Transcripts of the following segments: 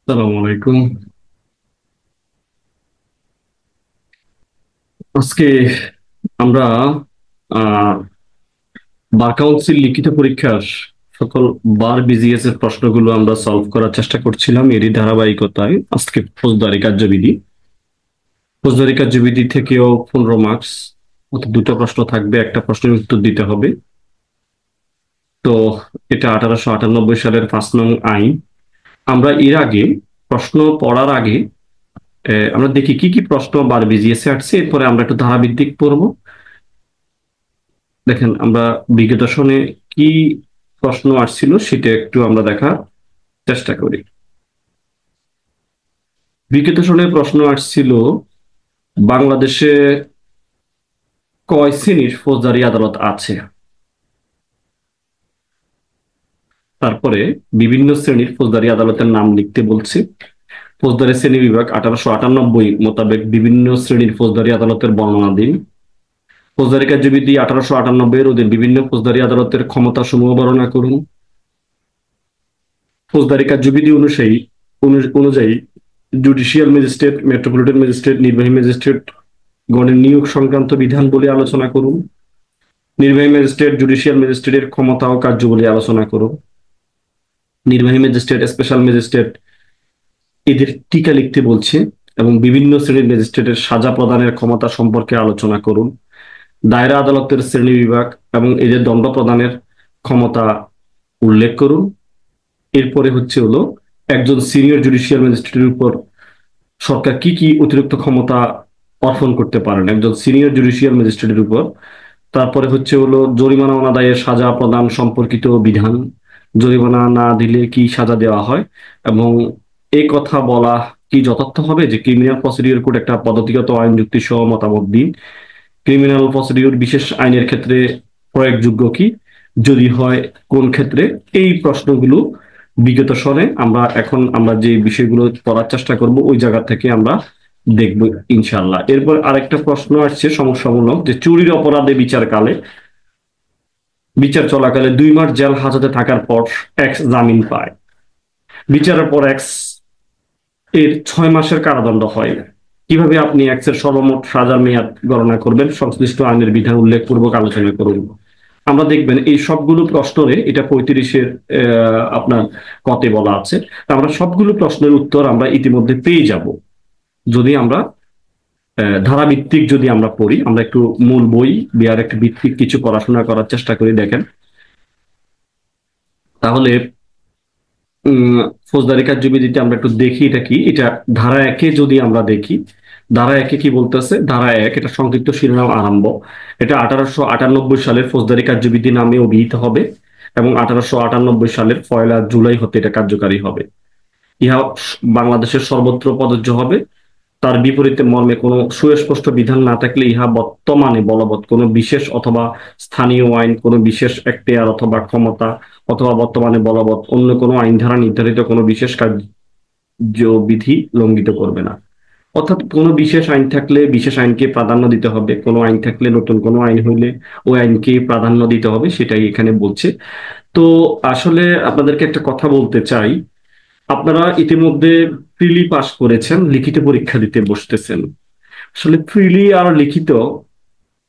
আসসালামু আলাইকুম। আজকে আমরা আহ বার কাউন্সিল লিখিত পরীক্ষার সকল বার বিজিএস এর প্রশ্নগুলো আমরা সলভ করার চেষ্টা করছিলাম। এরই ধারাবাহিকতায় আজকে ফৌজদারি কার্যবিধি থেকেও 15 মার্কস, অর্থাৎ দুটো প্রশ্ন থাকবে, একটা প্রশ্নের উত্তর দিতে হবে। তো এটা 1898 সালের 5 নং আইন। আমরা এর আগে প্রশ্ন পড়ার আগে আমরা দেখি কি কি প্রশ্ন বার বিজিএস এ আসছে, এরপরে আমরা একটু ধারাভিত্তিক পড়বো। দেখেন, আমরা বিগত সনে কি প্রশ্ন আসছিল সেটা একটু আমরা দেখার চেষ্টা করি। বিগত সনে প্রশ্ন আসছিল, বাংলাদেশে কয় শ্রেণীর ফৌজদারি আদালত আছে। তারপরে বিভিন্ন শ্রেণীর ফৌজদারি আদালতের নাম লিখতে বলছে। ফৌজদারি শ্রেণী বিভাগ 1898 মোতাবেক বিভিন্ন শ্রেণীর ফৌজদারি আদালতের বর্ণনা দিন। ফৌজদারি কার্যবিধি 1898 এর অধীন বিভিন্ন ফৌজদারি আদালতের ক্ষমতা সমূহ বর্ণনা করুন। ফৌজদারি কার্যবিধি অনুযায়ী জুডিশিয়াল ম্যাজিস্ট্রেট, মেট্রোপলিটন ম্যাজিস্ট্রেট, নির্বাহী ম্যাজিস্ট্রেট গণের নিয়োগ সংক্রান্ত বিধান বলে আলোচনা করুন। নির্বাহী ম্যাজিস্ট্রেট, জুডিশিয়াল ম্যাজিস্ট্রেটের ক্ষমতা ও কার্য বলে আলোচনা করুন। নির্বাহী ম্যাজিস্ট্রেট, স্পেশাল ম্যাজিস্ট্রেট এদের টিকা লিখতে বলছে, এবং বিভিন্ন শ্রেণীর ম্যাজিস্ট্রেটের সাজা প্রদানের ক্ষমতা সম্পর্কে আলোচনা করুন। দায়রা আদালতের শ্রেণী বিভাগ এবং এদের দণ্ড প্রদানের ক্ষমতা উল্লেখ করুন। এরপরে হলো একজন সিনিয়র জুডিশিয়াল ম্যাজিস্ট্রেটের উপর সরকার কি কি অতিরিক্ত ক্ষমতা অর্পণ করতে পারেন একজন সিনিয়র জুডিশিয়াল ম্যাজিস্ট্রেটের উপর। তারপরে জরিমানা অনাদায়ের সাজা প্রদান সম্পর্কিত বিধান, জরিমানা না দিলে কি সাজা দেওয়া হয়, এবং এই কথা বলা কি যথার্থ হবে যে ক্রিমিনাল প্রসিডিওর কোড একটা পদ্ধতিগত আইন যুক্তি সহ মতামত দিন। ক্রিমিনাল প্রসিডিওর বিশেষ আইনের ক্ষেত্রে প্রয়োগযোগ্য কি, যদি হয় কোন ক্ষেত্রে। এই প্রশ্নগুলো বিগত সনে আমরা যে বিষয়গুলো পড়ার চেষ্টা করব ওই জায়গা থেকে আমরা দেখব ইনশাল্লাহ। এরপর আরেকটা প্রশ্ন আসছে সমস্যামূলক, যে চুরির অপরাধে বিচার চলাকালে 2 মাস জেল হাজতে থাকার পর এক্স জামিন পায়। বিচারের পর এক্স এর 6 মাসের কারাদণ্ড হয়। কিভাবে আপনি এক্স এর সর্বমোট সাজার মেয়াদ গণনা করবেন, সংশ্লিষ্ট আইনের বিধান উল্লেখ পূর্বক আলোচনা করুন। আমরা দেখবেন এই সবগুলো প্রশ্নের, এটা 35-এর আপনার কতে বলা আছে। আমরা সবগুলো প্রশ্নের উত্তর আমরা ইতিমধ্যে পেয়ে যাব যদি আমরা ধারাভিত্তিক যদি আমরা পড়ি। আমরা একটু মূল বই বিহার একটা ভিত্তিক কিছু পড়াশোনা করার চেষ্টা করি। দেখেন তাহলে ফৌজদারি কার্যবিধিতে আমরা একটু দেখি এটা কি। এটা ধারা একে যদি আমরা দেখি, ধারা একে কি বলতেছে। ধারা এক, এটা সংক্ষিপ্ত শিরোনাম আরম্ভ। এটা 1898 সালের ফৌজদারি কার্যবিধি নামে অভিহিত হবে এবং 1898 সালের 1 জুলাই হতে এটা কার্যকারী হবে। ইহা বাংলাদেশের সর্বত্র প্রযোজ্য হবে। তার বিপরীতে মর্মে কোনো সুস্পষ্ট বিধান না থাকলে ইহা বর্তমানে বলবৎ কোনো বিশেষ অথবা স্থানীয় আইন, কোনো বিশেষ এখতিয়ার অথবা ক্ষমতা, অথবা বর্তমানে বলবৎ অন্য কোনো আইন দ্বারা নির্ধারিত কোনো বিশেষ কার্যবিধি লঙ্ঘিত করবে না। অর্থাৎ কোনো বিশেষ আইন থাকলে বিশেষ আইনকে প্রাধান্য দিতে হবে, কোনো আইন থাকলে নতুন কোনো আইন হইলে ওই আইনকে প্রাধান্য দিতে হবে, সেটাই এখানে বলছে। তো আসলে আপনাদেরকে একটা কথা বলতে চাই, আপনারা ইতিমধ্যে প্রিলি পাস করেছেন, লিখিত পরীক্ষা দিতে বসতেছেন। আসলে প্রিলি আর লিখিত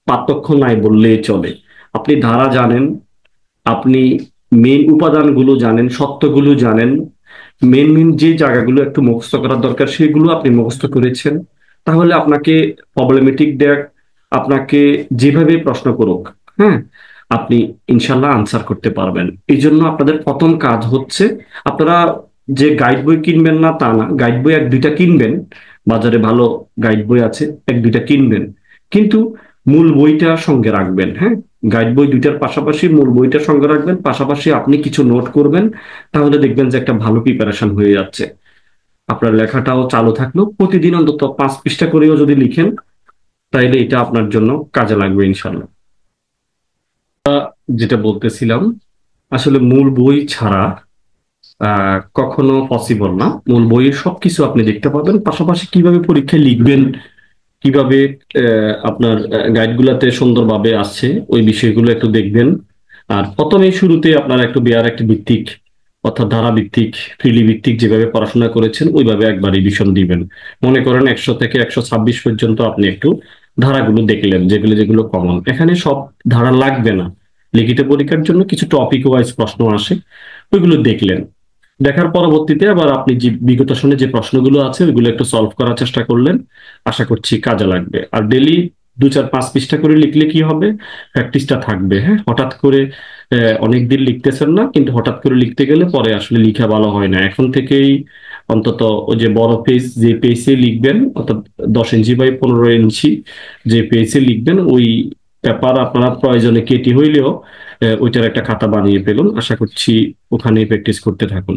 পার্থক্য নাই বললেই চলে। আপনি ধারা জানেন, আপনি মেইন উপাদানগুলো জানেন, সত্যগুলো জানেন, মেন মেন যে জায়গাগুলো একটু মুখস্থ করার দরকার সেগুলো আপনি মুখস্থ করেছেন। তাহলে আপনাকে প্রবলেমেটিক দেখ, আপনাকে যেভাবে প্রশ্ন করুক, হ্যাঁ, আপনি ইনশাল্লাহ আনসার করতে পারবেন। এই জন্য আপনাদের প্রথম কাজ হচ্ছে, আপনারা যে গাইড বই কিনবেন না তা না, গাইড বই 1-2টা কিনবেন। বাজারে ভালো গাইড বই আছে, 1-2টা কিনবেন, কিন্তু মূল বইটা সঙ্গে রাখবেন। হ্যাঁ, গাইড বই দুইটার পাশাপাশি মূল বইটা সঙ্গে রাখবেন, পাশাপাশি আপনি কিছু নোট করবেন। তাহলে দেখবেন যে একটা ভালো প্রিপারেশন হয়ে যাচ্ছে। আপনার লেখাটাও চালু থাকলো, প্রতিদিন অন্তত 5 পৃষ্ঠা করেও যদি লিখেন তাইলে এটা আপনার জন্য কাজে লাগবে ইনশাল্লাহ। যেটা বলতেছিলাম, আসলে মূল বই ছাড়া কখনো পসিবল না। মূল বইয়ের সবকিছু আপনি দেখতে পাবেন, পাশাপাশি কিভাবে পরীক্ষায় লিখবেন, কিভাবে আপনার গাইডগুলাতে সুন্দরভাবে আসছে ওই বিষয়গুলো একটু দেখবেন। আর প্রথমে শুরুতে আপনারা একটু বিহার একটা ভিত্তিক অর্থাৎ ধারাভিত্তিক প্রিলি ভিত্তিক যেভাবে পড়াশোনা করেছেন ওইভাবে একবার রিভিশন দিবেন। মনে করেন 100 থেকে 126 পর্যন্ত আপনি একটু ধারাগুলো দেখলেন, যেগুলো যেগুলো কমন। এখানে সব ধারা লাগবে না, লিখিত পরীক্ষার জন্য কিছু টপিক ওয়াইজ প্রশ্ন আসে, ওইগুলো দেখলেন। দেখার পরবর্তীতে আবার আপনি যে বিগত সনে যে প্রশ্নগুলো আছে ওইগুলো একটু সলভ করার চেষ্টা করলেন, আশা করছি কাজে লাগবে। আর ডেলি 2 4 5 পৃষ্ঠা করে লিখলে কি হবে, প্র্যাকটিসটা থাকবে। হ্যাঁ, হঠাৎ করে অনেকদিন লিখতেছেন না, কিন্তু হঠাৎ করে লিখতে গেলে পরে আসলে লিখা ভালো হয় না। এখন থেকেই অন্তত ওই যে বড় পেজ, যে পেজে লিখবেন, অর্থাৎ 10 ইঞ্চি বাই 15 ইঞ্চি যে পেজে লিখবেন, ওই পেপার আপনারা প্রয়োজনে কেটে হইলেও ওইটার একটা খাতা বানিয়ে ফেলুন। আশা করছি ওখানে প্র্যাকটিস করতে থাকুন।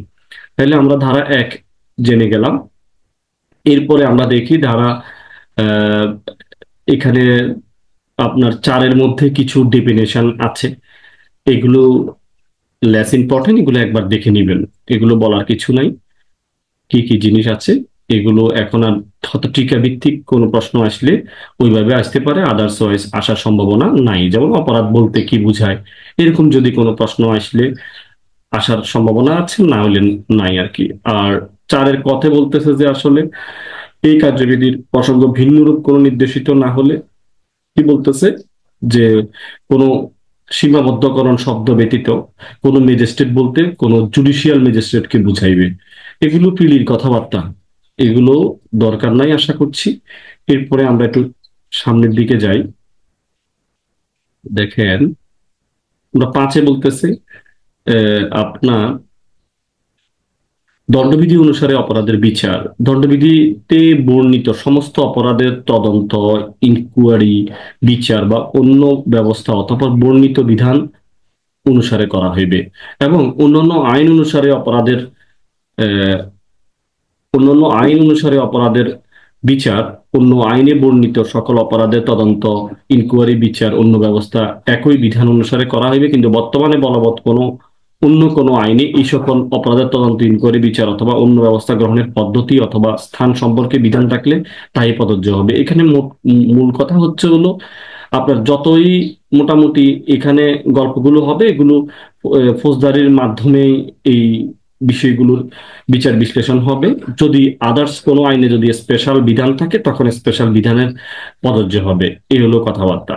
তাহলে আমরা ধারা 1 জেনে গেলাম। এরপরে আমরা দেখি ধারা আহ, এখানে আপনার 4-এর মধ্যে কিছু ডেফিনেশন আছে, এগুলো লেস ইম্পর্টেন্ট, এগুলো একবার দেখে নিবেন। এগুলো বলার কিছু নাই, কি কি জিনিস আছে এগুলো। এখন আর হয়তো টিকা ভিত্তিক কোনো প্রশ্ন আসলে ওইভাবে আসতে পারে, আদার্সওয়াইজ আসার সম্ভাবনা নাই। যেমন অপরাধ বলতে কি বোঝায়, এরকম যদি কোনো প্রশ্ন আসলে আসার সম্ভাবনা আছে, না হলে নাই আর কি। আর 4-এর কথে বলতেছে যে আসলে এই কার্যবিধির প্রসঙ্গ ভিন্নরূপ কোনো নির্দেশিত না হলে কি বলতেছে, যে কোনো সীমাবদ্ধকরণ শব্দ ব্যতীত কোনো ম্যাজিস্ট্রেট বলতে কোনো জুডিশিয়াল ম্যাজিস্ট্রেটকে বুঝাইবে। এগুলো পিলির কথাবার্তা, এগুলো দরকার নাই আশা করছি। এরপরে আমরা একটু সামনের দিকে যাই। দেখেন আমরা 5-এ বলতেছে আপনার দণ্ডবিধি অনুসারে অপরাধের বিচার। দণ্ডবিধিতে বর্ণিত সমস্ত অপরাধের তদন্ত, ইনকোয়ারি, বিচার বা অন্য ব্যবস্থা অথবা বর্ণিত বিধান অনুসারে করা হইবে, এবং অন্যান্য আইন অনুসারে অপরাধের আহ, অন্যান্য আইন অনুসারে অপরাধের বিচার, অন্য আইনে বর্ণিত সকল অপরাধের তদন্ত, ইনকোয়ারি, বিচার, অন্য ব্যবস্থা একই বিধান অনুসারে করা হইবে। কিন্তু বর্তমানে বলবৎ কোনো অন্য কোনো আইনে এই সকল অপরাধের তদন্ত, ইনকোয়ারি, বিচার অথবা অন্য ব্যবস্থা গ্রহণের পদ্ধতি অথবা স্থান সম্পর্কে বিধান থাকলে তাই প্রযোজ্য হবে। এখানে মূল কথা হচ্ছে হলো আপনার যতই মোটামুটি এখানে গল্পগুলো হবে, এগুলো ফৌজদারির মাধ্যমে এই বিষয়গুলোর বিচার বিশ্লেষণ হবে। যদি আদার্স কোনো আইনে যদি স্পেশাল বিধান থাকে তখন স্পেশাল বিধানের প্রযোজ্য হবে। এই হলো কথাবার্তা।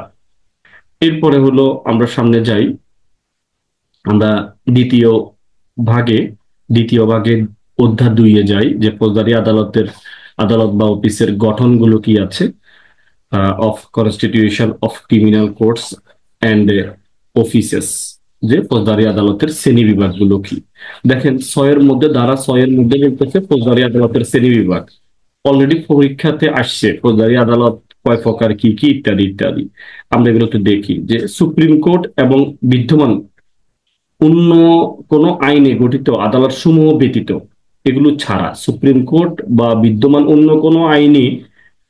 এরপরে হলো আমরা সামনে যাই, আমরা দ্বিতীয় ভাগে দ্বিতীয় ভাগে অধ্যায় 2-এ যাই, যে ফৌজদারি আদালত বা অফিসের গঠনগুলো কি আছে, of constitution of criminal courts and offices, যে ফৌজদারি আদালতের শ্রেণী বিভাগগুলো কি। দেখেন 6-এর মধ্যে, ধারা 6-এর মধ্যে বলতেছে ফৌজদারি আদালতের শ্রেণী বিভাগ। অলরেডি পরীক্ষাতে আসছে ফৌজদারি আদালত কয় প্রকার, কি কি ইত্যাদি ইত্যাদি। আমরা এগুলো একটু দেখি, যে সুপ্রিম কোর্ট এবং বিদ্যমান অন্য কোন আইনে গঠিত আদালত সমূহ ব্যতীত, এগুলো ছাড়া, সুপ্রিম কোর্ট বা বিদ্যমান অন্য কোনো আইনে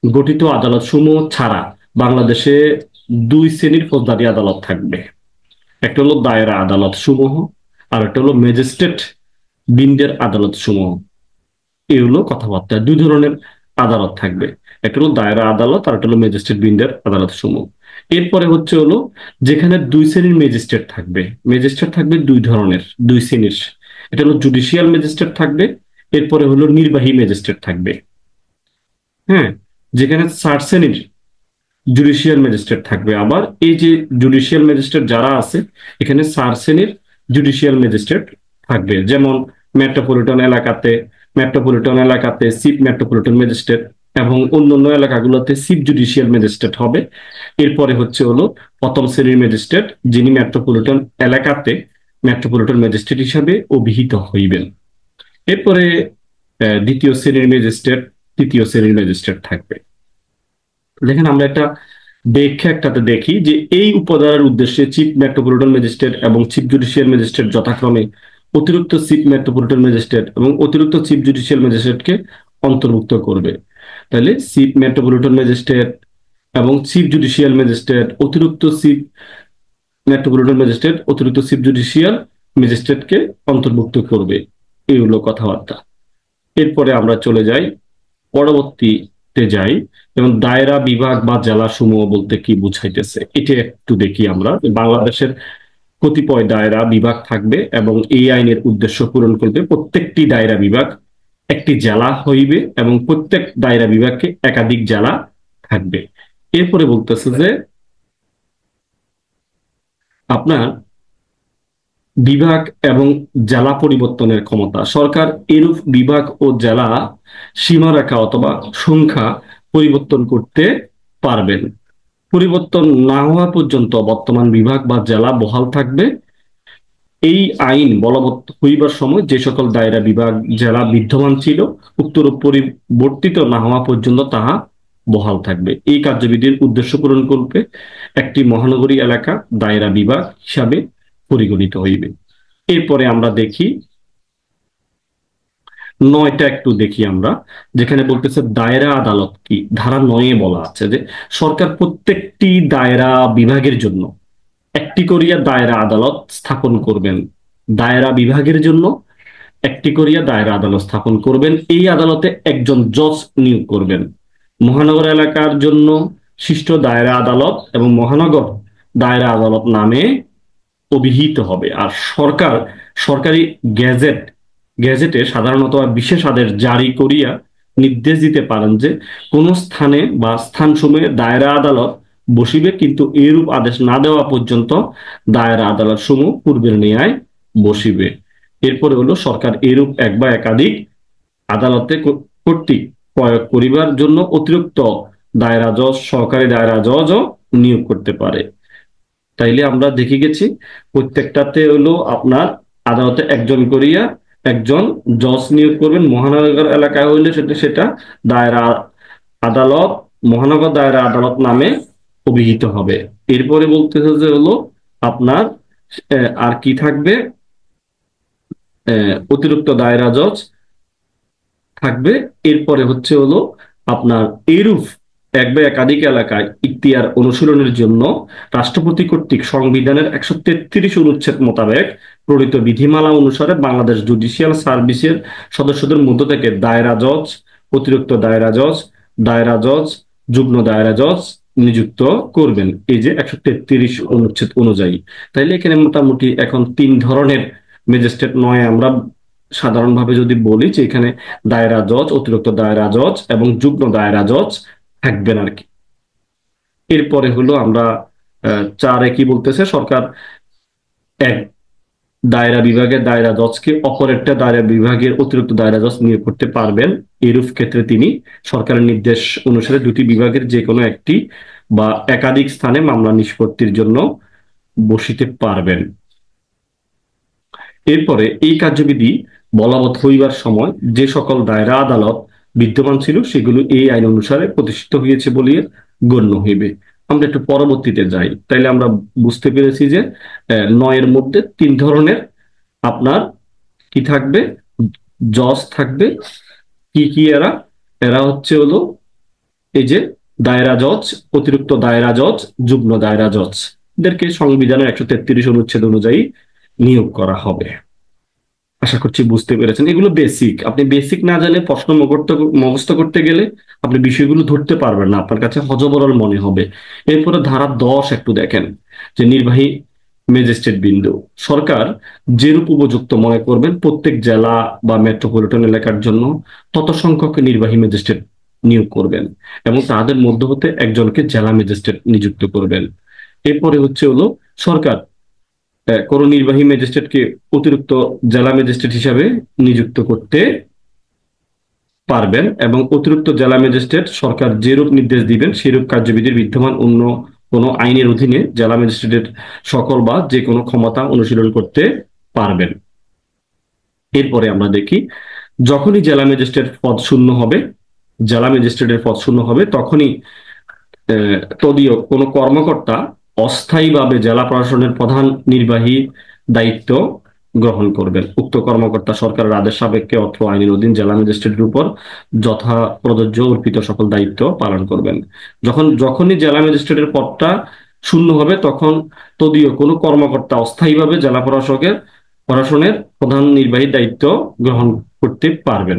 গঠিত আদালত সমূহ ছাড়া বাংলাদেশে 2 শ্রেণীর ফৌজদারি আদালত থাকবে। একটা হলো দায়রা আদালত সমূহ, আর একটা হলো ম্যাজিস্ট্রেট বৃন্দের আদালত সমূহ। এই হলো কথাবার্তা। 2 ধরনের আদালত থাকবে, একটা হলো দায়রা আদালত আর একটা হলো ম্যাজিস্ট্রেট বৃন্দের আদালত সমূহ। এরপরে হচ্ছে হলো যেখানে 2 শ্রেণীর ম্যাজিস্ট্রেট থাকবে। ম্যাজিস্ট্রেট থাকবে 2 ধরনের, 2 শ্রেণীর। এটা হলো জুডিশিয়াল ম্যাজিস্ট্রেট থাকবে, এরপরে হলো নির্বাহী ম্যাজিস্ট্রেট থাকবে। হ্যাঁ, যেখানে 4 শ্রেণীর জুডিশিয়াল ম্যাজিস্ট্রেট থাকবে। আবার এই যে জুডিশিয়াল ম্যাজিস্ট্রেট যারা আছে, এখানে 4 শ্রেণীর জুডিশিয়াল ম্যাজিস্ট্রেট থাকবে। যেমন মেট্রোপলিটন এলাকাতে চিফ মেট্রোপলিটন ম্যাজিস্ট্রেট, এবং অন্যান্য এলাকাগুলোতে চিফ জুডিশিয়াল ম্যাজিস্ট্রেট হবে। এরপরে হচ্ছে হলো 1ম শ্রেণীর ম্যাজিস্ট্রেট, যিনি মেট্রোপলিটন এলাকাতে মেট্রোপলিটন ম্যাজিস্ট্রেট হিসাবে অভিহিত হইবেন। এরপরে 2য় শ্রেণীর ম্যাজিস্ট্রেট, 3য় শ্রেণীর ম্যাজিস্ট্রেট থাকবে। দেখেন আমরা একটা ব্যাখ্যা একটাতে দেখি যে এই উপধারার উদ্দেশ্যে চিফ মেট্রোপলিটন ম্যাজিস্ট্রেট এবং চিফ জুডিশিয়াল ম্যাজিস্ট্রেট যথাক্রমে অতিরিক্ত চিফ মেট্রোপলিটন ম্যাজিস্ট্রেট এবং অতিরিক্ত চিফ জুডিশিয়াল ম্যাজিস্ট্রেটকে অন্তর্ভুক্ত করবে। তাহলে চিফ মেট্রোপলিটন ম্যাজিস্ট্রেট এবং চিফ জুডিশিয়াল ম্যাজিস্ট্রেট, অতিরিক্ত চিফ মেট্রোপলিটন ম্যাজিস্ট্রেট, অতিরিক্ত চিফ জুডিশিয়াল ম্যাজিস্ট্রেটকে অন্তর্ভুক্ত করবে। এই হলো কথাবার্তা। এরপরে আমরা চলে যাই, পরবর্তীতে যাই, যেমন দায়রা, বিভাগ বা জেলা সমূহ বলতে কি বুঝাইতেছে এটা একটু দেখি আমরা। বাংলাদেশের কতিপয় দায়রা বিভাগ থাকবে এবং এই আইনের উদ্দেশ্য পূরণ করবে প্রত্যেকটি দায়রা বিভাগ একটি জেলা হইবে এবং প্রত্যেক দায়রা বিভাগকে একাধিক জেলা থাকবে। এরপরে বলতেছে যে আপনার বিভাগ এবং জেলা পরিবর্তনের ক্ষমতা, সরকার এরূপ বিভাগ ও জেলা সীমারেখা অথবা সংখ্যা পরিবর্তন করতে পারবেন। পরিবর্তন না হওয়া পর্যন্ত বর্তমান বিভাগ বা জেলা বহাল থাকবে। এই আইন বলবৎ হইবার সময় যে সকল দায়রা বিভাগ জেলা বিদ্যমান ছিল উক্তরূপ পরিবর্তিত না হওয়া পর্যন্ত তাহা বহাল থাকবে। এই কার্যবিধির উদ্দেশ্য পূরণ করবে একটি মহানগরী এলাকা দায়রা বিভাগ হিসাবে পরিগণিত হইবে। এরপরে আমরা দেখি 9টা একটু দেখি আমরা, যেখানে বলতেছে দায়রা আদালত কি। ধারা 9-এ বলা আছে যে সরকার প্রত্যেকটি দায়রা বিভাগের জন্য একটি করিয়া দায়রা আদালত স্থাপন করবেন। দায়রা বিভাগের জন্য একটি করিয়া দায়রা আদালত স্থাপন করবেন। এই আদালতে একজন জজ নিয়োগ করবেন। মহানগর এলাকার জন্য সৃষ্ট দায়রা আদালত এবং মহানগর দায়রা আদালত নামে অভিহিত হবে। আর সরকারি গেজেটে সাধারণত বিশেষ আদেশ জারি করিয়া নির্দেশ দিতে পারেন যে কোন স্থানে বা স্থানসমূহে দায়রা আদালত বসিবে, কিন্তু এরূপ আদেশ না দেওয়া পর্যন্ত দায়রা আদালত সমূহ পূর্বের ন্যায় বসিবে। এরপরে হলো সরকার এরূপ এক বা একাধিক আদালতে কর্তৃক প্রয়োগ করিবার জন্য অতিরিক্ত দায়রা জজ, সহকারী দায়রা জজও নিয়োগ করতে পারে। তাইলে আমরা দেখে গেছি প্রত্যেকটাতে হলো আপনার আদালতে একজন করিয়া একজন জজ নিয়োগ করবেন। মহানগর এলাকায় হইলে সেটা দায়রা আদালত, মহানগর দায়রা আদালত নামে অভিহিত হবে। এরপরে বলতেছে যে হলো আপনার আর কি থাকবে, অতিরিক্ত দায়রা জজ থাকবে। এরপরে হচ্ছে হলো আপনার এরূপ এক বা একাধিক এলাকায় ইখতিয়ার অনুশীলনের জন্য রাষ্ট্রপতি কর্তৃক সংবিধানের 133 অনুচ্ছেদ মোতাবেক প্রণীত বিধিমালা অনুসারে বাংলাদেশ জুডিশিয়াল সার্ভিসের সদস্যদের মধ্য থেকে দায়রা জজ, অতিরিক্ত দায়রা জজ, যুগ্ম দায়রা জজ নিযুক্ত করবেন, এই যে 133 অনুচ্ছেদ অনুযায়ী। তাইলে এখানে মোটামুটি এখন 3 ধরনের ম্যাজিস্ট্রেট নয় আমরা সাধারণভাবে যদি বলি যে এখানে দায়রা জজ, অতিরিক্ত দায়রা জজ এবং যুগ্ম দায়রা জজ থাকবেন আর কি। এরপরে হলো আমরা 4-এ কি বলতেছে, সরকার এক দায়রা বিভাগের দায়রা জজকে অপর একটা দায়রা বিভাগের অতিরিক্ত দায়রা জজ নিয়োগ করতে পারবেন। এরূপ ক্ষেত্রে তিনি সরকারের নির্দেশ অনুসারে দুটি বিভাগের যে কোনো একটি বা একাধিক স্থানে মামলা নিষ্পত্তির জন্য বসিতে পারবেন। এরপরে এই কার্যবিধি বলবৎ হইবার সময় যে সকল দায়রা আদালত বিদ্যমান ছিল সেগুলো এই আইন অনুসারে প্রতিষ্ঠিত হয়েছে বলিয়া গণ্য হইবে। আমরা একটু পরবর্তীতে যাই, তাইলে আমরা বুঝতে পেরেছি যে 9-এর মধ্যে 3 ধরনের আপনার কি থাকবে, জজ থাকবে। কি এরা এরা হচ্ছে হলো এই যে দায়রা জজ, অতিরিক্ত দায়রা জজ, যুগ্ম দায়রা জজ, এদেরকে সংবিধানের 133 অনুচ্ছেদ অনুযায়ী নিয়োগ করা হবে। আশা করছি বুঝতে পেরেছেন। এগুলো বেসিক, আপনি বেসিক না জানলে প্রশ্ন মুখস্থ করতে গেলে আপনি বিষয়গুলো ধরতে পারবেন না, আপনার কাছে হযবরল মনে হবে। এরপরে ধারা 10 একটু দেখেন যে নির্বাহী ম্যাজিস্ট্রেট বিন্দু, সরকার যেরূপ উপযুক্ত মনে করবেন প্রত্যেক জেলা বা মেট্রোপলিটন এলাকার জন্য তত সংখ্যক নির্বাহী ম্যাজিস্ট্রেট নিয়োগ করবেন এবং তাদের মধ্য হতে একজনকে জেলা ম্যাজিস্ট্রেট নিযুক্ত করবেন। এরপরে হচ্ছে হলো সরকার কোন নির্বাহী ম্যাজিস্ট্রেটকে অতিরিক্ত জেলা ম্যাজিস্ট্রেট হিসাবে নিযুক্ত করতে পারবেন এবং অতিরিক্ত জেলা ম্যাজিস্ট্রেট সরকার যেরূপ নির্দেশ দিবেন সেরূপ কার্যবিধির বিদ্যমান অন্য কোনো আইনের অধীনে জেলা ম্যাজিস্ট্রেটের সকল বা যে কোনো ক্ষমতা অনুশীলন করতে পারবেন। এরপরে আমরা দেখি যখনই জেলা ম্যাজিস্ট্রেটের পদ শূন্য হবে তখনই তদীয় কোনো কর্মকর্তা অস্থায়ীভাবে জেলা প্রশাসনের প্রধান নির্বাহী দায়িত্ব গ্রহণ করবেন। উক্ত কর্মকর্তা সরকারের আদেশ সাপেক্ষে অত্র আইনের অধীন জেলা ম্যাজিস্ট্রেটের উপর যথা প্রযোজ্য অর্পিত সকল দায়িত্ব পালন করবেন। যখনই জেলা ম্যাজিস্ট্রেটের পদটা শূন্য হবে তখন তদীয় কোনো কর্মকর্তা অস্থায়ীভাবে জেলা প্রশাসনের প্রধান নির্বাহী দায়িত্ব গ্রহণ করতে পারবেন।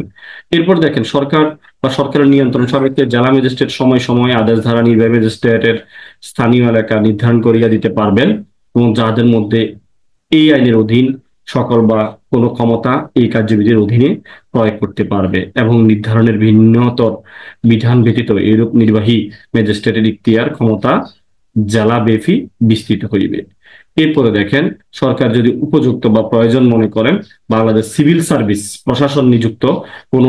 এরপর দেখেন সরকার বা সরকারের নিয়ন্ত্রণ সাপেক্ষে জেলা ম্যাজিস্ট্রেট সময় সময় আদেশ ধারা নির্বাহী ম্যাজিস্ট্রেটের স্থানীয় এলাকা নির্ধারণ করিয়া দিতে পারবেন এবং যাদের মধ্যে এই আইনের অধীন সকল বা কোনো ক্ষমতা এই কার্যবিধির অধীনে প্রয়োগ করতে পারবে এবং নির্ধারণের ভিন্নতর বিধান ব্যতীত এইরূপ নির্বাহী ম্যাজিস্ট্রেটের ইখতিয়ার ক্ষমতা জেলাব্যাপী বিস্তৃত হইবে। এরপরে দেখেন, সরকার যদি উপযুক্ত বা প্রয়োজন মনে করেন বাংলাদেশ সিভিল সার্ভিস প্রশাসন নিযুক্ত কোন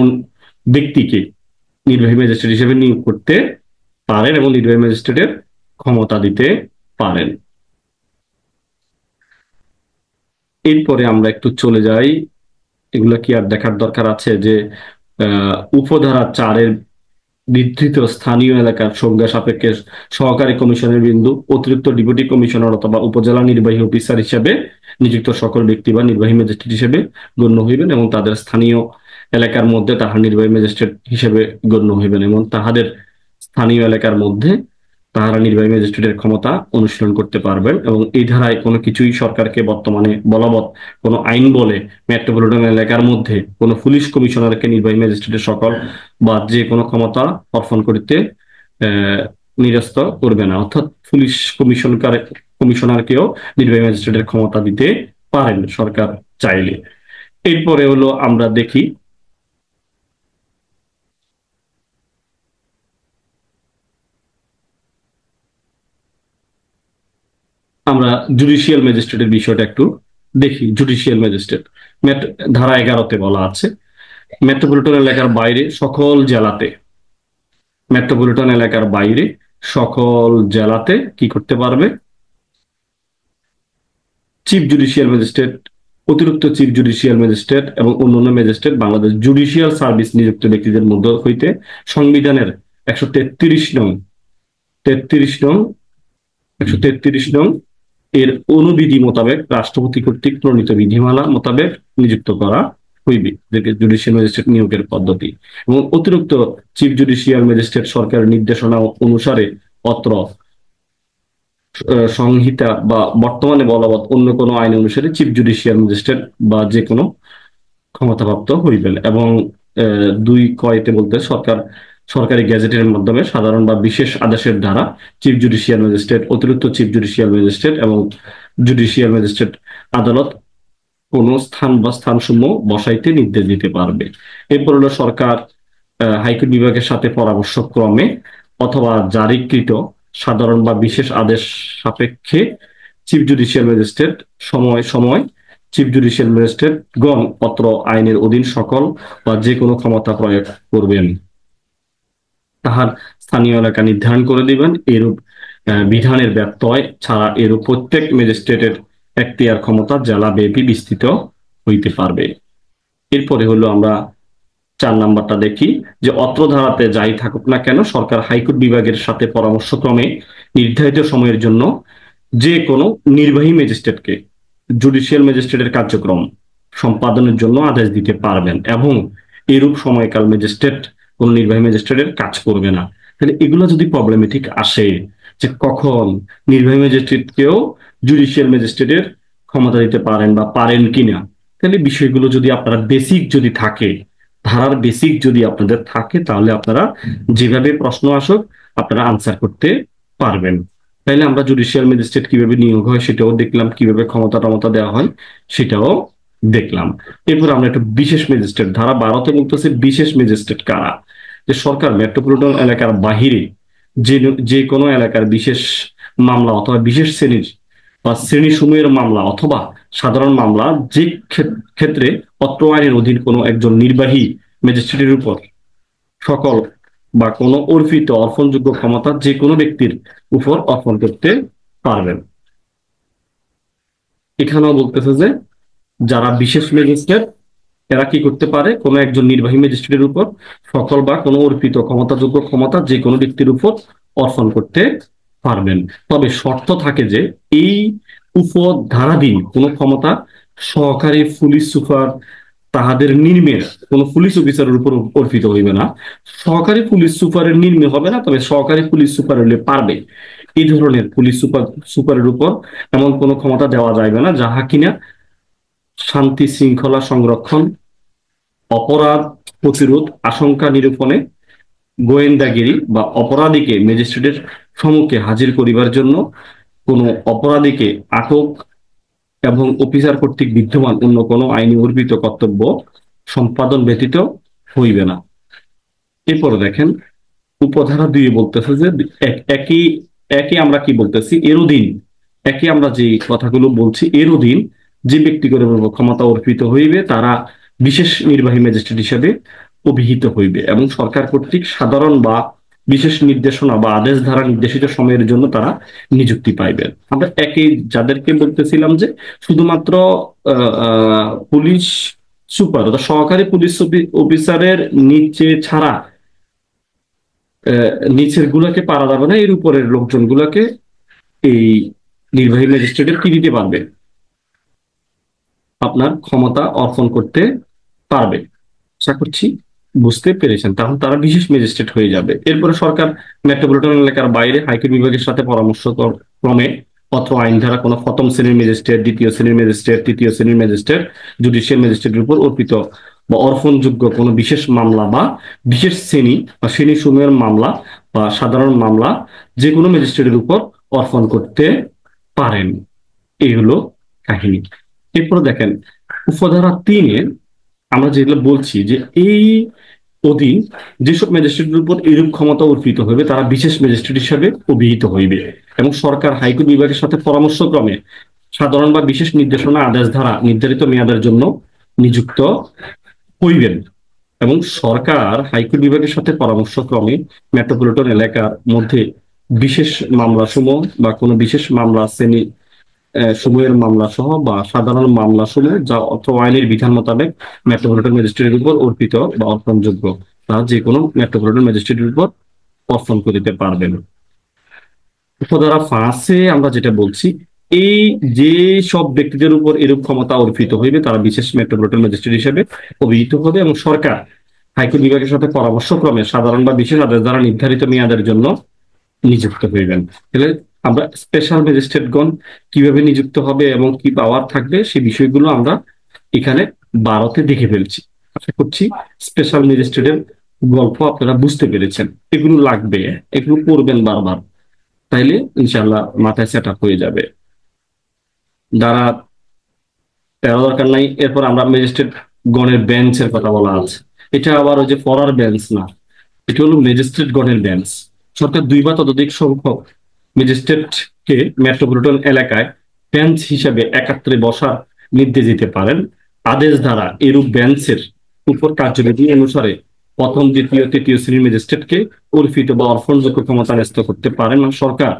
ব্যক্তিকে নির্বাহী ম্যাজিস্ট্রেট হিসেবে নিয়োগ করতে পারেন এবং নির্বাহী ম্যাজিস্ট্রেটের ক্ষমতা দিতে পারেন। এরপরে আমরা একটু চলে যাই, এগুলো কি আর দেখার দরকার আছে যে উপধারা 4-এর নির্ধারিত স্থানীয় এলাকার সংজ্ঞা সাপেক্ষে সহকারী কমিশনের বিন্দু অতিরিক্ত ডেপুটি কমিশনার অথবা উপজেলা নির্বাহী অফিসার হিসেবে নিযুক্ত সকল ব্যক্তি বা নির্বাহী ম্যাজিস্ট্রেট হিসেবে গণ্য হইবেন এবং তাদের স্থানীয় এলাকার মধ্যে তাহার নির্বাহী ম্যাজিস্ট্রেট হিসেবে গণ্য হইবেন এবং তাহাদের স্থানীয় এলাকার মধ্যে তাহারা নির্বাহী ম্যাজিস্ট্রেটের ক্ষমতা অনুশীলন করতে পারবেন এবং এই ধারায় কোনো কিছুই সরকারকে বর্তমানে বলবৎ কোনো আইন বলে মেট্রোপলিটন এলাকার মধ্যে কোনো পুলিশ কমিশনারকে নির্বাহী ম্যাজিস্ট্রেটের সকল বা যে কোনো ক্ষমতা অর্পণ করতে নিরস্ত করবে না, অর্থাৎ পুলিশ কমিশনারকেও নির্বাহী ম্যাজিস্ট্রেটের ক্ষমতা দিতে পারেন সরকার চাইলে। এরপরে হলো আমরা দেখি আমরা জুডিশিয়াল ম্যাজিস্ট্রেটের বিষয়টা একটু দেখি। জুডিশিয়াল ম্যাজিস্ট্রেট ধারা 11-তে বলা আছে মেট্রোপলিটন এলাকার বাইরে সকল জেলাতে, মেট্রোপলিটন এলাকার বাইরে সকল জেলাতে কি করতে পারবে? চিফ জুডিশিয়াল ম্যাজিস্ট্রেট, অতিরিক্ত চিফ জুডিশিয়াল ম্যাজিস্ট্রেট এবং অন্যান্য ম্যাজিস্ট্রেট বাংলাদেশ জুডিশিয়াল সার্ভিস নিযুক্ত ব্যক্তিদের মধ্য হইতে সংবিধানের 133 নং 133 নং এর অনুবিধি মোতাবেক রাষ্ট্রপতি কর্তৃক প্রণীত বিধিমালা মোতাবেক নিযুক্ত করা হইবে, জুডিশিয়াল ম্যাজিস্ট্রেট নিয়োগের পদ্ধতি। এবং অতিরিক্ত চিফ জুডিশিয়াল ম্যাজিস্ট্রেট সরকারের নির্দেশনা অনুসারে অত্র সংহিতা বা বর্তমানে বলবৎ অন্য কোনো আইন অনুসারে চিফ জুডিশিয়াল ম্যাজিস্ট্রেট বা যে কোনো ক্ষমতাপ্রাপ্ত হইবেন। এবং 2 বলতে সরকারি গ্যাজেটের মাধ্যমে সাধারণ বা বিশেষ আদেশের দ্বারা চিফ জুডিশিয়াল ম্যাজিস্ট্রেট, অতিরিক্ত চিফ জুডিশিয়াল ম্যাজিস্ট্রেট এবং জুডিশিয়াল ম্যাজিস্ট্রেট আদালত কোন স্থান বা স্থানসমূহ বসাইতে নির্দেশ দিতে পারবে। এরপর হলো সরকার হাইকোর্ট বিভাগের সাথে পরামর্শ ক্রমে অথবা জারিকৃত সাধারণ বা বিশেষ আদেশ সাপেক্ষে চিফ জুডিশিয়াল ম্যাজিস্ট্রেট সময় সময় চিফ জুডিশিয়াল ম্যাজিস্ট্রেট গণ অত্র আইনের অধীন সকল বা যে কোনো ক্ষমতা প্রয়োগ করবেন, তাহার স্থানীয় এলাকা নির্ধারণ করে দিবেন। এরূপ বিধানের ব্যত্যয় ছাড়া এরূপ প্রত্যেক ম্যাজিস্ট্রেটের এখতিয়ার ক্ষমতা জেলাব্যাপী বিস্তৃত হইতে পারবে। এরপরে হলো আমরা 4 নাম্বারটা দেখি যে অত্র ধারাতে যাই থাকুক না কেন সরকার হাইকোর্ট বিভাগের সাথে পরামর্শক্রমে নির্ধারিত সময়ের জন্য যে কোনো নির্বাহী ম্যাজিস্ট্রেটকে জুডিশিয়াল ম্যাজিস্ট্রেটের কার্যক্রম সম্পাদনের জন্য আদেশ দিতে পারবেন এবং এরূপ সময়কাল ম্যাজিস্ট্রেট কোন নির্বাহী ম্যাজিস্ট্রেটের কাজ করবে না। তাহলে এগুলো যদি প্রবলেমেটিক আসে যে কখন নির্বাহী ম্যাজিস্ট্রেটকেও জুডিশিয়াল ম্যাজিস্ট্রেটের ক্ষমতা দিতে পারেন বা পারেন কিনা, তাহলে বিষয়গুলো যদি আপনারা বেসিক যদি থাকে, ধারার বেসিক যদি আপনাদের থাকে, তাহলে আপনারা যেভাবে প্রশ্ন আসুক আপনারা আনসার করতে পারবেন। তাইলে আমরা জুডিশিয়াল ম্যাজিস্ট্রেট কিভাবে নিয়োগ হয় সেটাও দেখলাম, কিভাবে ক্ষমতা দেওয়া হয় সেটাও দেখলাম। এরপর আমরা একটু বিশেষ ম্যাজিস্ট্রেট, ধারা 12-তে বলতেছে বিশেষ ম্যাজিস্ট্রেট কারা, যে সরকার মেট্রোপলিটন এলাকার বাহিরে যে কোনো এলাকার বিশেষ মামলা অথবা বিশেষ শ্রেণীর বা শ্রেণী সমূহের মামলা অথবা সাধারণ মামলা যে ক্ষেত্রে অত্র আইনের অধীন কোনো একজন নির্বাহী ম্যাজিস্ট্রেটের উপর সকল বা কোনো অর্পিত অর্পণযোগ্য ক্ষমতা যে কোনো ব্যক্তির উপর অর্পণ করতে পারবেন। এখানেও বলতেছে যে যারা বিশেষ ম্যাজিস্ট্রেট এরা কি করতে পারে, কোনো একজন নির্বাহী ম্যাজিস্ট্রেটের উপর সকল বা কোনো অর্পিত ক্ষমতাযোগ্য ক্ষমতা যে কোনো ব্যক্তির উপর অর্পণ করতে পারবেন। তবে শর্ত থাকে যে এই উপধারাধীন কোনো ক্ষমতা সহকারী পুলিশ সুপার তাহাদের নির্মে কোনো পুলিশ অফিসারের উপর অর্পিত হইবে না, সহকারী পুলিশ সুপারের নির্মে হবে না, তবে সহকারী পুলিশ সুপার হলে পারবে। এই ধরনের পুলিশ সুপারের উপর এমন কোনো ক্ষমতা দেওয়া যাবে না যাহা কিনা শান্তি শৃঙ্খলা সংরক্ষণ, অপরাধ প্রতিরোধ, আশঙ্কা নিরূপণে, গোয়েন্দাগিরি বা অপরাধীকে ম্যাজিস্ট্রেটের সম্মুখে হাজির করিবার জন্য, কোনো অপরাধীকে আটক এবং অফিসার কর্তৃক বিদ্যমান অন্য কোনো আইনি অর্পিত কর্তব্য সম্পাদন ব্যতীত হইবে না। এরপরে দেখেন উপধারা 2 বলতেছে যে একই একই আমরা কি বলতেছি এর অধীন, একই আমরা যে কথাগুলো বলছি এর অধীন যে ব্যক্তিগত ক্ষমতা অর্পিত হইবে তারা বিশেষ নির্বাহী ম্যাজিস্ট্রেট হিসেবে অভিহিত হইবে এবং সরকার কর্তৃক সাধারণ বা বিশেষ নির্দেশনা বা আদেশ দ্বারা নির্দেশিত সময়ের জন্য তারা নিযুক্তি পাইবেন। আমরা একই যাদেরকে বলতেছিলাম যে শুধুমাত্র পুলিশ সুপার অর্থাৎ সহকারী পুলিশ অফিসারের নিচে ছাড়া নিচের গুলাকে পারা যাবে না, এর উপরের লোকজন গুলাকে এই নির্বাহী ম্যাজিস্ট্রেটের কি দিতে পারবে, আপনার ক্ষমতা অর্পণ করতে পারবে। আশা করছি বুঝতে পেরেছেন। তখন তারা বিশেষ ম্যাজিস্ট্রেট হয়ে যাবে। এরপরে সরকার মেট্রোপলিটন এলাকার বাইরে হাইকোর্ট বিভাগের সাথে পরামর্শ ক্রমে অত্র আইন ধারা কোনো প্রথম শ্রেণীর ম্যাজিস্ট্রেট, দ্বিতীয় শ্রেণীর ম্যাজিস্ট্রেট, তৃতীয় শ্রেণীর ম্যাজিস্ট্রেট, জুডিশিয়াল ম্যাজিস্ট্রেটের উপর অর্পিত বা অর্পণযোগ্য কোনো বিশেষ মামলা বা বিশেষ শ্রেণী বা শ্রেণী সমূহের মামলা বা সাধারণ মামলা যে কোনো ম্যাজিস্ট্রেটের উপর অর্পণ করতে পারেন। এই হলো কাহিনী। এরপর দেখেন উপধারা 3-এ আমরা যেগুলো বলছি যে এই অধীন যেসব ম্যাজিস্ট্রেটের উপর এরূপ ক্ষমতা অর্পিত হইবে তারা বিশেষ ম্যাজিস্ট্রেট হিসাবে অভিহিত হইবে এবং সরকার হাইকোর্ট বিভাগের সাথে পরামর্শক্রমে সাধারণ বা বিশেষ নির্দেশনা আদেশ ধারা নির্ধারিত মেয়াদের জন্য নিযুক্ত হইবেন এবং সরকার হাইকোর্ট বিভাগের সাথে পরামর্শক্রমে মেট্রোপলিটন এলাকার মধ্যে বিশেষ মামলা সমূহ বা কোনো বিশেষ মামলা শ্রেণী সমূহের মামলা সহ বা সাধারণ মামলা সমূহ যা অত্র আইনের বিধান মোতাবেক মেট্রোপলিটন ম্যাজিস্ট্রেটের উপর অর্পিত বা অর্পণযোগ্য তা যে কোনো মেট্রোপলিটন ম্যাজিস্ট্রেটের উপর অর্পণ করিতে পারবেন। উপধারা 5-এ আমরা যেটা বলছি এই যে সব ব্যক্তিদের উপর এরূপ ক্ষমতা অর্পিত হইবে তারা বিশেষ মেট্রোপলিটন ম্যাজিস্ট্রেট হিসেবে অভিহিত হবে এবং সরকার হাইকোর্ট বিভাগের সাথে পরামর্শক্রমে সাধারণ বা বিশেষ আদেশ দ্বারা নির্ধারিত মেয়াদের জন্য নিযুক্ত হইবেন। তাহলে আমরা স্পেশাল ম্যাজিস্ট্রেটগণ কিভাবে নিযুক্ত হবে এবং কি পাওয়ার থাকবে সেই বিষয়গুলো আমরা এখানে 12তে দেখে ফেলছি। আশা করছি স্পেশাল ম্যাজিস্ট্রেটের গল্প আপনারা বুঝতে পেরেছেন। এগুলো লাগবে, এগুলো পড়বেন বারবার, তাইলে ইনশাল্লাহ মাথায় সেট আপ হয়ে যাবে। যারা তেরো দরকার নাই। এরপর আমরা ম্যাজিস্ট্রেট গণের বেঞ্চের কথা বলা আছে। এটা আবার ওই যে পড়ার বেঞ্চ না, এটা হলো ম্যাজিস্ট্রেট গণের বেঞ্চ। সরকার 2 বা ততোধিক সংখ্যক ম্যাজিস্ট্রেটকে মেট্রোপলিটন এলাকায় বেঞ্চ হিসাবে একাত্রে বসার নির্দেশ দিতে পারেন। আদেশ দ্বারা এরূপ বেঞ্চের উপর কার্যবিধি অনুসারে প্রথম, দ্বিতীয়, তৃতীয় শ্রেণীর ম্যাজিস্ট্রেটকে অর্পিত বা অর্পণযোগ্য ক্ষমতা ন্যস্ত করতে পারেন না সরকার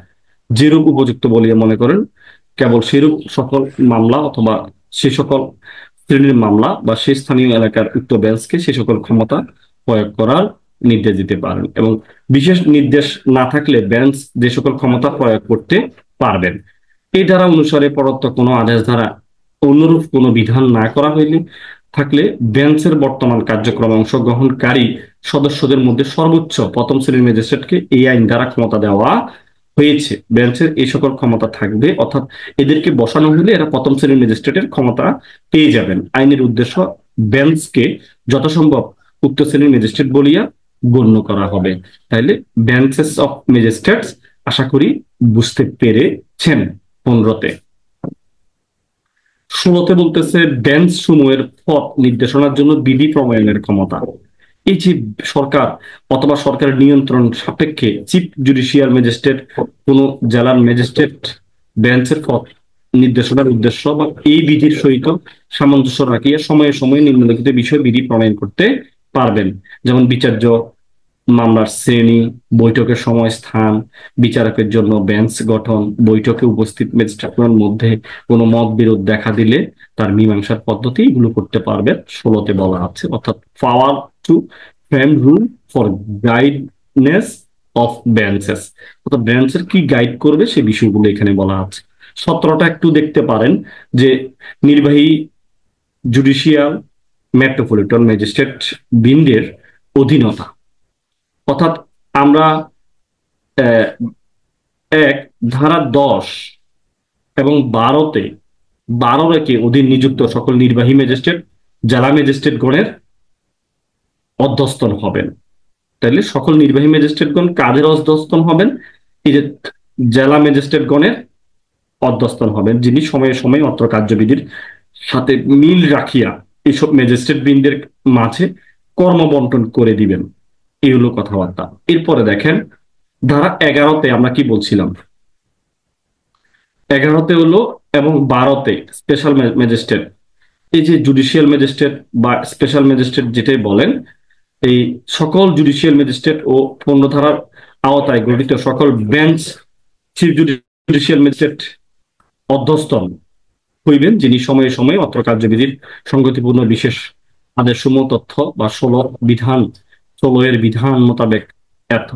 যেরূপ উপযুক্ত বলিয়া মনে করেন, কেবল সেরূপ সকল মামলা অথবা সে সকল শ্রেণীর মামলা বা সেই স্থানীয় এলাকার উক্ত বেঞ্চকে সে সকল ক্ষমতা প্রয়োগ করার নির্দেশ দিতে পারেন এবং বিশেষ নির্দেশ না থাকলে বেঞ্চ যে সকল ক্ষমতা প্রয়োগ করতে পারবেন। এই ধারা অনুসারে প্রদত্ত কোনো আদেশ দ্বারা অনুরূপ কোনো বিধান না করা হইলে থাকলে বেঞ্চের বর্তমান কার্যক্রমে অংশগ্রহণকারী সদস্যদের মধ্যে সর্বোচ্চ প্রথম শ্রেণীর ম্যাজিস্ট্রেটকে এই আইন দ্বারা ক্ষমতা দেওয়া হয়েছে। বেঞ্চের এই সকল ক্ষমতা থাকবে, অর্থাৎ এদেরকে বসানো হলে এরা প্রথম শ্রেণীর ম্যাজিস্ট্রেটের ক্ষমতা পেয়ে যাবেন। আইনের উদ্দেশ্য বেঞ্চকে যথাসম্ভব উক্ত শ্রেণীর ম্যাজিস্ট্রেট বলিয়া গণ্য করা হবে। তাইলে বেঞ্চেস অফ ম্যাজিস্ট্রেটস আশা করি বুঝতে পেরেছেন। 15তে 16তে বলতেছে বেঞ্চ সমূহের পথ নির্দেশনার জন্য বিধি প্রণয়নের ক্ষমতা। এই যে সরকার অথবা সরকারের নিয়ন্ত্রণ সাপেক্ষে চিফ জুডিশিয়াল ম্যাজিস্ট্রেট কোন জেলার ম্যাজিস্ট্রেট বেঞ্চের পথ নির্দেশনার উদ্দেশ্য বা এই বিধির সহিত সামঞ্জস্য রাখিয়া সময়ে সময়ে নিম্নলিখিত বিষয় বিধি প্রণয়ন করতে পারবেন। যেমন বিচার্য মামলার শ্রেণী, বৈঠকের সময় স্থান, বিচারকের জন্য বেঞ্চ গঠন, বৈঠকে উপস্থিত ম্যাজিস্ট্রেটদের মধ্যে কোনো মত বিরোধ দেখা দিলে তার মীমাংসার পদ্ধতি এগুলো করতে পারবেন। 16তে বলা আছে, অর্থাৎ পাওয়ার two frame rule for guidance of benches, অর্থাৎ বেঞ্চের কি গাইড করবে সেই বিষয়গুলো এখানে বলা আছে। 17টা একটু দেখতে পারেন যে নির্বাহী জুডিশিয়াল মেট্রোপলিটন ম্যাজিস্ট্রেট বৃন্দের অধীনতা, অর্থাৎ আমরা 1 ধারা 10 এবং 12তে 12 রেখে অধীন নিযুক্ত সকল নির্বাহী ম্যাজিস্ট্রেট জেলা ম্যাজিস্ট্রেট গণের অধ্যস্তন হবেন। তাহলে সকল নির্বাহী ম্যাজিস্ট্রেটগণ কাদের অধ্যস্তন হবেন? এই যে জেলা ম্যাজিস্ট্রেট গণের অধ্যস্তন হবেন, যিনি সময়ে সময়ে অত্র কার্যবিধির সাথে মিল রাখিয়া এইসব ম্যাজিস্ট্রেট বৃন্দের মাঝে কর্মবন্টন করে দিবেন। এই হলো কথাবার্তা। এরপরে দেখেন ধারা 11-তে আমরা কি বলছিলাম, 11-তে হলো এবং 12-তে স্পেশাল ম্যাজিস্ট্রেট, এই যে জুডিশিয়াল ম্যাজিস্ট্রেট বা স্পেশাল ম্যাজিস্ট্রেট যেটাই বলেন, এই সকল জুডিশিয়াল ম্যাজিস্ট্রেট ও 15 ধারার আওতায় গঠিত সকল বেঞ্চ চিফ জুডিশিয়াল ম্যাজিস্ট্রেট অধ্যস্তন হইবেন, যিনি সময়ে সময়ে অত্র কার্যবিধির সংগতিপূর্ণ বিশেষ আদেশসমূহ তথ্য বা 16 এর বিধান মোতাবেক এত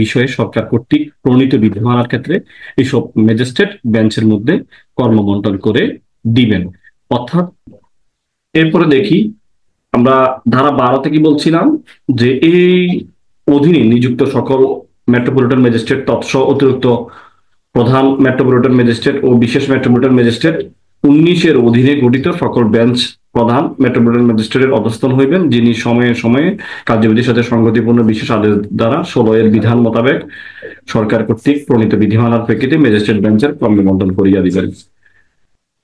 বিষয়ে সরকার কর্তৃক প্রণীত বিধিমালার ক্ষেত্রে এইসব ম্যাজিস্ট্রেট বেঞ্চের মধ্যে কর্মবন্টন করে দিবেন। অর্থাৎ এরপরে দেখি আমরা ধারা 12-তে কি বলছিলাম, যে এই অধীনে নিযুক্ত সকল মেট্রোপলিটন ম্যাজিস্ট্রেট তৎসহ অতিরিক্ত প্রধান মেট্রোপলিটন ম্যাজিস্ট্রেট ও বিশেষ মেট্রোপলিটন ম্যাজিস্ট্রেট 19-এর অধীনে গঠিত সকল বেঞ্চ প্রধান মেট্রোপলিটন ম্যাজিস্ট্রেটের অধস্তন হইবেন, যিনি সময়ে সময়ে কার্যবিধির সাথে সংগতিপূর্ণ বিশেষ আদেশ দ্বারা 16-এর বিধান মোতাবেক সরকার কর্তৃক প্রণীত বিধিমালার প্রেক্ষিতে ম্যাজিস্ট্রেট বেঞ্চের কর্মবন্টন করিয়া দিবেন।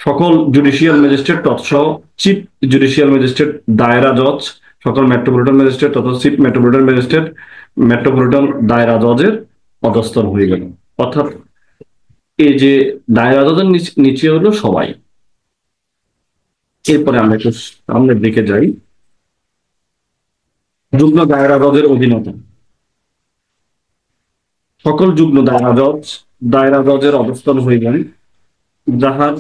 সকল জুডিশিয়াল ম্যাজিস্ট্রেট তৎসহ চিফ জুডিশিয়াল ম্যাজিস্ট্রেট, দায়রা জজ, সকল মেট্রোপলিটন ম্যাজিস্ট্রেট তথা চিফ মেট্রোপলিটন ম্যাজিস্ট্রেট, মেট্রোপলিটন দায়রা জজের অধস্তন হয়ে গেল। অর্থাৎ এই যে দায়রা জজের নিচে হলো সবাই। এরপরে আমরা একটু সামনের দিকে যাই। যুগ্ম দায়রা জজের অধীনতা, সকল যুগ্ম দায়রা জজের অবস্থান হইবেন, যাহার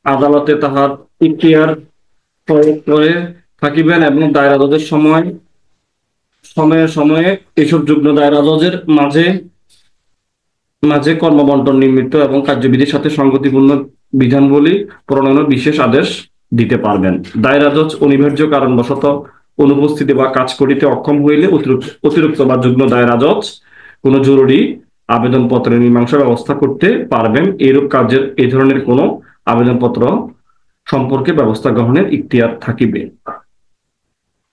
আদালতে তাহার ইখতিয়ার প্রয়োগ করে থাকিবেন এবং দায়রা জজের সময়ে সময়ে এইসব যুগ্ম দায়রা জজের মাঝে মাঝে কর্মবন্টন নিমিত্ত এবং কার্যবিধির সাথে সংগতিপূর্ণ বিধানবলী প্রণয়নের বিশেষ আদেশ দিতে পারবেন। দায়রা জজ অনিবার্য কারণবশত অনুপস্থিতি বা কাজ করিতে অক্ষম হইলে অতিরিক্ত বা যুগ্ম দায়রা জজ কোনো জরুরি আবেদনপত্রের মীমাংসা ব্যবস্থা করতে পারবেন। এইরূপ কাজের এই ধরনের কোনো আবেদনপত্র সম্পর্কে ব্যবস্থা গ্রহণের ইখতিয়ার থাকিবে।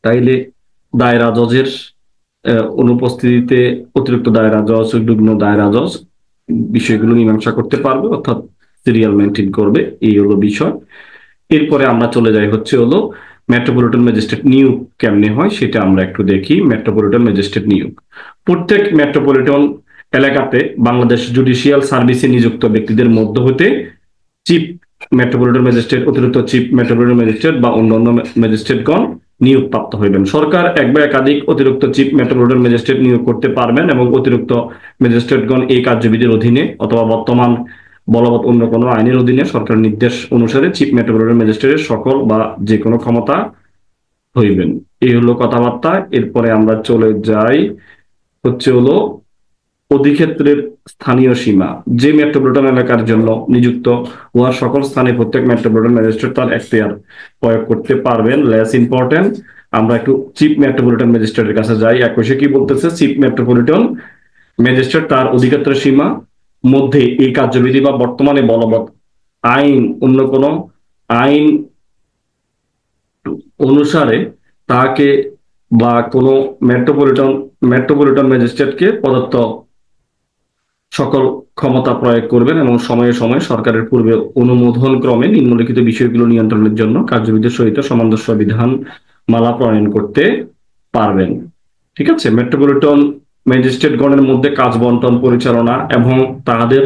তাইলে দায়রা জজের অনুপস্থিতিতে অতিরিক্ত দায়রা জজ, যুগ্ম দায়রা জজ বিষয়গুলো মীমাংসা করতে পারবে, অর্থাৎ সিরিয়াল মেনটেন করবে। এই হলো বিষয়। এরপরে আমরা চলে যাই হলো মেট্রোপলিটন ম্যাজিস্ট্রেট নিয়োগ কেমনে হয় সেটা আমরা একটু দেখি। মেট্রোপলিটন ম্যাজিস্ট্রেট নিয়োগ, প্রত্যেক মেট্রোপলিটন এলাকাতে বাংলাদেশ জুডিশিয়াল সার্ভিসে নিযুক্ত ব্যক্তিদের মধ্য হতে চিফ মেট্রোপলিটন ম্যাজিস্ট্রেট, অতিরিক্ত চিফ মেট্রোপলিটন ম্যাজিস্ট্রেট বা অন্যান্য ম্যাজিস্ট্রেটগণ নিয়োগপ্রাপ্ত হইবেন। সরকার এক বা একাধিক অতিরিক্ত চিফ মেট্রোপলিটন ম্যাজিস্ট্রেট নিয়োগ করতে পারবেন এবং অতিরিক্ত ম্যাজিস্ট্রেটগণ এই কার্যবিধির অধীনে অথবা বর্তমান বলবৎ অন্য কোনো আইনের অধীনে সরকার নির্দেশ অনুসারে চিফ মেট্রোপলিটন ম্যাজিস্ট্রেটের সকল বা যে কোনো ক্ষমতা হইবেন। এই হলো কথাবার্তা। এরপরে আমরা চলে যাই হলো অধিক্ষেত্রের স্থানীয় সীমা। যে মেট্রোপলিটন এলাকার জন্য নিযুক্ত উহার সকল স্থানে প্রত্যেক মেট্রোপলিটন ম্যাজিস্ট্রেট তার এখতিয়ার প্রয়োগ করতে পারবেন। লেস ইম্পর্টেন্ট, আমরা একটু চিফ মেট্রোপলিটন ম্যাজিস্ট্রেটের কাছে যাই। একুশে কি বলতেছে, চিফ মেট্রোপলিটন ম্যাজিস্ট্রেট তার অধিক্ষেত্রের সীমা মধ্যে এই কার্যবিধি বা বর্তমানে বলবৎ আইন অন্য কোনো আইন অনুসারে তাকে বা কোনো মেট্রোপলিটন ম্যাজিস্ট্রেটকে প্রদত্ত সকল ক্ষমতা প্রয়োগ করবেন এবং সময়ে সময়ে সরকারের পূর্বে অনুমোদন ক্রমে নিম্নলিখিত বিষয়গুলো নিয়ন্ত্রণের জন্য কার্যবিধির সহিত সামঞ্জস্য বিধান মালা প্রণয়ন করতে পারবেন। ঠিক আছে। মেট্রোপলিটন ম্যাজিস্ট্রেট গণের মধ্যে কাজ বন্টন পরিচালনা এবং তাদের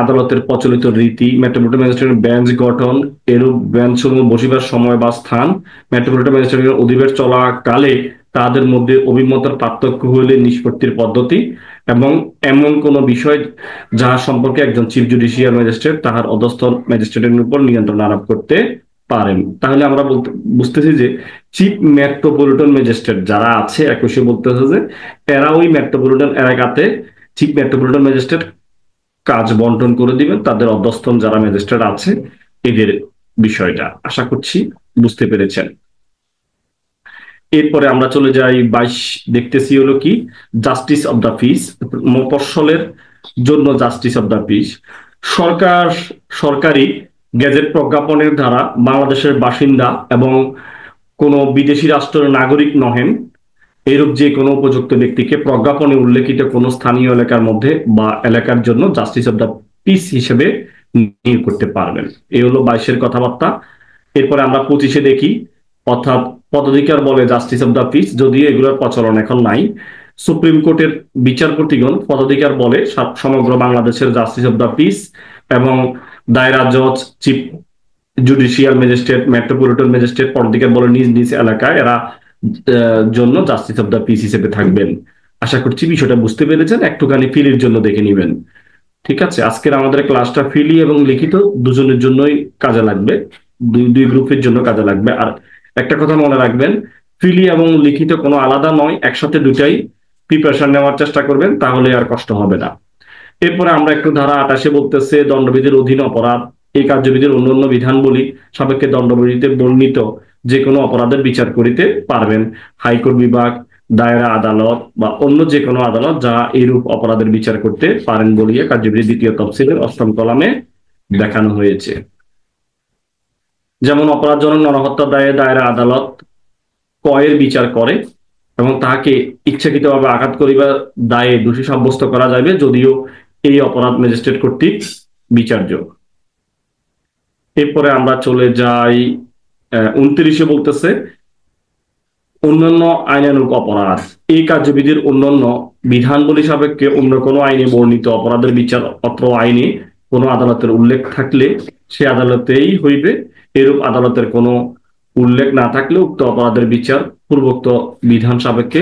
আদালতের প্রচলিত রীতি, মেট্রোপলিটন ম্যাজিস্ট্রেট বেঞ্চ গঠন, এরূপ বেঞ্চ সমূহ বসিবার সময় বা স্থান, মেট্রোপলিটন ম্যাজিস্ট্রেটের অধিবেশ চলাকালে তাদের মধ্যে অভিমতের পার্থক্য হইলে নিষ্পত্তির পদ্ধতি এবং এমন কোন বিষয় যাহা সম্পর্কে একজন চিফ জুডিশিয়াল ম্যাজিস্ট্রেট তাহার অধস্থ ম্যাজিস্ট্রেটের উপর নিয়ন্ত্রণ আরোপ করতে পারেন। তাহলে আমরা বুঝতেছি যে চিফ মেট্রোপলিটন ম্যাজিস্ট্রেট যারা আছে, একুশে বলতেছে যে এরা ওই মেট্রোপলিটন এলাকাতে চিফ মেট্রোপলিটন ম্যাজিস্ট্রেট কাজ বন্টন করে দিবেন তাদের অধস্তন যারা ম্যাজিস্ট্রেট আছে এদের বিষয়টা। আশা করছি বুঝতে পেরেছেন। এরপরে আমরা চলে যাই 22 দেখতেছি হলো কি জাস্টিস অব দ্য পিস, মফস্বলের জন্য জাস্টিস অব দ্য পিস। সরকারি গেজেট প্রজ্ঞাপনের দ্বারা বাংলাদেশের বাসিন্দা এবং কোন বিদেশি রাষ্ট্রের নাগরিক নহেন এরূপ যে কোনো উপযুক্ত ব্যক্তিকে প্রজ্ঞাপনে উল্লেখিত কোন স্থানীয় এলাকার মধ্যে বা এলাকার জন্য জাস্টিস অব দ্য পিস হিসেবে নিয়োগ করতে পারবেন। এই হলো 22-এর কথাবার্তা। এরপরে আমরা 25-এ দেখি, অর্থাৎ পদাধিকার বলে জাস্টিস অব দ্য পিস, যদিও এগুলোর প্রচলন এখন নাই। সুপ্রিম কোর্টের বিচারপতিগণ পদাধিকার বলে সমগ্র বাংলাদেশের জাস্টিস অব দ্য পিস, এবং দায়রা জজ, chief judicial magistrate, metropolitan magistrate পদাধিকার বলে নিজ নিজ এলাকায় এরা জন্য জাস্টিস অব দ্য পিস হিসেবে থাকবেন। আশা করছি বিষয়টা বুঝতে পেরেছেন, একটুখানি ফিলির জন্য দেখে নিবেন। ঠিক আছে, আজকের আমাদের ক্লাসটা ফিলি এবং লিখিত দুজনের জন্যই কাজে লাগবে, দুই দুই গ্রুপের জন্য কাজে লাগবে। আর একটা কথা মনে রাখবেন, ফিলি এবং লিখিত কোনো আলাদা নয়, একসাথে দুটাই প্রিপারেশন নেওয়ার চেষ্টা করবেন, তাহলে আর কষ্ট হবে না। এরপরে আমরা একটু ধারা 28-এ বলতেছে দণ্ডবিধির অধীন অপরাধ। এই কার্যবিধির অন্যান্য বিধানবলী সাপেক্ষে দণ্ডবিধিতে বর্ণিত যে কোনো অপরাধের বিচার করিতে পারবেন হাইকোর্ট বিভাগ, দায়রা আদালত বা অন্য যে কোনো আদালত, যা এইরূপ অপরাধের বিচার করতে পারেন বলিয়া কার্যবিধি 2য় তফসিলের 8ম কলামে দেখানো হয়েছে। যেমন অপরাধজনক নরহত্যা দায়ে দায়রা আদালত কয়ের বিচার করে এবং তাহাকে ইচ্ছাকৃতভাবে আঘাত করিবার দায়ে দোষী সাব্যস্ত করা যাবে, যদিও এই অপরাধ ম্যাজিস্ট্রেট কর্তৃক বিচার্য। এরপরে আমরা চলে যাই 29-এ বলতেছে অন্যান্য আইনানুগ অপরাধ। এই কার্যবিধির অন্যান্য বিধানবলী সাপেক্ষে অন্য কোনো আইনে বর্ণিত অপরাধের বিচার অত্র আইনে কোনো আদালতের উল্লেখ থাকলে সে আদালতেই হইবে। এরূপ আদালতের কোনো উল্লেখ না থাকলে উক্ত অপরাধের বিচার পূর্বোক্ত বিধান সাপেক্ষে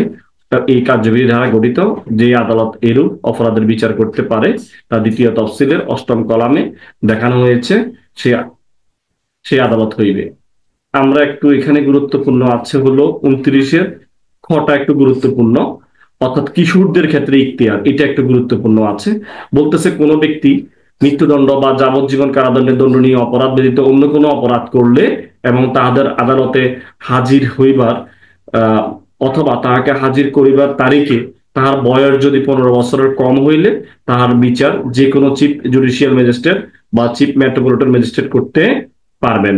এই কার্যবিধি দ্বারা গঠিত যে আদালত এরূপ অপরাধের বিচার করতে পারে তা 2য় তফসিলের 8ম কলামে দেখানো হয়েছে, সে আদালত হইবে। আমরা একটু এখানে গুরুত্বপূর্ণ আছে হলো 29-এর খটা একটু গুরুত্বপূর্ণ, অর্থাৎ কিশোরদের ক্ষেত্রে ইখতিয়ার, এটা একটু গুরুত্বপূর্ণ আছে। বলতেছে কোনো ব্যক্তি মৃত্যুদণ্ড বা যাবজ্জীবন কারাদণ্ডের দণ্ডনীয় অপরাধ ব্যতীত অন্য কোনো অপরাধ করলে এবং তাহাদের আদালতে হাজির হইবার অথবা তাহাকে হাজির করিবার তারিখে তাহার বয়স যদি 15 বছরের কম হইলে তাহার বিচার যে কোনো চিফ জুডিশিয়াল ম্যাজিস্ট্রেট বা চিফ মেট্রোপলিটন ম্যাজিস্ট্রেট করতে পারবেন।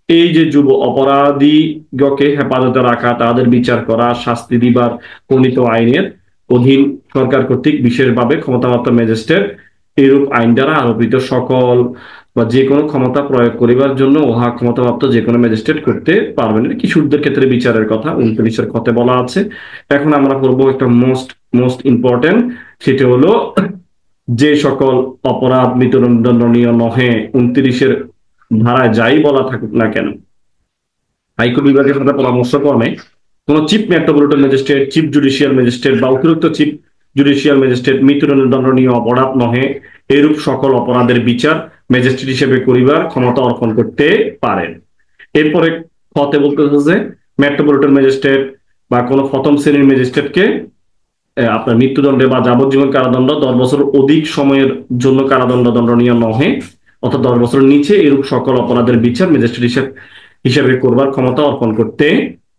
এই যে যুব অপরাধীগকে হেফাজতে রাখা, তাদের বিচার করা, শাস্তি দিবার প্রণীত আইনের অধীন সরকার কর্তৃক বিশেষভাবে ক্ষমতাপ্রাপ্ত ম্যাজিস্ট্রেট এরূপ আইন দ্বারা আরোপিত সকল বা যে কোনো ক্ষমতা প্রয়োগ করিবার জন্য উহা ক্ষমতাপ্রাপ্ত যে কোনো ম্যাজিস্ট্রেট করতে পারবেন। কিশোরদের ক্ষেত্রে বিচারের কথা 29-এর খতে বলা আছে। এখন আমরা পড়বো একটা মোস্ট ইম্পর্টেন্ট, সেটা হলো যে সকল অপরাধ মৃত্যুদণ্ডনীয় নহে 29-এর ধারায় যাই বলা থাকুক না কেন, হাইকোর্ট বিভাগের সাথে পরামর্শক্রমে কোন chief metropolitan magistrate, chief judicial magistrate বা অতিরিক্ত চিফ জুডিশিয়াল ম্যাজিস্ট্রেট মৃত্যুদণ্ডনীয় অপরাধ নহে এরূপ সকল অপরাধের বিচার ম্যাজিস্ট্রেট হিসেবে করিবার ক্ষমতা অর্পণ করতে পারেন। এরপরে খতে বলতেছে যে মেট্রোপলিটন ম্যাজিস্ট্রেট বা কোনো প্রথম শ্রেণীর ম্যাজিস্ট্রেটকে আপনার মৃত্যুদণ্ডে বা যাবজ্জীবন কারাদণ্ড 10 বছর অধিক সময়ের জন্য কারাদণ্ড দণ্ডনীয় নহে, অর্থাৎ 10 বছরের নিচে এরূপ সকল অপরাধের বিচার ম্যাজিস্ট্রেট হিসেবে করবার ক্ষমতা অর্পণ করতে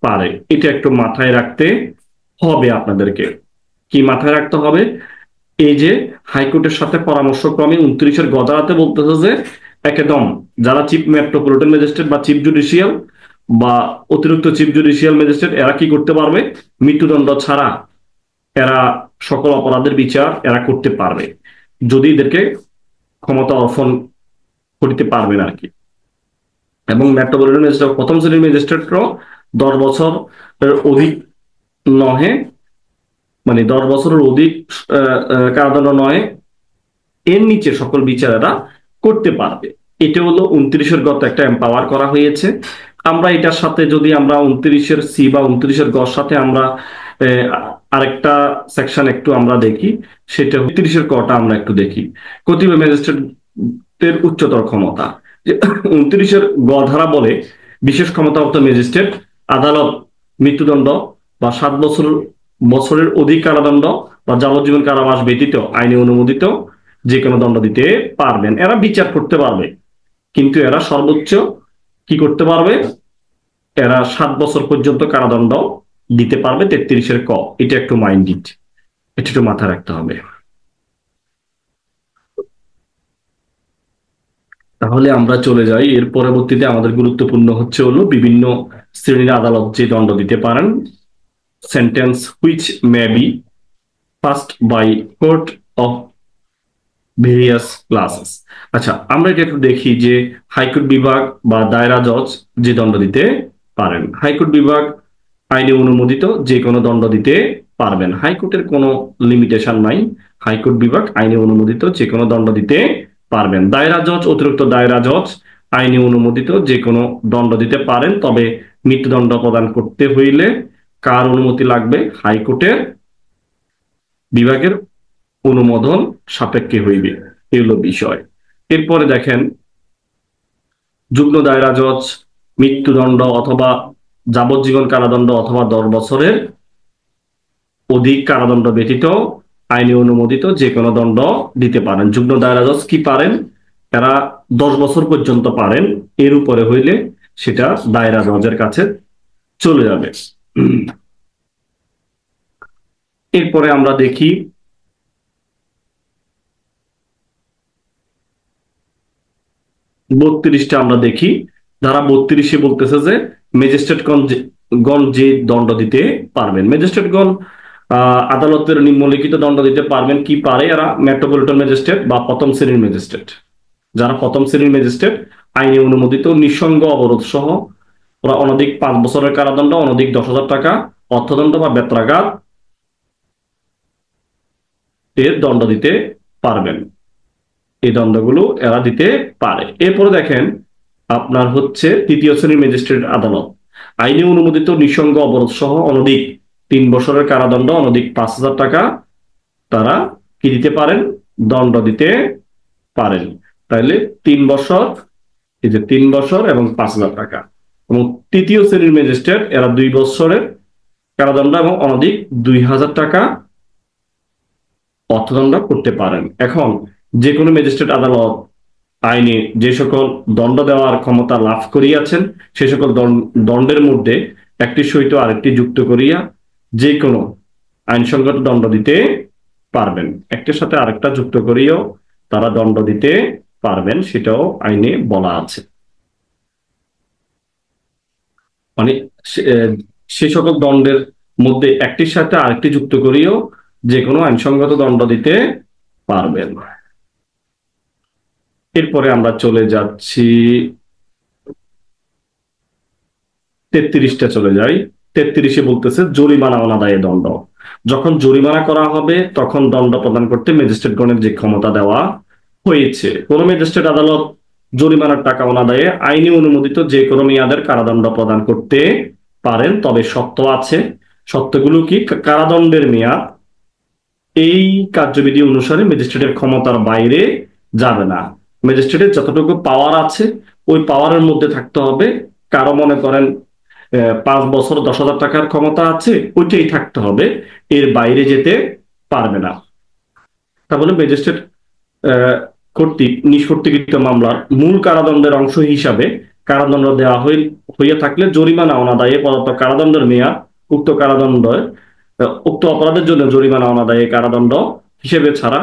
পারে। এটা একটু মাথায় রাখতে হবে আপনাদেরকে। কি মাথায় রাখতে হবে? এই যে হাইকোর্টের সাথে পরামর্শক্রমে 29-এর গদারাতে বলতেছে যে একদম যারা চিফ মেট্রোপলিটন ম্যাজিস্ট্রেট বা চিফ জুডিশিয়াল বা অতিরিক্ত চিফ জুডিশিয়াল ম্যাজিস্ট্রেট এরা কি করতে পারবে? মৃত্যুদণ্ড ছাড়া এরা সকল অপরাধের বিচার এরা করতে পারবে, যদি এদেরকে ক্ষমতা অর্পণ করতে পারবেন আর কি। এবং মেট্রোপলিটন ম্যাজিস্ট্রেট প্রথম শ্রেণীর ম্যাজিস্ট্রেটরাও 10 বছরের অধিক নহে, মানে 10 বছরের অধিক কারাদণ্ড নয় এর নিচে সকল বিচার এরা করতে পারবে। এটা হলো 29-এর গত একটা এম্পাওয়ার করা হয়েছে। আমরা এটার সাথে যদি আমরা 29-এর সি বা 29-এর গর সাথে আমরা আরেকটা সেকশন একটু আমরা দেখি, সেটা 29-এর কটা আমরা একটু দেখি। কতিপয় ম্যাজিস্ট্রেটের উচ্চতর ক্ষমতা। 29-এর গ ধারা বলে বিশেষ ক্ষমতাপ্রাপ্ত ম্যাজিস্ট্রেট আদালত মৃত্যুদণ্ড বা 7 বছরের অধিক কারাদণ্ড বা যাবজ্জীবন কারাবাস ব্যতীত আইনে অনুমোদিত যে কোনো দণ্ড দিতে পারবেন। এরা বিচার করতে পারবে, কিন্তু এরা সর্বোচ্চ কি করতে পারবে? এরা 7 বছর পর্যন্ত কারাদণ্ড দিতে পারবে 33-এর ক। এটা একটু মাইন্ডেড, এটা একটু মাথায় রাখতে হবে। তাহলে আমরা চলে যাই এর পরবর্তীতে। আমাদের গুরুত্বপূর্ণ হচ্ছে হলো বিভিন্ন শ্রেণীর আদালত যে দণ্ড দিতে পারেন। Sentence which may be passed by court of various classes. আচ্ছা, আমরা এটা একটু দেখি যে হাইকোর্ট বিভাগ বা দায়রা জজ যে দণ্ড দিতে পারেন। হাইকোর্ট বিভাগ আইনে অনুমোদিত যে কোনো দণ্ড দিতে পারবেন, হাইকোর্টের কোনো লিমিটেশন নাই। হাইকোর্ট বিভাগ আইনে অনুমোদিত যে কোনো দণ্ড দিতে পারবেন। দায়রা জজ, অতিরিক্ত দায়রা জজ আইনে অনুমোদিত যে কোনো দণ্ড দিতে পারেন, তবে মৃত্যুদণ্ড প্রদান করতে হইলে কার অনুমতি লাগবে? হাইকোর্টের বিভাগের অনুমোদন সাপেক্ষে হইবে, এগুলো বিষয়। এরপরে দেখেন, যুগ্ম দায়রা জজ মৃত্যুদণ্ড অথবা যাবজ্জীবন কারাদণ্ড অথবা 10 বছরের অধিক কারাদণ্ড ব্যতীত আইনে অনুমোদিত যে কোনো দণ্ড দিতে পারেন। যুগ্ম দায়রা জজ কি পারেন? এরা 10 বছর পর্যন্ত পারেন, এর উপরে হইলে সেটা দায়রা জজের কাছে চলে যাবে। এরপরে আমরা দেখি 32টা আমরা দেখি। ধারা 32-এ বলতেছে যে ম্যাজিস্ট্রেটগণ যে দণ্ড দিতে পারবেন। ম্যাজিস্ট্রেটগণ আদালতের নিম্নলিখিত দণ্ড দিতে পারবেন। কি পারে? এরা মেট্রোপলিটন ম্যাজিস্ট্রেট বা প্রথম শ্রেণীর ম্যাজিস্ট্রেট। যারা প্রথম শ্রেণীর ম্যাজিস্ট্রেট আইনে অনুমোদিত নিঃসঙ্গ অবরোধ সহ ওরা অনধিক 5 বছরের কারাদণ্ড, অনধিক 10,000 টাকা অর্থদণ্ড বা বেত্রাঘাত এর দণ্ড দিতে পারবেন। এই দণ্ডগুলো এরা দিতে পারে। এরপরে দেখেন, আপনার হচ্ছে তৃতীয় শ্রেণীর ম্যাজিস্ট্রেট আদালত আইনে অনুমোদিত নিঃসঙ্গ অবরোধ সহ অনধিক 3 বছরের কারাদণ্ড, অনধিক 5,000 টাকা তারা কি দিতে পারেন? দণ্ড দিতে পারেন। তাইলে 3 বছর, এই যে 3 বছর এবং 5,000 টাকা। এবং তৃতীয় শ্রেণীর ম্যাজিস্ট্রেট এরা 2 বছরের কারাদণ্ড এবং অনধিক 2,000 টাকা অর্থদণ্ড করতে পারেন। এখন যে কোনো ম্যাজিস্ট্রেট আদালত আইনে যে সকল দণ্ড দেওয়ার ক্ষমতা লাভ করিয়াছেন, সে সকল দণ্ডের মধ্যে একটি সহিত আরেকটি যুক্ত করিয়া যে কোনো আইনসঙ্গত দণ্ড দিতে পারবেন। একটির সাথে আরেকটা যুক্ত করিয়াও তারা দণ্ড দিতে পারবেন, সেটাও আইনে বলা আছে। মানে সে সকল দণ্ডের মধ্যে একটির সাথে আরেকটি যুক্ত করিয়াও যে কোনো আইনসঙ্গত দণ্ড দিতে পারবেন। এরপরে আমরা চলে যাচ্ছি 33টা চলে যাই। 33-এ বলতেছে জরিমানা অনাদায়ে দণ্ড। যখন জরিমানা করা হবে তখন দণ্ড প্রদান করতে ম্যাজিস্ট্রেটগণের যে ক্ষমতা দেওয়া হয়েছে। কোন ম্যাজিস্ট্রেট আদালত জরিমানার টাকা অনাদায়ে আইনি অনুমোদিত যে কোনো মেয়াদের কারাদণ্ড প্রদান করতে পারেন, তবে শর্ত আছে। শর্তগুলো কি? কারাদণ্ডের মেয়াদ এই কার্যবিধি অনুসারে ম্যাজিস্ট্রেটের ক্ষমতার বাইরে যাবে না। ম্যাজিস্ট্রেটের যতটুকু পাওয়ার আছে ওই পাওয়ারের মধ্যে থাকতে হবে। কারো মনে করেন 5 বছর 10,000 টাকার ক্ষমতা আছে, ওইটাই থাকতে হবে, এর বাইরে যেতে পারবে না। তাহলে ম্যাজিস্ট্রেট কর্তৃক নিষ্পত্তিকৃত মামলার মূল কারাদণ্ডের অংশ হিসাবে কারাদণ্ড দেওয়া হইয়া থাকলে জরিমানা অনাদায়ে প্রদত্ত কারাদণ্ডের মেয়াদ উক্ত উক্ত অপরাধের জন্য জরিমানা অনাদায়ে কারাদণ্ড হিসেবে ছাড়া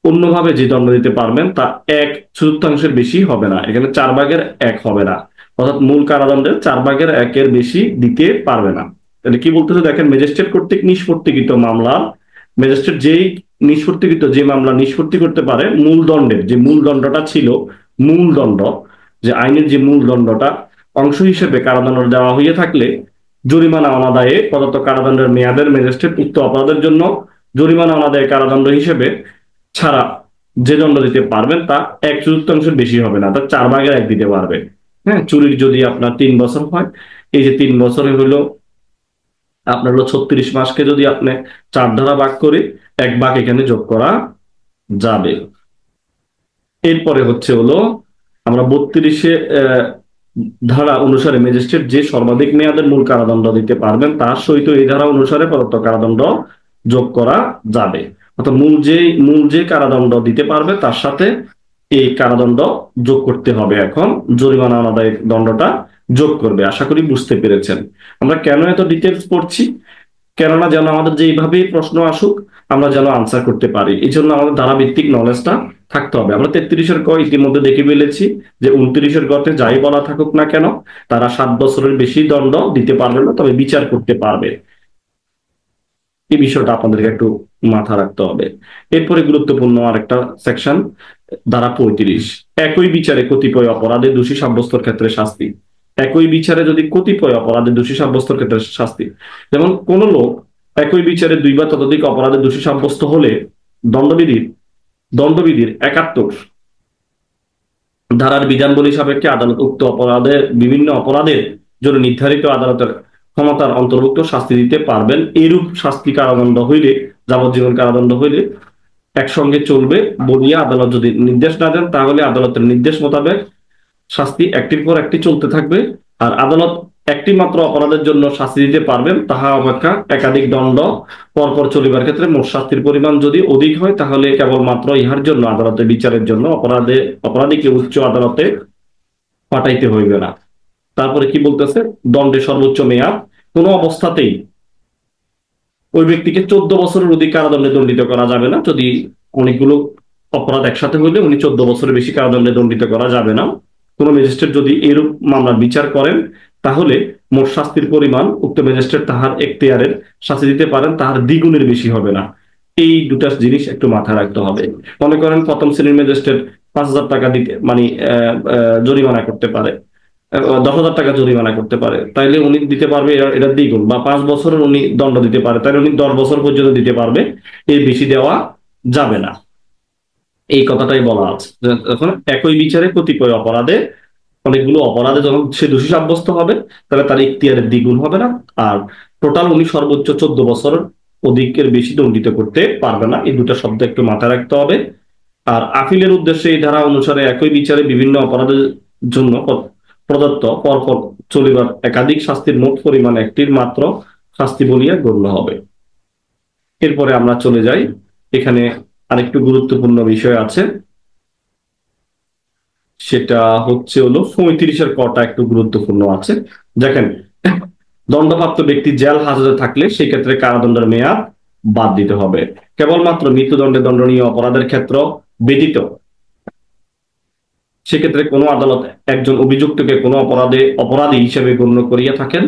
অন্যভাবে যে দণ্ড দিতে পারবেন তা 1/4 বেশি হবে না। এখানে 4/1 হবে না, অর্থাৎ মূল কারাদণ্ডের 4/1 বেশি দিতে পারবে না। তাহলে কি বলতেছে দেখেন, ম্যাজিস্ট্রেট কর্তৃক নিষ্পত্তিকৃত মামলা, ম্যাজিস্ট্রেট যেই নিষ্পত্তিকৃত যে মামলা নিষ্পত্তি করতে পারে মূল দণ্ডের যে মূল দণ্ডটা ছিল, মূল দণ্ড যে আইনের যে মূল দণ্ডটা অংশ হিসেবে কারাদণ্ড দেওয়া হইয়া থাকলে জরিমানা অনাদায়ে প্রদত্ত কারাদণ্ডের মেয়াদের ম্যাজিস্ট্রেট উক্ত অপরাধের জন্য জরিমানা অনাদায়ে কারাদণ্ড হিসেবে ছাড়া যে দণ্ড দিতে পারবেন তা 1/4 বেশি হবে না, তা 4/1 দিতে পারবে। হ্যাঁ, চুরির যদি আপনার 3 বছর হয়, এই যে 3 বছরে হলো আপনার হলো 36 মাসকে যদি আপনি 4 দ্বারা ভাগ করে 1 ভাগ এখানে যোগ করা যাবে। এরপরে হচ্ছে হলো আমরা 32-এ ধারা অনুসারে ম্যাজিস্ট্রেট যে সর্বাধিক মেয়াদের মূল কারাদণ্ড দিতে পারবেন তার সহিত এই ধারা অনুসারে প্রদত্ত কারাদণ্ড যোগ করা যাবে। অর্থাৎ মূল যে কারাদণ্ড দিতে পারবে তার সাথে এই কারাদণ্ড যোগ করতে হবে। এখন জরিমানা অনাদায়ের দণ্ডটা যোগ করবে। আশা করি বুঝতে পেরেছেন। আমরা কেন এত ডিটেলস পড়ছি? কেননা যেন আমাদের যেইভাবে প্রশ্ন আসুক আমরা যেন আনসার করতে পারি, এই জন্য আমাদের ধারাভিত্তিক নলেজটা থাকতে হবে। আমরা 33-এর ক ইতিমধ্যে দেখে ফেলেছি যে 29-এর গতে যাই বলা থাকুক না কেন তারা 7 বছরের বেশি দণ্ড দিতে পারবে না, তবে বিচার করতে পারবে। এই বিষয়টা আপনাদেরকে একটু মাথা রাখতে হবে। এরপরে গুরুত্বপূর্ণ আরেকটা সেকশন, ধারা 35, একই বিচারে কতিপয় অপরাধে দোষী সাব্যস্তর ক্ষেত্রে শাস্তি। একই বিচারে যদি কতিপয় অপরাধে দোষী সাব্যস্তর ক্ষেত্রে শাস্তি, যেমন কোন লোক একই বিচারে 2 বা ততোধিক অপরাধে দোষী সাব্যস্ত হলে দণ্ডবিধির 71 ধারার বিধানবলী সাপেক্ষে আদালত উক্ত বিভিন্ন অপরাধের জন্য নির্ধারিত আদালতের ক্ষমতার অন্তর্ভুক্ত শাস্তি দিতে পারবেন। এরূপ শাস্তি কারাদণ্ড হইলে, যাবজ্জীবন কারাদণ্ড হইলে একসঙ্গে চলবে বলিয়া আদালত যদি নির্দেশ না দেন, তাহলে আদালতের নির্দেশ মোতাবেক শাস্তি একটির পর একটি চলতে থাকবে। আর আদালত একটি মাত্র অপরাধের জন্য শাস্তি দিতে পারবেন, তাহা অপেক্ষা একাধিক দণ্ড পরপর চলিবার ক্ষেত্রে মোট শাস্তির পরিমাণ যদি অধিক হয়, তাহলে কেবলমাত্র ইহার জন্য আদালতে বিচারের জন্য অপরাধীকে উচ্চ আদালতে পাঠাইতে হইবে না। তারপরে কি বলতেছে, দণ্ডের সর্বোচ্চ মেয়াদ কোনো অবস্থাতেই ওই ব্যক্তিকে 14 বছরের অধিক কারাদণ্ডে দণ্ডিত করা যাবে না। যদি অনেকগুলো অপরাধ একসাথে হইলে উনি 14 বছরের বেশি কারাদণ্ডে দণ্ডিত করা যাবে না। কোন ম্যাজিস্ট্রেট যদি এরূপ মামলার বিচার করেন, তাহলে মোট শাস্তির পরিমাণ উক্ত ম্যাজিস্ট্রেট তাহার এখতিয়ারের শাস্তি দিতে পারেন, তাহার দ্বিগুণের বেশি হবে না। এই দুটা জিনিস একটু মাথায় রাখতে হবে। মনে করেন প্রথম শ্রেণীর ম্যাজিস্ট্রেট 5,000 টাকা দিতে মানে জরিমানা করতে পারে, 10,000 টাকা জরিমানা করতে পারে, তাইলে উনি দিতে পারবে এটা দ্বিগুণ, বা 5 বছরের উনি দণ্ড দিতে পারে, তাইলে উনি 10 বছর পর্যন্ত দিতে পারবে, এর বেশি দেওয়া যাবে না। এই কথাটাই বলা আছে। এখন একই বিচারে কতিপয় অপরাধে, অনেকগুলো অপরাধে যখন সে দোষী সাব্যস্ত হবে, তাহলে তার ইখতিয়ারের দ্বিগুণ হবে না। আর টোটাল উনি সর্বোচ্চ 14 বছর অধিকের বেশি দণ্ডিত করতে পারবে না। এই দুটো শব্দ একটু মাথায় রাখতে হবে। আর আপিলের উদ্দেশ্যে এই ধারা অনুসারে একই বিচারে বিভিন্ন অপরাধের জন্য প্রদত্ত পরপর চলিবার একাধিক শাস্তির মোট পরিমাণ একটির মাত্র শাস্তি বলিয়া গণ্য হবে। এরপরে আমরা চলে যাই, এখানে আরেকটু গুরুত্বপূর্ণ বিষয় আছে, সেটা হচ্ছে হলো 35-এর কটা একটু গুরুত্বপূর্ণ আছে। দেখেন, দণ্ডপ্রাপ্ত ব্যক্তি জেল হাজতে থাকলে সেই ক্ষেত্রে কারাদণ্ডের মেয়াদ বাদ দিতে হবে। কেবলমাত্র মৃত্যুদণ্ডে দণ্ডনীয় অপরাধের ক্ষেত্র ব্যতীত সেক্ষেত্রে কোনো আদালত একজন অভিযুক্তকে কোনো অপরাধী হিসেবে গণ্য করিয়া থাকেন,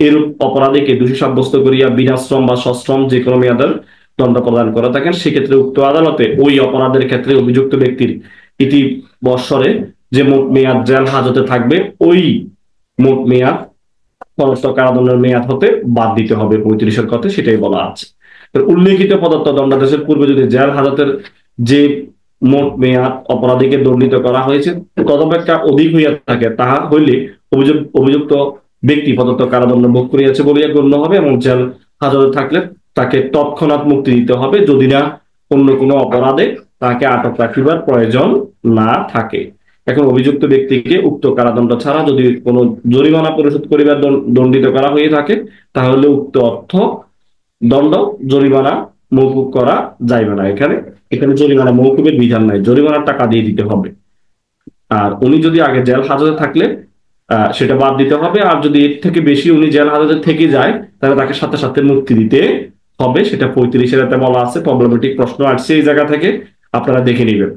এরূপ অপরাধীকে দোষী সাব্যস্ত করিয়া বিনাশ্রম বা সশ্রম যে কোনো মেয়াদের দণ্ড প্রদান করে থাকেন, সেক্ষেত্রে উক্ত আদালতে ওই অপরাধের ক্ষেত্রে অভিযুক্ত ব্যক্তির ইতি বৎসরে যে মোট মেয়াদ জেল হাজতে থাকবে, ওই মোট মেয়াদ প্রদত্ত কারাদণ্ডের মেয়াদ হতে বাদ দিতে হবে। 35-এর কথা সেটাই বলা আছে। উল্লেখিত প্রদত্ত দণ্ডাদেশের পূর্বে যদি জেল হাজতের যে মোট মেয়াদ অপরাধীকে দণ্ডিত করা হয়েছে তদপেক্ষা অধিক হইয়া থাকে, তাহা হইলে অভিযুক্ত ব্যক্তি প্রদত্ত কারাদণ্ড ভোগ করিয়াছে বলিয়া গণ্য হবে, এবং জেল হাজতে থাকলে তাকে তৎক্ষণাৎ মুক্তি দিতে হবে, যদি না অন্য কোনো অপরাধে তাকে আটক রাখিবার প্রয়োজন না থাকে। এখন অভিযুক্ত ব্যক্তিকে উক্ত কারাদণ্ড ছাড়া যদি কোনো জরিমানা পরিশোধ করিবার দণ্ডিত করা হয়ে থাকে, তাহলে উক্ত অর্থ দণ্ড জরিমানা মৌকুব করা যাইবে না। এখানে জরিমানা মৌকুবের বিধান নাই, জরিমানার টাকা দিয়ে দিতে হবে। আর উনি যদি আগে জেল হাজতে থাকলে সেটা বাদ দিতে হবে। আর যদি এর থেকে বেশি উনি জেল হাজতে থেকে যায়, তাহলে তাকে সাথে সাথে মুক্তি দিতে হবে। সেটা 35-এর বলা আছে। প্রবলেমেটিক প্রশ্ন আসছে এই জায়গা থেকে, আপনারা দেখে নেবেন।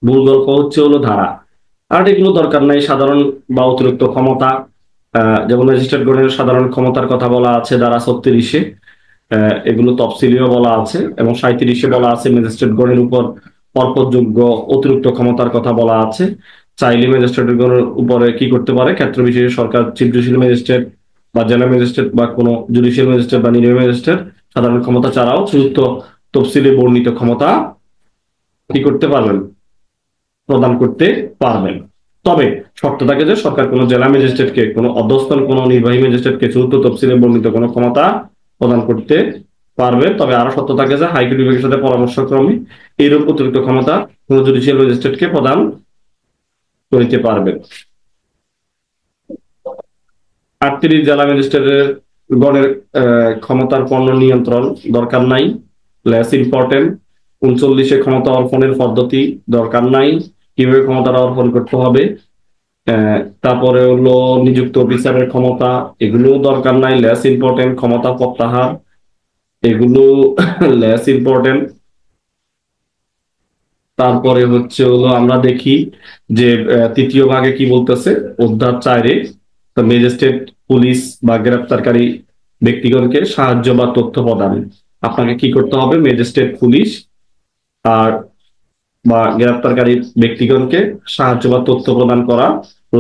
মূল গল্প হচ্ছে হলো ধারা, আর এগুলো দরকার নাই। সাধারণ বা অতিরিক্ত ক্ষমতা, যেমন ম্যাজিস্ট্রেট গণের সাধারণ ক্ষমতার কথা বলা আছে ধারা 36-এ, এগুলো তফসিলীয় বলা আছে, এবং 37-এ বলা আছে ম্যাজিস্ট্রেট গণের উপর অর্পণযোগ্য অতিরিক্ত ক্ষমতার কথা বলা আছে। চাইলে ম্যাজিস্ট্রেট গণের উপরে কি করতে পারে, ক্ষেত্র বিশেষে সরকার চিফ জুডিশিয়াল ম্যাজিস্ট্রেট বা জেলা ম্যাজিস্ট্রেট বা কোনো জুডিশিয়াল ম্যাজিস্ট্রেট বা নির্বাহী ম্যাজিস্ট্রেট সাধারণ ক্ষমতা ছাড়াও চতুর্থ তফসিলে বর্ণিত ক্ষমতা কি করতে পারবেন, প্রদান করতে পারবেন। তবে শর্ত থাকে যে সরকার কোনো জেলা ম্যাজিস্ট্রেটকে, কোনো অধস্তন কোনো নির্বাহী ম্যাজিস্ট্রেটকে চতুর্থ তফসিলে বর্ণিত কোনো ক্ষমতা প্রদান করতে পারবে। তবে আরো শর্ত থাকে যে হাইকোর্ট বিভাগের সাথে পরামর্শক্রমে এইরূপ অতিরিক্ত ক্ষমতা কোনো জুডিশিয়াল ম্যাজিস্ট্রেটকে প্রদান করিতে পারবে। 38 জেলা ম্যাজিস্ট্রেটের গণের ক্ষমতার পণ্য নিয়ন্ত্রণ দরকার নাই, লেস ইম্পর্টেন্ট। 39-এ ক্ষমতা অর্পণের পদ্ধতি দরকার নাই, কিভাবে ক্ষমতাটা অর্পণ করতে হবে। তারপরে হলো নিযুক্ত অফিসারের ক্ষমতা, এগুলো দরকার নাই, লেস ইম্পর্টেন্ট। ক্ষমতা প্রত্যাহার, এগুলো লেস ইম্পর্টেন্ট। তারপরে হচ্ছে হলো আমরা দেখি যে 3য় ভাগে কি বলতেছে, অধ্যায় 4-এ ম্যাজিস্ট্রেট, পুলিশ বা গ্রেপ্তারকারী ব্যক্তিগণকে সাহায্য বা তথ্য প্রদান। আপনাকে কি করতে হবে? ম্যাজিস্ট্রেট, পুলিশ আর বা গ্রেপ্তারকারী ব্যক্তিগণকে সাহায্য বা তথ্য প্রদান করা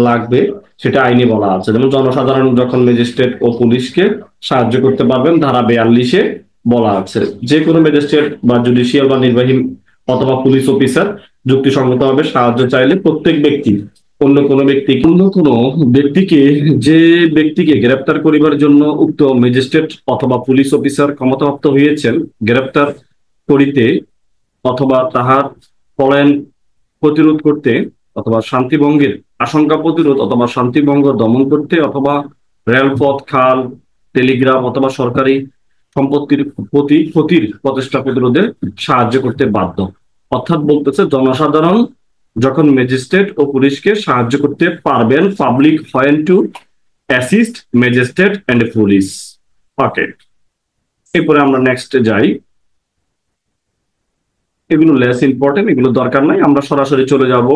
লাগবে, সেটা আইনে বলা আছে। যেমন জনসাধারণ যখন ম্যাজিস্ট্রেট ও পুলিশকে সাহায্য করতে পারবেন, ধারা 42-এ বলা আছে। যে কোনো ম্যাজিস্ট্রেট বা জুডিশিয়াল বা নির্বাহী অথবা পুলিশ অফিসার যুক্তিসঙ্গতভাবে সাহায্য চাইলে প্রত্যেক ব্যক্তি অন্য কোনো ব্যক্তিকে যে ব্যক্তিকে গ্রেপ্তার করিবার জন্য উক্ত ম্যাজিস্ট্রেট অথবা পুলিশ অফিসার ক্ষমতাপ্রাপ্ত হইয়াছেন, গ্রেপ্তার করিতে অথবা তাহার পলায়ন প্রতিরোধ করতে অথবা শান্তিভঙ্গের আশঙ্কা প্রতিরোধ অথবা শান্তিভঙ্গ দমন করতে অথবা রেলপথ, খাল, টেলিগ্রাফ অথবা সরকারি সম্পত্তির প্রতি ক্ষতির প্রচেষ্টা প্রতিরোধে সাহায্য করতে বাধ্য। অর্থাৎ বলতেছে জনসাধারণ যখন ম্যাজিস্ট্রেট ও পুলিশকে সাহায্য করতে পারবেন, public when to assist magistrate and police. Okay, এরপরে আমরা নেক্সট যাই। এগুলো লেস ইম্পর্টেন্ট, এগুলো দরকার নাই, আমরা সরাসরি চলে যাব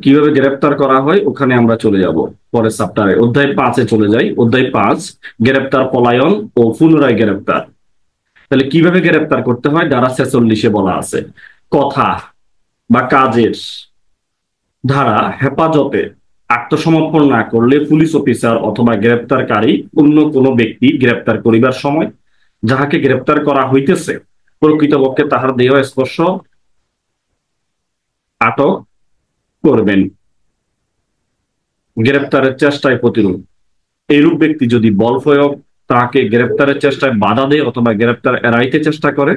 কিভাবে গ্রেপ্তার করা হয়, ওখানে আমরা চলে যাব পরের চ্যাপ্টারে। অধ্যায় 5-এ চলে যাই। অধ্যায় 5, গ্রেপ্তার, পলায়ন ও পুনরায় গ্রেপ্তার। তাহলে কিভাবে গ্রেপ্তার করতে হয় ধারা 46-এ বলা আছে। কথা বা কাজের ধারা হেফাজতে আত্মসমর্পণ না করলে পুলিশ অফিসার অথবা গ্রেপ্তারকারী অন্য কোনো ব্যক্তি গ্রেপ্তার করিবার সময় যাহাকে গ্রেপ্তার করা হইতেছে প্রকৃতপক্ষে তাহার দেহ স্পর্শ, আটক করবেন, গ্রেপ্তারের চেষ্টায় প্রতিরোধ। এইরূপ ব্যক্তি যদি বল প্রয়োগ তাকে গ্রেপ্তারের চেষ্টায় বাধা দেয় অথবা গ্রেপ্তার এড়াইতে চেষ্টা করে,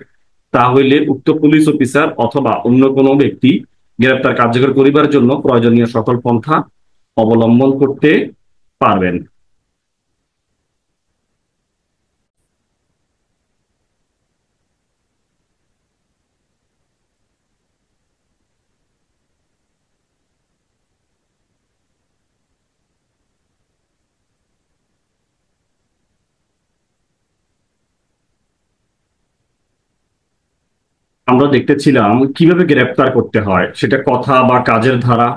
তাহলে উক্ত পুলিশ অফিসার অথবা অন্য কোনো ব্যক্তি গ্রেপ্তার কার্যকর করিবার জন্য প্রয়োজনীয় সকল পন্থা অবলম্বন করতে পারবেন। আমরা দেখতেছিলাম কিভাবে গ্রেপ্তার করতে হয়, সেটা কথা বা কাজের ধারা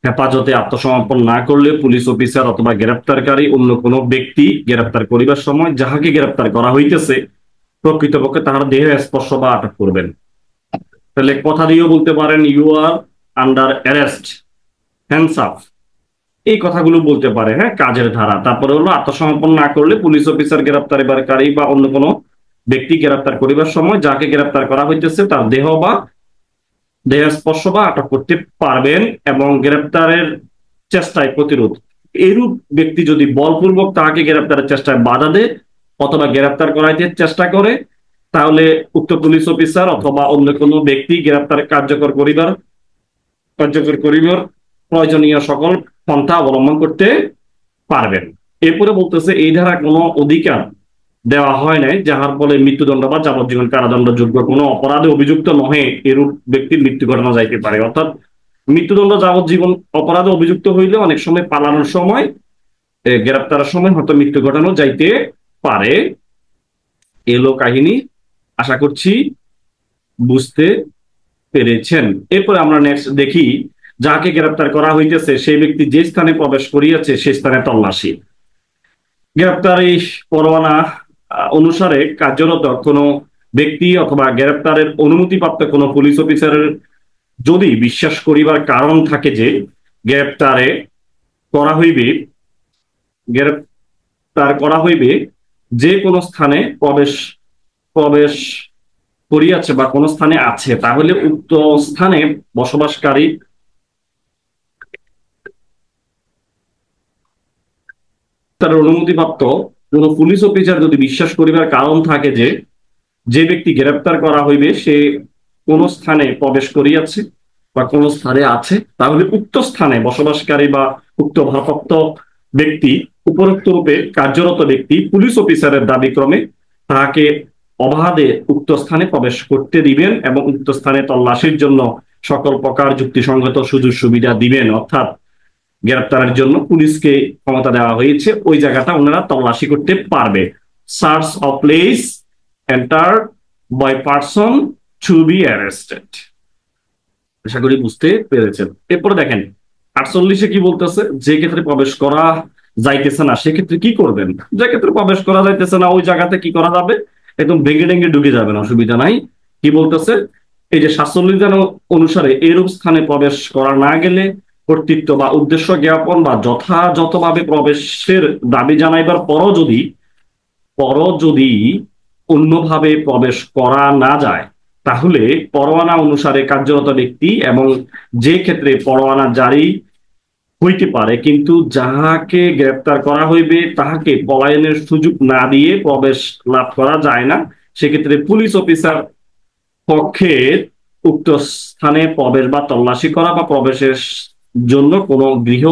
হেফাজতে আত্মসমর্পণ না করলে পুলিশ অফিসার অথবা গ্রেপ্তারকারী অন্য কোনো ব্যক্তি গ্রেপ্তার করিবার সময় যাহাকে গ্রেপ্তার করা হইতেছে প্রকৃতপক্ষে তাহার দেহে স্পর্শ বা আটক করবেন। তাহলে কথা দিয়েও বলতে পারেন you are under arrest, hands up, এই কথাগুলো বলতে পারে। হ্যাঁ, কাজের ধারা। তারপরে হলো আত্মসমর্পণ না করলে পুলিশ অফিসার গ্রেপ্তারকারী বা অন্য কোনো ব্যক্তি গ্রেপ্তার করিবার সময় যাকে গ্রেপ্তার করা হইতেছে তার দেহ স্পর্শ বা আটক করতে পারবেন এবং গ্রেপ্তারের চেষ্টায় প্রতিরোধ। এরূপ ব্যক্তি যদি বলপূর্বক তাহাকে গ্রেপ্তারের চেষ্টায় বাধা দেয় অথবা গ্রেপ্তার করাইতে চেষ্টা করে, তাহলে উক্ত পুলিশ অফিসার অথবা অন্য কোনো ব্যক্তি গ্রেপ্তার কার্যকর করিবার প্রয়োজনীয় সকল পন্থা অবলম্বন করতে পারবেন। এরপরে বলতেছে এই ধারা কোনো অধিকার দেওয়া হয় নাই যাহার ফলে মৃত্যুদণ্ড বা যাবজ্জীবন কারাদণ্ডযোগ্য কোনো অপরাধে অভিযুক্ত নহে এরূপ ব্যক্তির মৃত্যু ঘটানো যাইতে পারে। অর্থাৎ মৃত্যুদণ্ড, যাবজ্জীবন অপরাধে অভিযুক্ত হইলে অনেক সময় পালানোর সময়, গ্রেপ্তারের সময় হয়তো মৃত্যু ঘটানো যাইতে পারে। এলো কাহিনী, আশা করছি বুঝতে পেরেছেন। এরপরে আমরা নেক্সট দেখি, যাকে গ্রেপ্তার করা হইতেছে সেই ব্যক্তি যে স্থানে প্রবেশ করিয়াছে সে স্থানে তল্লাশি। গ্রেপ্তারি পরোয়ানা অনুসারে কার্যরত কোনো ব্যক্তি অথবা গ্রেপ্তারের অনুমতিপ্রাপ্ত কোনো পুলিশ অফিসারের যদি বিশ্বাস করিবার কারণ থাকে যে গ্রেপ্তার করা হইবে যে কোনো স্থানে প্রবেশ করিয়াছে বা কোনো স্থানে আছে, তাহলে উক্ত স্থানে বসবাসকারী তার অনুমতিপ্রাপ্ত কোন পুলিশ অফিসার যদি বিশ্বাস করিবার কারণ থাকে যে যে ব্যক্তি গ্রেপ্তার করা হইবে সে কোন স্থানে প্রবেশ করিয়াছে বা কোন স্থানে আছে, তাহলে উক্ত স্থানে বসবাসকারী বা উক্ত ভারপ্রাপ্ত ব্যক্তি, উপরোক্ত রূপে কার্যরত ব্যক্তি পুলিশ অফিসারের দাবিক্রমে তাহাকে অবাধে উক্ত স্থানে প্রবেশ করতে দিবেন এবং উক্ত স্থানে তল্লাশির জন্য সকল প্রকার যুক্তিসঙ্গত সুযোগ সুবিধা দিবেন। অর্থাৎ গ্রেপ্তারের জন্য পুলিশকে ক্ষমতা দেওয়া হয়েছে, ওই জায়গাটা ওনারা তল্লাশি করতে পারবে। Search of place entered by person to be arrested. আশা করি বুঝতে পেরেছেন। এরপরে দেখেন 48-এ কি বলতেছে, যে ক্ষেত্রে প্রবেশ করা যাইতেছে না, সেক্ষেত্রে কি করবেন? যে ক্ষেত্রে প্রবেশ করা যাইতেছে না, ওই জায়গাতে কি করা যাবে? একদম ভেঙে ভেঙে ঢুকে যাবেন, অসুবিধা নাই। কি বলতেছে? এই যে 47 ধারা অনুসারে এরূপ স্থানে প্রবেশ করা না গেলে কর্তৃত্ব বা উদ্দেশ্য জ্ঞাপন বা যথাযথভাবে প্রবেশের দাবি জানাইবার পরও যদি অন্যভাবে প্রবেশ করা না যায়, তাহলে পরোয়ানা অনুসারে কার্যরত ব্যক্তি এবং যে ক্ষেত্রে পরোয়ানা জারি হইতে পারে কিন্তু যাহাকে গ্রেপ্তার করা হইবে তাহাকে পলায়নের সুযোগ না দিয়ে প্রবেশ লাভ করা যায় না, সেক্ষেত্রে পুলিশ অফিসার পক্ষে উক্ত স্থানে প্রবেশ বা তল্লাশি করা বা প্রবেশের জন্য কোনো গৃহ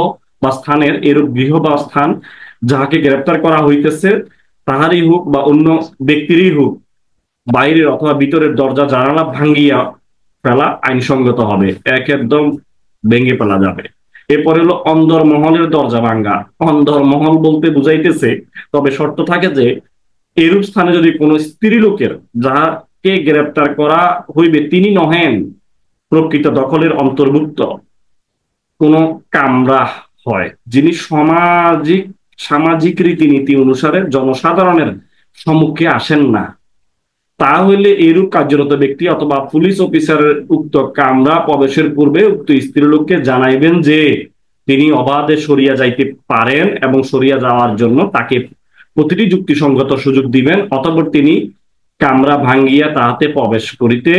বা স্থানের এরূপ গৃহ বা স্থান যাহাকে গ্রেপ্তার করা হইতেছে তাহারই হোক বা অন্য ব্যক্তিরই হোক, বাইরের অথবা ভিতরের দরজা জানালা ভাঙ্গিয়া ফেলা আইনসঙ্গত হবে, একদম ভেঙে ফেলা যাবে। এরপরে হলো অন্দরমহলের দরজা ভাঙ্গা। অন্দরমহল বলতে বুঝাইতেছে, তবে শর্ত থাকে যে এরূপ স্থানে যদি কোনো স্ত্রী লোকের যাহাকে গ্রেপ্তার করা হইবে তিনি নহেন প্রকৃত দখলের অন্তর্ভুক্ত কোন কামরা হয়, যিনি সামাজিক রীতিনীতি অনুসারে জনসাধারণের সম্মুখে আসেন না, তা হইলে এরূপ কার্যরত ব্যক্তি অথবা পুলিশ অফিসারের উক্ত কামরা প্রবেশের পূর্বে উক্ত স্ত্রীলোককে জানাইবেন যে তিনি অবাধে সরিয়া যাইতে পারেন এবং সরিয়া যাওয়ার জন্য তাকে প্রতিটি যুক্তিসঙ্গত সুযোগ দিবেন, অতঃপর তিনি কামরা ভাঙ্গিয়া তাহাতে প্রবেশ করিতে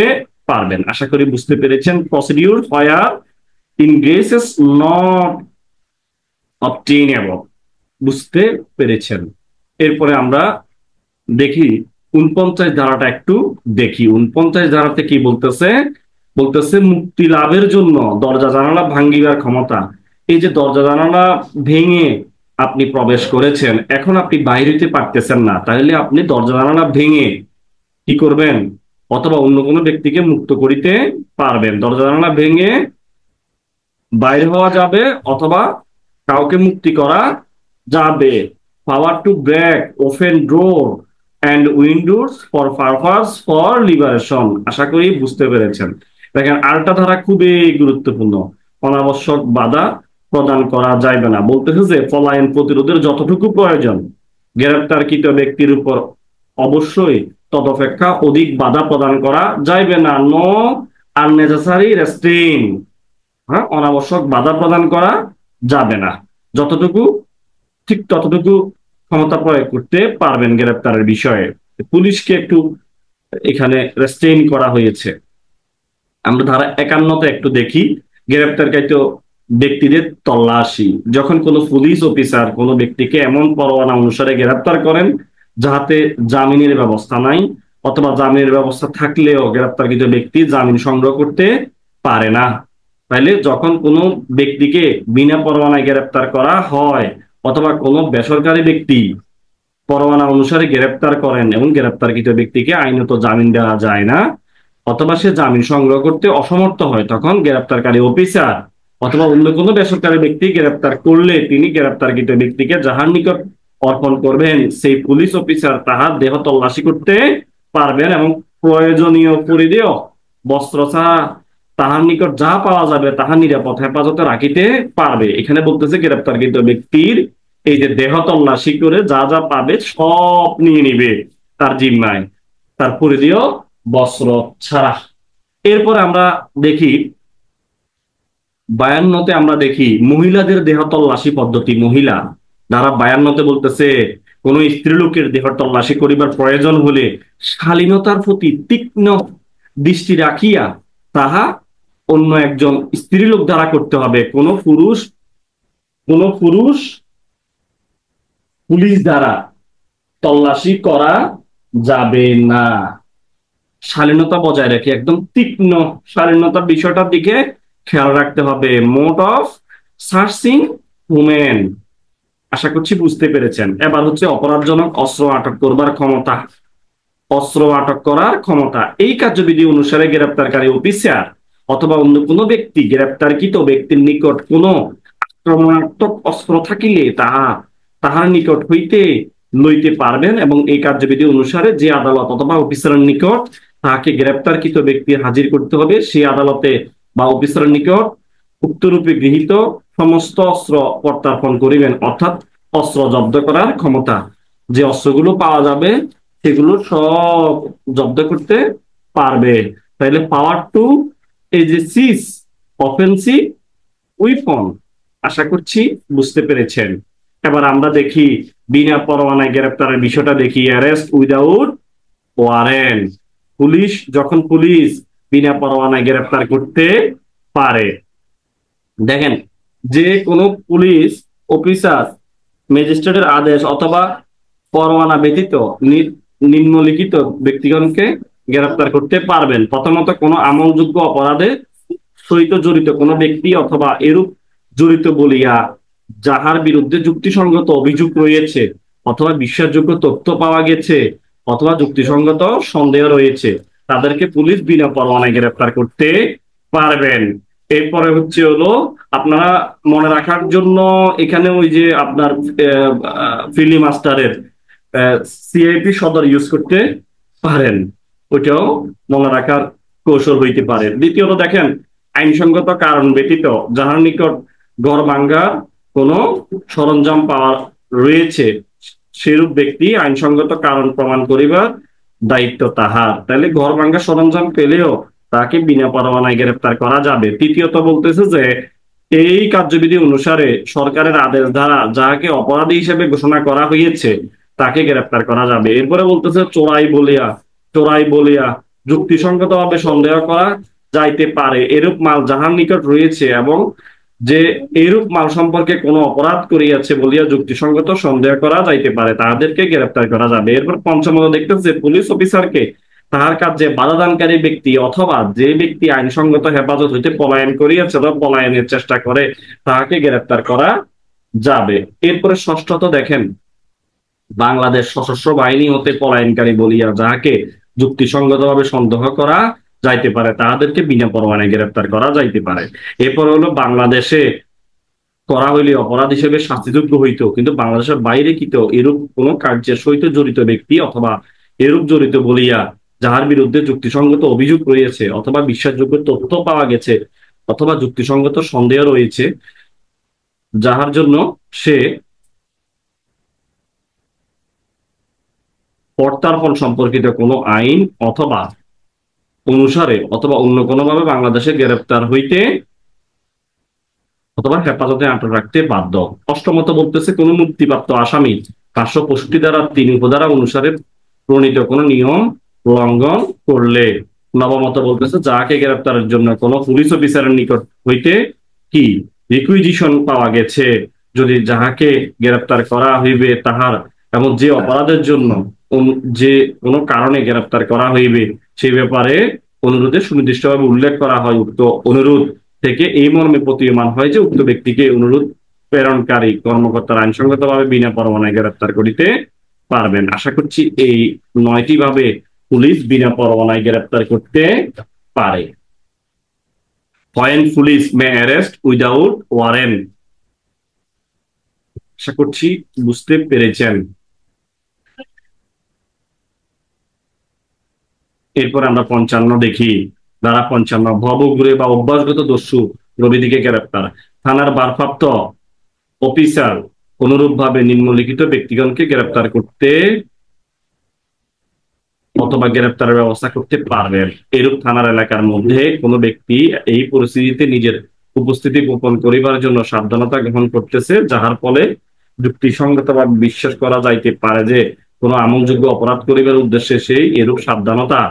পারবেন। আশা করি বুঝতে পেরেছেন। Procedure where ingress is not obtainable, বুঝতে পেরেছেন। এরপরে আমরা দেখি 49 ধারাটা একটু দেখি। 49 ধারাতে কি বলতেছে? বলতেছে মুক্তি লাভের জন্য দরজা জানালা ভাঙ্গিবার ক্ষমতা। এই যে দরজা জানালা ভেঙে আপনি প্রবেশ করেছেন, এখন আপনি বাইরে হইতে পারতেছেন না, তাহলে আপনি দরজা জানালা ভেঙে কি করবেন? অথবা অন্য কোনো ব্যক্তিকে মুক্ত করিতে পারবেন। দরজা জানালা ভেঙে বাইরে হওয়া যাবে অথবা কাউকে মুক্তি করা যাবে। Power to break open door and windows for purpose for liberation. আশা করি বুঝতে পেরেছেন। দেখেন আরেকটা ধারা খুবই গুরুত্বপূর্ণ, অনাবশ্যক বাধা প্রদান করা যাইবে না। বলতেছে যে পলায়ন প্রতিরোধের যতটুকু প্রয়োজন গ্রেপ্তারকৃত ব্যক্তির উপর অবশ্যই তদপেক্ষা অধিক বাধা প্রদান করা যাইবে না। নো আননেসেসারি রেস্ট্রেইন, হ্যাঁ, অনাবশ্যক বাধা প্রদান করা যাবে না। যতটুকু ঠিক ততটুকু ক্ষমতা প্রয়োগ করতে পারবেন গ্রেপ্তারের বিষয়ে। পুলিশকে একটু এখানে রেস্ট্রেইন করা হয়েছে। আমরা ধারা 51তে একটু দেখি, গ্রেপ্তারকৃত ব্যক্তিদের তল্লাশি। যখন কোনো পুলিশ অফিসার কোনো ব্যক্তিকে এমন পরোয়ানা অনুসারে গ্রেপ্তার করেন যাহাতে জামিনের ব্যবস্থা নাই অথবা জামিনের ব্যবস্থা থাকলেও গ্রেপ্তারকৃত ব্যক্তি জামিন সংগ্রহ করতে পারে না, তাইলে যখন কোনো ব্যক্তিকে বিনা পরোয়ানায় গ্রেপ্তার করা হয় অথবা কোনো বেসরকারি ব্যক্তি পরোয়ানা অনুসারে গ্রেপ্তার করেন এবং গ্রেপ্তারকৃত ব্যক্তিকে আইনত জামিন দেওয়া যায় না অথবা সে জামিন সংগ্রহ করতে অসমর্থ হয়, তখন গ্রেপ্তারকারী অফিসার অথবা অন্য কোনো বেসরকারি ব্যক্তি গ্রেপ্তার করলে তিনি গ্রেপ্তারকৃত ব্যক্তিকে যাহার নিকট অর্পণ করবেন সেই পুলিশ অফিসার তাহার দেহ তল্লাশি করতে পারবেন এবং প্রয়োজনীয় পরিধেয় বস্ত্র ছাড়া তাহার নিকট যা পাওয়া যাবে তাহার নিরাপদ হেফাজতে রাখিতে পারবে। এখানে বলতেছে গ্রেপ্তারকৃত ব্যক্তির এই যে দেহ তল্লাশি করে যা যা পাবে সব নিয়ে নিবে তার জিম্মায়, তার পরিধেয় বস্ত্র ছাড়া। এরপরে আমরা দেখি 52তে আমরা দেখি মহিলাদের দেহ তল্লাশি পদ্ধতি। মহিলা ধারা 52তে বলতেছে কোন স্ত্রীলোকের দেহ তল্লাশি করিবার প্রয়োজন হলে শালীনতার প্রতি তীক্ষ্ণ দৃষ্টি রাখিয়া তাহা অন্য একজন স্ত্রীলোক দ্বারা করতে হবে। কোন পুরুষ পুলিশ দ্বারা তল্লাশি করা যাবে না। শালীনতা বজায় রেখে একদম তীক্ষ্ণ শালীনতার বিষয়টার দিকে খেয়াল রাখতে হবে। মোড অফ সার্চিং উমেন, আশা করছি বুঝতে পেরেছেন। এবার হচ্ছে অপরাধজনক অস্ত্র আটক করবার ক্ষমতা। অস্ত্র আটক করার ক্ষমতা এই কার্যবিধি অনুসারে গ্রেপ্তারকারী অফিসার অথবা অন্য কোনো ব্যক্তি গ্রেপ্তারকৃত ব্যক্তির নিকট কোনো আক্রমণাত্মক অস্ত্র থাকিলে তাহার নিকট হইতে লইতে পারবেন এবং এই কার্যবিধি অনুসারে যে আদালত অথবা অফিসারের নিকট তাহাকে গ্রেপ্তারকৃত ব্যক্তি হাজির করতে হবে সেই আদালতে বা অফিসারের নিকট উক্তরূপে গৃহীত সমস্ত অস্ত্র প্রত্যার্পণ করিবেন। অর্থাৎ অস্ত্র জব্দ করার ক্ষমতা। যে অস্ত্রগুলো পাওয়া যাবে সেগুলো সব জব্দ করতে পারবে। তাহলে পাওয়ার টু এই যে সিজ অফেন্সিভ উইপন। আশা করছি বুঝতে পেরেছেন। এবার আমরা দেখি বিনা পরোয়ানায় গ্রেপ্তারের বিষয়টা দেখি। Arrest without warrant. পুলিশ বিনা পরোয়ানায় গ্রেপ্তার করতে পারে। দেখেন, যে কোনো পুলিশ অফিসার ম্যাজিস্ট্রেটের আদেশ অথবা পরোয়ানা ব্যতীত নিম্নলিখিত ব্যক্তিগণকে গ্রেপ্তার করতে পারবেন। প্রথমত, কোনো আমলযোগ্য অপরাধে সহিত জড়িত কোনো ব্যক্তি অথবা এরূপ জড়িত বলিয়া যাহার বিরুদ্ধে যুক্তিসঙ্গত অভিযোগ রয়েছে অথবা বিশ্বাসযোগ্য তথ্য পাওয়া গেছে অথবা যুক্তিসঙ্গত সন্দেহ রয়েছে, তাদেরকে পুলিশ বিনা পরোয়ানায় গ্রেপ্তার করতে পারবেন। এরপরে হচ্ছে হলো আপনারা মনে রাখার জন্য এখানে ওই যে আপনার ফিল্ড মাস্টারের সিআইপি সদর ইউজ করতে পারেন, ওইটাও মনে রাখার কৌশল হইতে পারে। দ্বিতীয়ত দেখেন, আইনসঙ্গত কারণ ব্যতীত যাহার নিকট ঘর ভাঙ্গা কোনো সরঞ্জাম পাওয়া রয়েছে সেরূপ ব্যক্তি আইনসঙ্গত কারণ প্রমাণ করিবার দায়িত্ব তাহার। তাহলে ঘর ভাঙ্গা সরঞ্জাম পেলেও তাকে বিনা পরোয়ানায় গ্রেপ্তার করা যাবে। তৃতীয়ত বলতেছে যে এই কার্যবিধি অনুসারে সরকারের আদেশ দ্বারা যাহাকে অপরাধী হিসেবে ঘোষণা করা হয়েছে তাকে গ্রেপ্তার করা যাবে। এরপরে বলতেছে চোরাই বলিয়া যুক্তিসঙ্গত ভাবে সন্দেহ করা যাইতে পারে এরূপ মাল যাহার নিকট রয়েছে এবং যে এরূপ মাল সম্পর্কে কোনো অপরাধ করিয়াছে বলিয়া যুক্তিসঙ্গত সন্দেহ করা যাইতে পারে, তাহাদেরকে গ্রেপ্তার করা যাবে। এরপর পঞ্চমত দেখতেছে পুলিশ অফিসারকে তাহার কাজে বাধাদানকারী ব্যক্তি অথবা যে ব্যক্তি আইনসঙ্গত হেফাজত হইতে পলায়ন করিয়াছে বা পলায়নের চেষ্টা করে তাহাকে গ্রেপ্তার করা যাবে। এরপরে ষষ্ঠত দেখেন, বাংলাদেশ সশস্ত্র বাহিনী হতে পলায়নকারী বলিয়া যাহাকে যুক্তিসঙ্গতভাবে সন্দেহ করা যাইতে পারে তাহাদেরকে বিনা পরোয়ানায় গ্রেপ্তার করা যাইতে পারে। এরপর হলো বাংলাদেশে করা হইলে অপরাধ হিসেবে শাস্তিযোগ্য হইতো, কিন্তু বাংলাদেশের বাইরে কিত এরূপ কোন কার্যের সহিত জড়িত ব্যক্তি অথবা এরূপ জড়িত বলিয়া যাহার বিরুদ্ধে যুক্তিসঙ্গত অভিযোগ রয়েছে অথবা বিশ্বাসযোগ্য তথ্য পাওয়া গেছে অথবা যুক্তিসঙ্গত সন্দেহ রয়েছে, যাহার জন্য সে প্রত্যার্পণ সম্পর্কিত কোনো আইন অথবা অনুসারে অথবা অন্য কোনোভাবে বাংলাদেশে গ্রেপ্তার হইতে অথবা হেফাজতে আটক রাখতে বাধ্য। অষ্টমত বলতেছে কোন মুক্তিপ্রাপ্ত আসামি 565 ধারা 3 উপধারা অনুসারে প্রণীত কোন নিয়ম লঙ্ঘন করলে। নবমত বলতেছে যাহাকে গ্রেপ্তারের জন্য কোন পুলিশ অফিসারের নিকট হইতে কি রিকুইজিশন পাওয়া গেছে, যদি যাহাকে গ্রেপ্তার করা হইবে তাহার এবং যে অপরাধের জন্য যে কোনো কারণে গ্রেপ্তার করা হইবে সেই ব্যাপারে অনুরোধে সুনির্দিষ্টভাবে উল্লেখ করা হয়, উক্ত অনুরোধ থেকে এই মর্মে প্রতীয়মান হয় যে উক্ত ব্যক্তিকে অনুরোধ প্রেরণকারী কর্মকর্তার আইনসঙ্গতভাবে বিনা পরোয়ানায় গ্রেপ্তার করিতে পারবেন। আশা করছি এই 9টি ভাবে পুলিশ বিনা পরোয়ানায় গ্রেপ্তার করতে পারে। পুলিশ মে অ্যারেস্ট উইদাউট ওয়ারেন্ট। আশা করছি বুঝতে পেরেছেন। এরপর আমরা 55 দেখি। ধারা 55 ভবঘুরে বা অভ্যাসগত দস্যু প্রভৃতিকে গ্রেপ্তার। থানার ভারপ্রাপ্ত অফিসার অনুরূপ ভাবে নিম্নলিখিত ব্যক্তিগণকে গ্রেপ্তার করতে অথবা গ্রেপ্তারের ব্যবস্থা করতে পারবেন। এরূপ থানার এলাকার মধ্যে কোনো ব্যক্তি এই পরিস্থিতিতে নিজের উপস্থিতি গোপন করিবার জন্য সাবধানতা গ্রহণ করতেছে, যাহার ফলে যুক্তিসঙ্গতভাবে বিশ্বাস করা যাইতে পারে যে কোনো আমলযোগ্য অপরাধ করিবার উদ্দেশ্যে সেই এরূপ সাবধানতা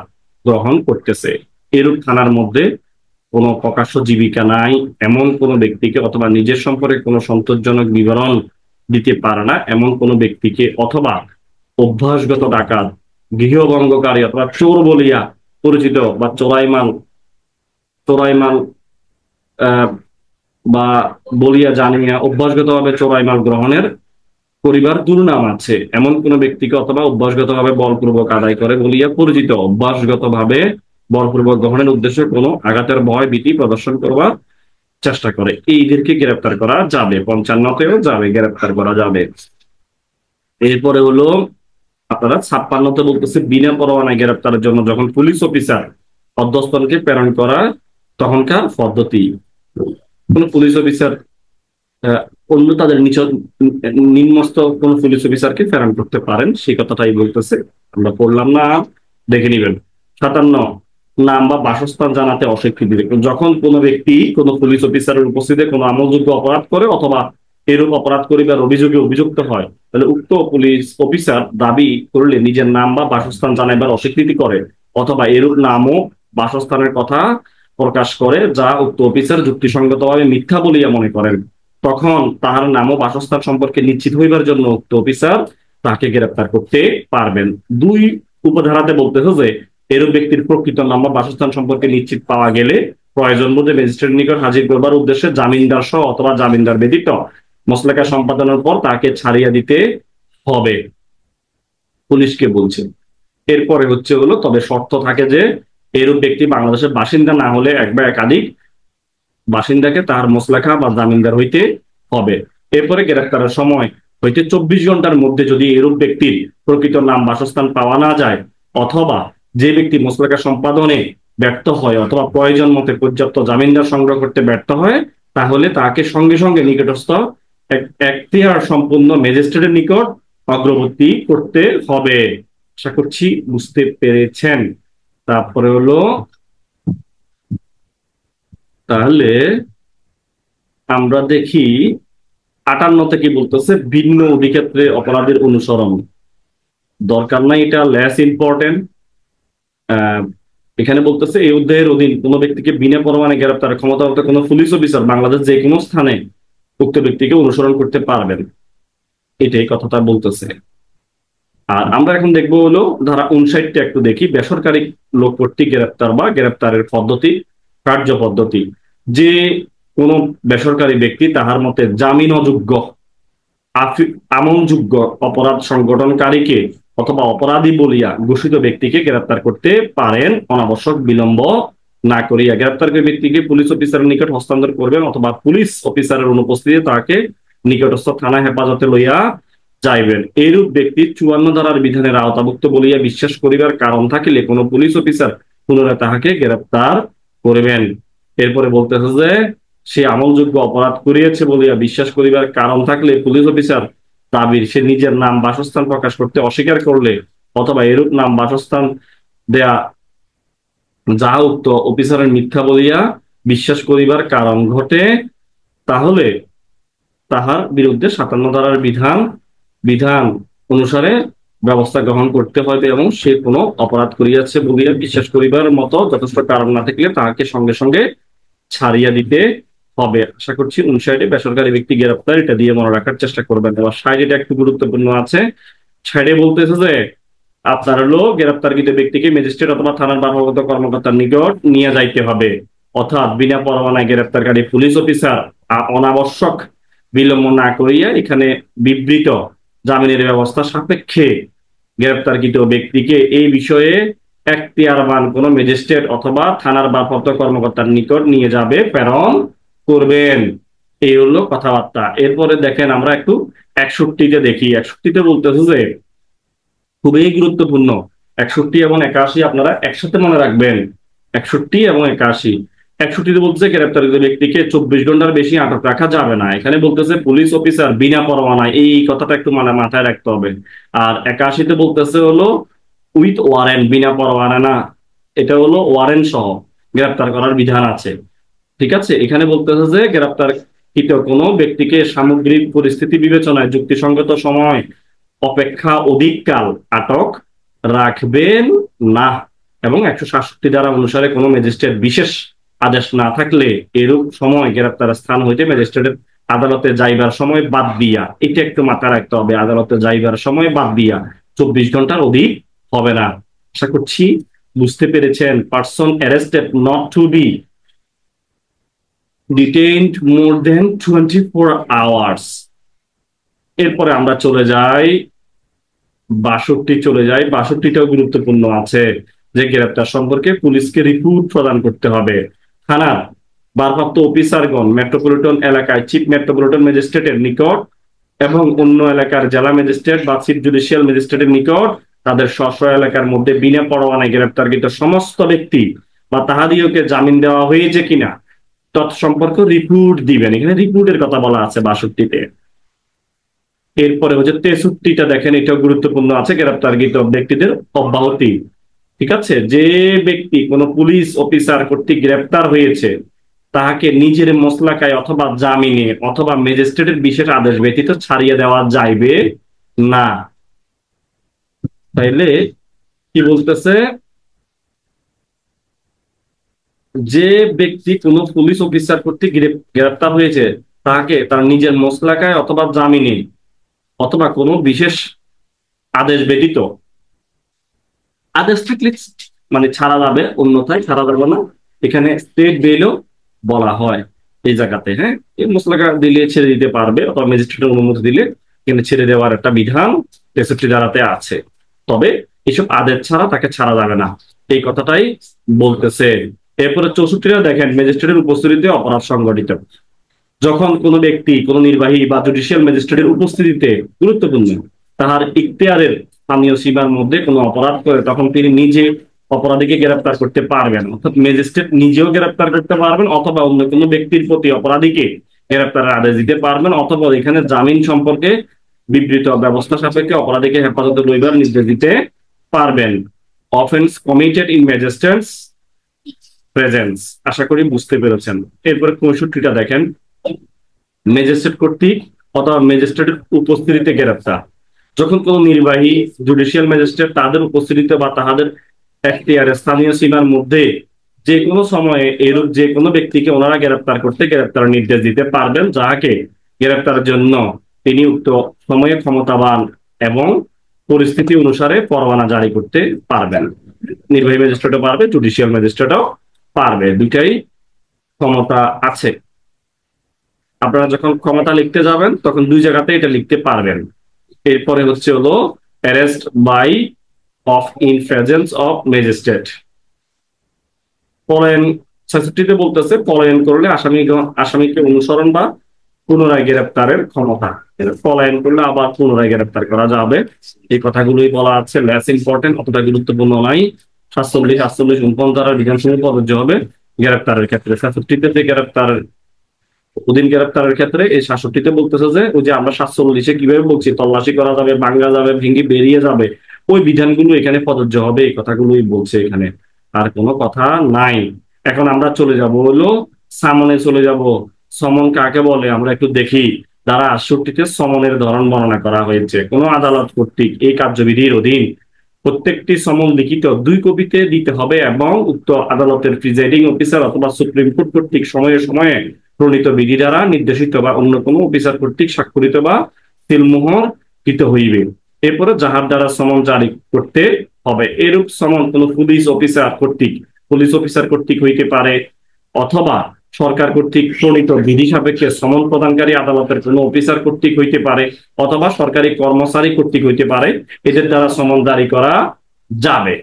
গ্রহণ করতেছে। এরূপ থানার মধ্যে কোনো প্রকাশ্য জীবিকা নাই এমন কোনো ব্যক্তিকে অথবা নিজের সম্পর্কে কোনো সন্তোষজনক বিবরণ দিতে পারে না এমন কোনো ব্যক্তিকে অথবা অভ্যাসগত ডাকাত, গৃহভঙ্গকারী অথবা চোর বলিয়া পরিচিত বা চোরাইমাল বা বলিয়া জানিয়া অভ্যাসগতভাবে চোরাইমাল গ্রহণের করিবার দুর্নাম আছে এমন কোন ব্যক্তিকে অথবা অভ্যাসগতভাবে বলপূর্বক আদায় করে বলিয়া পরিচিত, অভ্যাসগতভাবে বলপূর্বক গ্রহণের উদ্দেশ্যে কোনো আঘাতের ভয় ভীতি প্রদর্শন করবার চেষ্টা করে, এইদেরকে গ্রেপ্তার করা যাবে। 55তেও যাবে, গ্রেপ্তার করা যাবে। এরপরে হলো আপনারা 56তে বলতেছে বিনা পরোয়ানায় গ্রেপ্তারের জন্য যখন পুলিশ অফিসার অধ্যস্তনকে প্রেরণ করা তখনকার পদ্ধতি। কোন পুলিশ অফিসার আহ, অন্য তাদের নিম্নস্থ কোন পুলিশ অফিসারকে প্রেরণ করতে পারেন, সেই কথাটাই বলতেছে। আমরা পড়লাম না, দেখে নিবেন। 57, নাম বা বাসস্থান জানাতে অস্বীকৃতি দিবে। যখন কোনো ব্যক্তি কোনো পুলিশ অফিসারের উপস্থিতিতে কোনো আমলযোগ্য অপরাধ করে অথবা এরূপ অপরাধ করিবার অভিযোগে অভিযুক্ত হয়, তাহলে উক্ত পুলিশ অফিসার দাবি করলে নিজের নাম বা বাসস্থান জানাইবার অস্বীকৃতি করে অথবা এরূপ নাম ও বাসস্থানের কথা প্রকাশ করে যা উক্ত অফিসার যুক্তিসঙ্গতভাবে মিথ্যা বলিয়া মনে করেন, তখন তাহার নাম ও বাসস্থান সম্পর্কে নিশ্চিত হইবার জন্য উক্ত অফিসার তাকে গ্রেপ্তার করতে পারবেন। 2 উপধারাতে বলতেছে যে এরূপ ব্যক্তির প্রকৃত নাম বা বাসস্থান সম্পর্কে নিশ্চিত পাওয়া গেলে প্রয়োজন বোধে ম্যাজিস্ট্রেটের নিকট হাজির করবার উদ্দেশ্যে জামিনদার সহ অথবা জামিনদার ব্যতীত মসলেখা সম্পাদনের পর তাকে ছাড়িয়া দিতে হবে, পুলিশকে বলছে। এরপরে হলো, তবে শর্ত থাকে যে এরূপ ব্যক্তি বাংলাদেশের বাসিন্দা না হলে এক বা একাধিক বাসিন্দাকে তাহার মোসলেখা বা জামিনদার হইতে হবে। এরপরে গ্রেপ্তারের সময় হইতে 24 ঘন্টার মধ্যে যদি এরূপ ব্যক্তির প্রকৃত নাম বাসস্থান পাওয়া না যায় অথবা যে ব্যক্তি মোসলেখা সম্পাদনে ব্যর্থ হয় অথবা প্রয়োজন মতে পর্যাপ্ত জামিনদার সংগ্রহ করতে ব্যর্থ হয়, তাহলে তাকে সঙ্গে সঙ্গে নিকটস্থ এখতিয়ার সম্পূর্ণ ম্যাজিস্ট্রেটের নিকট অগ্রবর্তী করতে হবে। আশা করছি বুঝতে পেরেছেন। তারপরে তাহলে আমরা দেখি 58 কি বলতেছে, ভিন্ন অধিক্ষেত্রে অপরাধের অনুসরণ। দরকার নাই, এটা লেস ইম্পর্টেন্ট। এখানে বলতেছে এই অধ্যায়ের অধীন কোন ব্যক্তিকে বিনা পরোয়ানা গ্রেপ্তারের ক্ষমতাপ্রাপ্ত কোনো পুলিশ অফিসার বাংলাদেশ যে কোনো স্থানে উক্ত ব্যক্তিকে অনুসরণ করতে পারবেন, এটাই কথাটা বলতেছে। আর আমরা এখন দেখবো ধারা 59টা একটু দেখি, বেসরকারি লোক কর্তৃক গ্রেপ্তার বা গ্রেপ্তারের পদ্ধতি, কার্য পদ্ধতি। যে কোন বেসরকারি ব্যক্তি তাহার মতে জামিন অযোগ্য আমলযোগ্য অপরাধ সংগঠনকারীকে অথবা অপরাধী বলিয়া ঘোষিত ব্যক্তিকে গ্রেপ্তার করতে পারেন অনাবশ্যক বিলম্ব না করিয়া। গ্রেপ্তারকৃত ব্যক্তিকে পুলিশ অফিসারের নিকট হস্তান্তর করবেন অথবা পুলিশ অফিসারের অনুপস্থিতিতে তাকে নিকটস্থ থানা হেফাজতে লইয়া যাইবেন। এইরূপ ব্যক্তি 54 ধারার বিধানের আওতাভুক্ত বলিয়া বিশ্বাস করিবার কারণ থাকিলে কোনো পুলিশ অফিসার পুনরায় তাহাকে গ্রেপ্তার করিবেন। এরপরে বলতেছে যে সে আমলযোগ্য অপরাধ করিয়াছে বলিয়া বিশ্বাস করিবার কারণ থাকলে পুলিশ অফিসার দাবির সে নিজের নাম বাসস্থান প্রকাশ করতে অস্বীকার করলে অথবা এরূপ নাম বাসস্থান দেয়া যাহা উক্ত অফিসারের মিথ্যা বলিয়া বিশ্বাস করিবার কারণ ঘটে, তাহলে তাহার বিরুদ্ধে 57 ধারার বিধান অনুসারে ব্যবস্থা গ্রহণ করতে হবে এবং সে কোনো অপরাধ করিয়াছে বলিয়া বিশ্বাস করিবার মতো যথেষ্ট কারণ না থাকলে তাহাকে সঙ্গে সঙ্গে ছাড়িয়া দিতে হবে। আশা করছি 59 বেসরকারি ব্যক্তি গ্রেপ্তার, এটা দিয়ে মনে রাখার চেষ্টা করবেন। এবার 60 এটা একটু গুরুত্বপূর্ণ আছে। 60 বলতেছে যে আপনার গ্রেপ্তারকৃত ব্যক্তিকে ম্যাজিস্ট্রেট অথবা থানার ভারপ্রাপ্ত কর্মকর্তার নিকট নিয়ে যাইতে হবে, অর্থাৎ বিনা পরোয়ানায় গ্রেপ্তারকারী পুলিশ অফিসার অনাবশ্যক বিলম্ব না করিয়া এখানে বিবৃত জামিনের ব্যবস্থা সাপেক্ষে গ্রেপ্তারকৃত ব্যক্তিকে এই বিষয়ে এখতিয়ারবান কোন ম্যাজিস্ট্রেট অথবা থানার ভারপ্রাপ্ত কর্মকর্তার নিকট নিয়ে যাবে, প্রেরণ করবেন। এই কথাবার্তা। এরপরে দেখেন আমরা একটু 61-তে দেখি। 61-তে বলতেছে যে খুবই গুরুত্বপূর্ণ, 61 এবং 81 আপনারা একসাথে মনে রাখবেন। 61 এবং 81। 61-তে বলতেছে গ্রেপ্তারকৃত ব্যক্তিকে 24 ঘন্টার বেশি আটক রাখা যাবে না। এখানে বলতেছে পুলিশ অফিসার বিনা পরোয়ানায়, এই কথাটা একটু মাথায় রাখতে হবে। আর 81-তে বলতেছে উইথ ওয়ারেন্ট, বিনা পরোয়ানা না, এটা ওয়ারেন্ট সহ গ্রেপ্তার করার বিধান আছে। ঠিক আছে, এখানে বলতেছে যে গ্রেপ্তারকৃত কোনো ব্যক্তিকে সামগ্রিক পরিস্থিতি বিবেচনায় যুক্তিসঙ্গত সময় অপেক্ষা অধিক কাল আটক রাখবেন না এবং 167 ধারা অনুসারে কোনো ম্যাজিস্ট্রেট বিশেষ আদেশ না থাকলে এরূপ সময় গ্রেপ্তার স্থান হইতে ম্যাজিস্ট্রেটের আদালতে যাইবার সময় বাদ দিয়া, এটা একটু মাথায় রাখতে হবে, আদালতে যাইবার সময় বাদ দিয়া 24 ঘন্টার অধিক হবে না। আশা করছি বুঝতে পেরেছেন। Person arrested not to be detained more than 24 hours. এরপরে আমরা চলে যাই 62, 62টাও গুরুত্বপূর্ণ আছে যে গ্রেপ্তার সম্পর্কে পুলিশকে রিপোর্ট প্রদান করতে হবে। থানার ভারপ্রাপ্ত অফিসারগণ মেট্রোপলিটন এলাকায় চিফ মেট্রোপলিটন ম্যাজিস্ট্রেটের নিকট এবং অন্য এলাকার জেলা ম্যাজিস্ট্রেট বা চিফ জুডিশিয়াল ম্যাজিস্ট্রেটের নিকট তাদের স্ব এলাকার মধ্যে বিনা পরোয়ানায় গ্রেপ্তারকৃত সমস্ত ব্যক্তি বা তাহাদিওকে জামিন দেওয়া হয়েছে কিনা তৎসম্পর্ক রিপোর্ট দিবেন, এখানে রিপোর্টের কথা বলা আছে 62-তে। এরপরে হচ্ছে 63টা দেখেন, এটাও গুরুত্বপূর্ণ আছে, গ্রেপ্তারকৃত ব্যক্তিদের অব্যাহতি। ঠিক আছে, যে ব্যক্তি কোনো পুলিশ অফিসার কর্তৃক গ্রেপ্তার হয়েছে তাহাকে নিজের মোসলাকায় অথবা জামিনে অথবা ম্যাজিস্ট্রেটের বিশেষ আদেশ ব্যতীত ছাড়িয়ে দেওয়া যাইবে না। তাইলে কি বলতেছে, যে ব্যক্তি কোনো পুলিশ অফিসার কর্তৃক গ্রেপ্তার হয়েছে তাকে তার নিজের মোসলাকায় অথবা জামিনে অথবা কোনো বিশেষ আদেশ ব্যতীত, আদেশ থাকলে মানে ছাড়া যাবে, অন্যথায় ছাড়া যাবে না। এখানে স্টেট বেলও বলা হয় এই জায়গাতে। হ্যাঁ, এই মশলাকা দিলে ছেড়ে দিতে পারবে অথবা ম্যাজিস্ট্রেটের অনুমতি দিলে এখানে ছেড়ে দেওয়ার একটা বিধান 63 ধারাতে আছে। তবে এসব আদেশ ছাড়া তাকে ছাড়া যাবে না, এই কথাটাই বলতেছে। এরপরে 64 দেখেন, ম্যাজিস্ট্রেটের উপস্থিতিতে অপরাধ সংঘটিত। যখন কোনো ব্যক্তি কোনো নির্বাহী বা জুডিশিয়াল ম্যাজিস্ট্রেটের উপস্থিতিতে, গুরুত্বপূর্ণ, তাহার ইখতিয়ারের স্থানীয় সীমার মধ্যে কোনো অপরাধ করে, তখন তিনি নিজে অপরাধীকে গ্রেপ্তার করতে পারবেন, অর্থাৎ ম্যাজিস্ট্রেট নিজেও গ্রেপ্তার করতে পারবেন অথবা অন্য কোনো ব্যক্তির প্রতি অপরাধীকে গ্রেপ্তারের আদেশ দিতে পারবেন, অথবা এখানে জামিন সম্পর্কে বিবৃত ব্যবস্থা সাপেক্ষে অপরাধীকে হেফাজতে লইবার নির্দেশ দিতে পারবেন। Offence committed in magistrate's presence, আশা করি বুঝতে পেরেছেন। এরপরে 65টা দেখেন, ম্যাজিস্ট্রেট কর্তৃক অথবা ম্যাজিস্ট্রেটের উপস্থিতিতে গ্রেপ্তার। যখন কোনো নির্বাহী জুডিশিয়াল ম্যাজিস্ট্রেট তাদের উপস্থিতিতে বা তাহাদের এখতিয়ারে স্থানীয় সীমার মধ্যে যে কোনো সময়ে এরূপ যে কোনো ব্যক্তিকে ওনারা গ্রেপ্তার করতে গ্রেপ্তার নির্দেশ দিতে পারবেন, যাহাকে গ্রেপ্তারের জন্য তিনি উক্ত সময়ে ক্ষমতাবান এবং পরিস্থিতি অনুসারে পরোয়ানা জারি করতে পারবেন। নির্বাহী ম্যাজিস্ট্রেটও পারবে, জুডিশিয়াল ম্যাজিস্ট্রেটও পারবে, দুইটাই ক্ষমতা আছে। আপনারা যখন ক্ষমতা লিখতে যাবেন তখন দুই জায়গাতে এটা লিখতে পারবেন। এরপরে হচ্ছে হলো arrest by of in presence of magistrate. পলায়ন 66-তে বলতেছে, পলায়ন করলে আসামিকে অনুসরণ বা পুনরায় গ্রেপ্তারের ক্ষমতা। পলায়ন করলে আবার পুনরায় গ্রেপ্তার করা যাবে, এই কথাগুলোই বলা আছে। লেস ইম্পর্টেন্ট, অতটা গুরুত্বপূর্ণ নয়। 47, 48, 49 ধারার বিধানসভা প্রযোজ্য হবে গ্রেপ্তারের ক্ষেত্রে। 66-তে গ্রেপ্তার ওদিন গ্রেপ্তারের ক্ষেত্রে, এই 66-তে বলতেছে যে ওই যে আমরা 47-এ কিভাবে বলছি তল্লাশি করা যাবে, ভাঙ্গা যাবে, ভেঙে বেরিয়ে যাবে, ওই বিধানগুলো এখানে প্রযোজ্য হবে, এই কথাগুলোই বলছে এখানে, আর কোনো কথা নাই। এখন আমরা চলে যাব হলো সামনে চলে যাব। সমন কাকে বলে আমরা একটু দেখি। ধারা 68-তে সমনের ধরন বর্ণনা করা হয়েছে। কোন আদালত কর্তৃক এই কার্যবিধির অধীন প্রত্যেকটি সমন লিখিত 2 কপিতে দিতে হবে এবং উক্ত আদালতের প্রিজাইডিং অফিসার অথবা সুপ্রিম কোর্ট কর্তৃক সময়ে সময়ে প্রণীত বিধি দ্বারা নির্দেশিত বা অন্য কোনো অফিসার কর্তৃক স্বাক্ষরিত বা সিলমোহর কৃত হইবে। এরপরে যাহার দ্বারা সমন জারি করতে হবে। এরূপ সমন কোনো পুলিশ অফিসার কর্তৃক হইতে পারে, অথবা সরকার কর্তৃক প্রণীত বিধি সাপেক্ষে সমন প্রদানকারী আদালতের কোনো অফিসার কর্তৃক হইতে পারে, অথবা সরকারি কর্মচারী কর্তৃক হইতে পারে। এদের দ্বারা সমন জারি করা যাবে।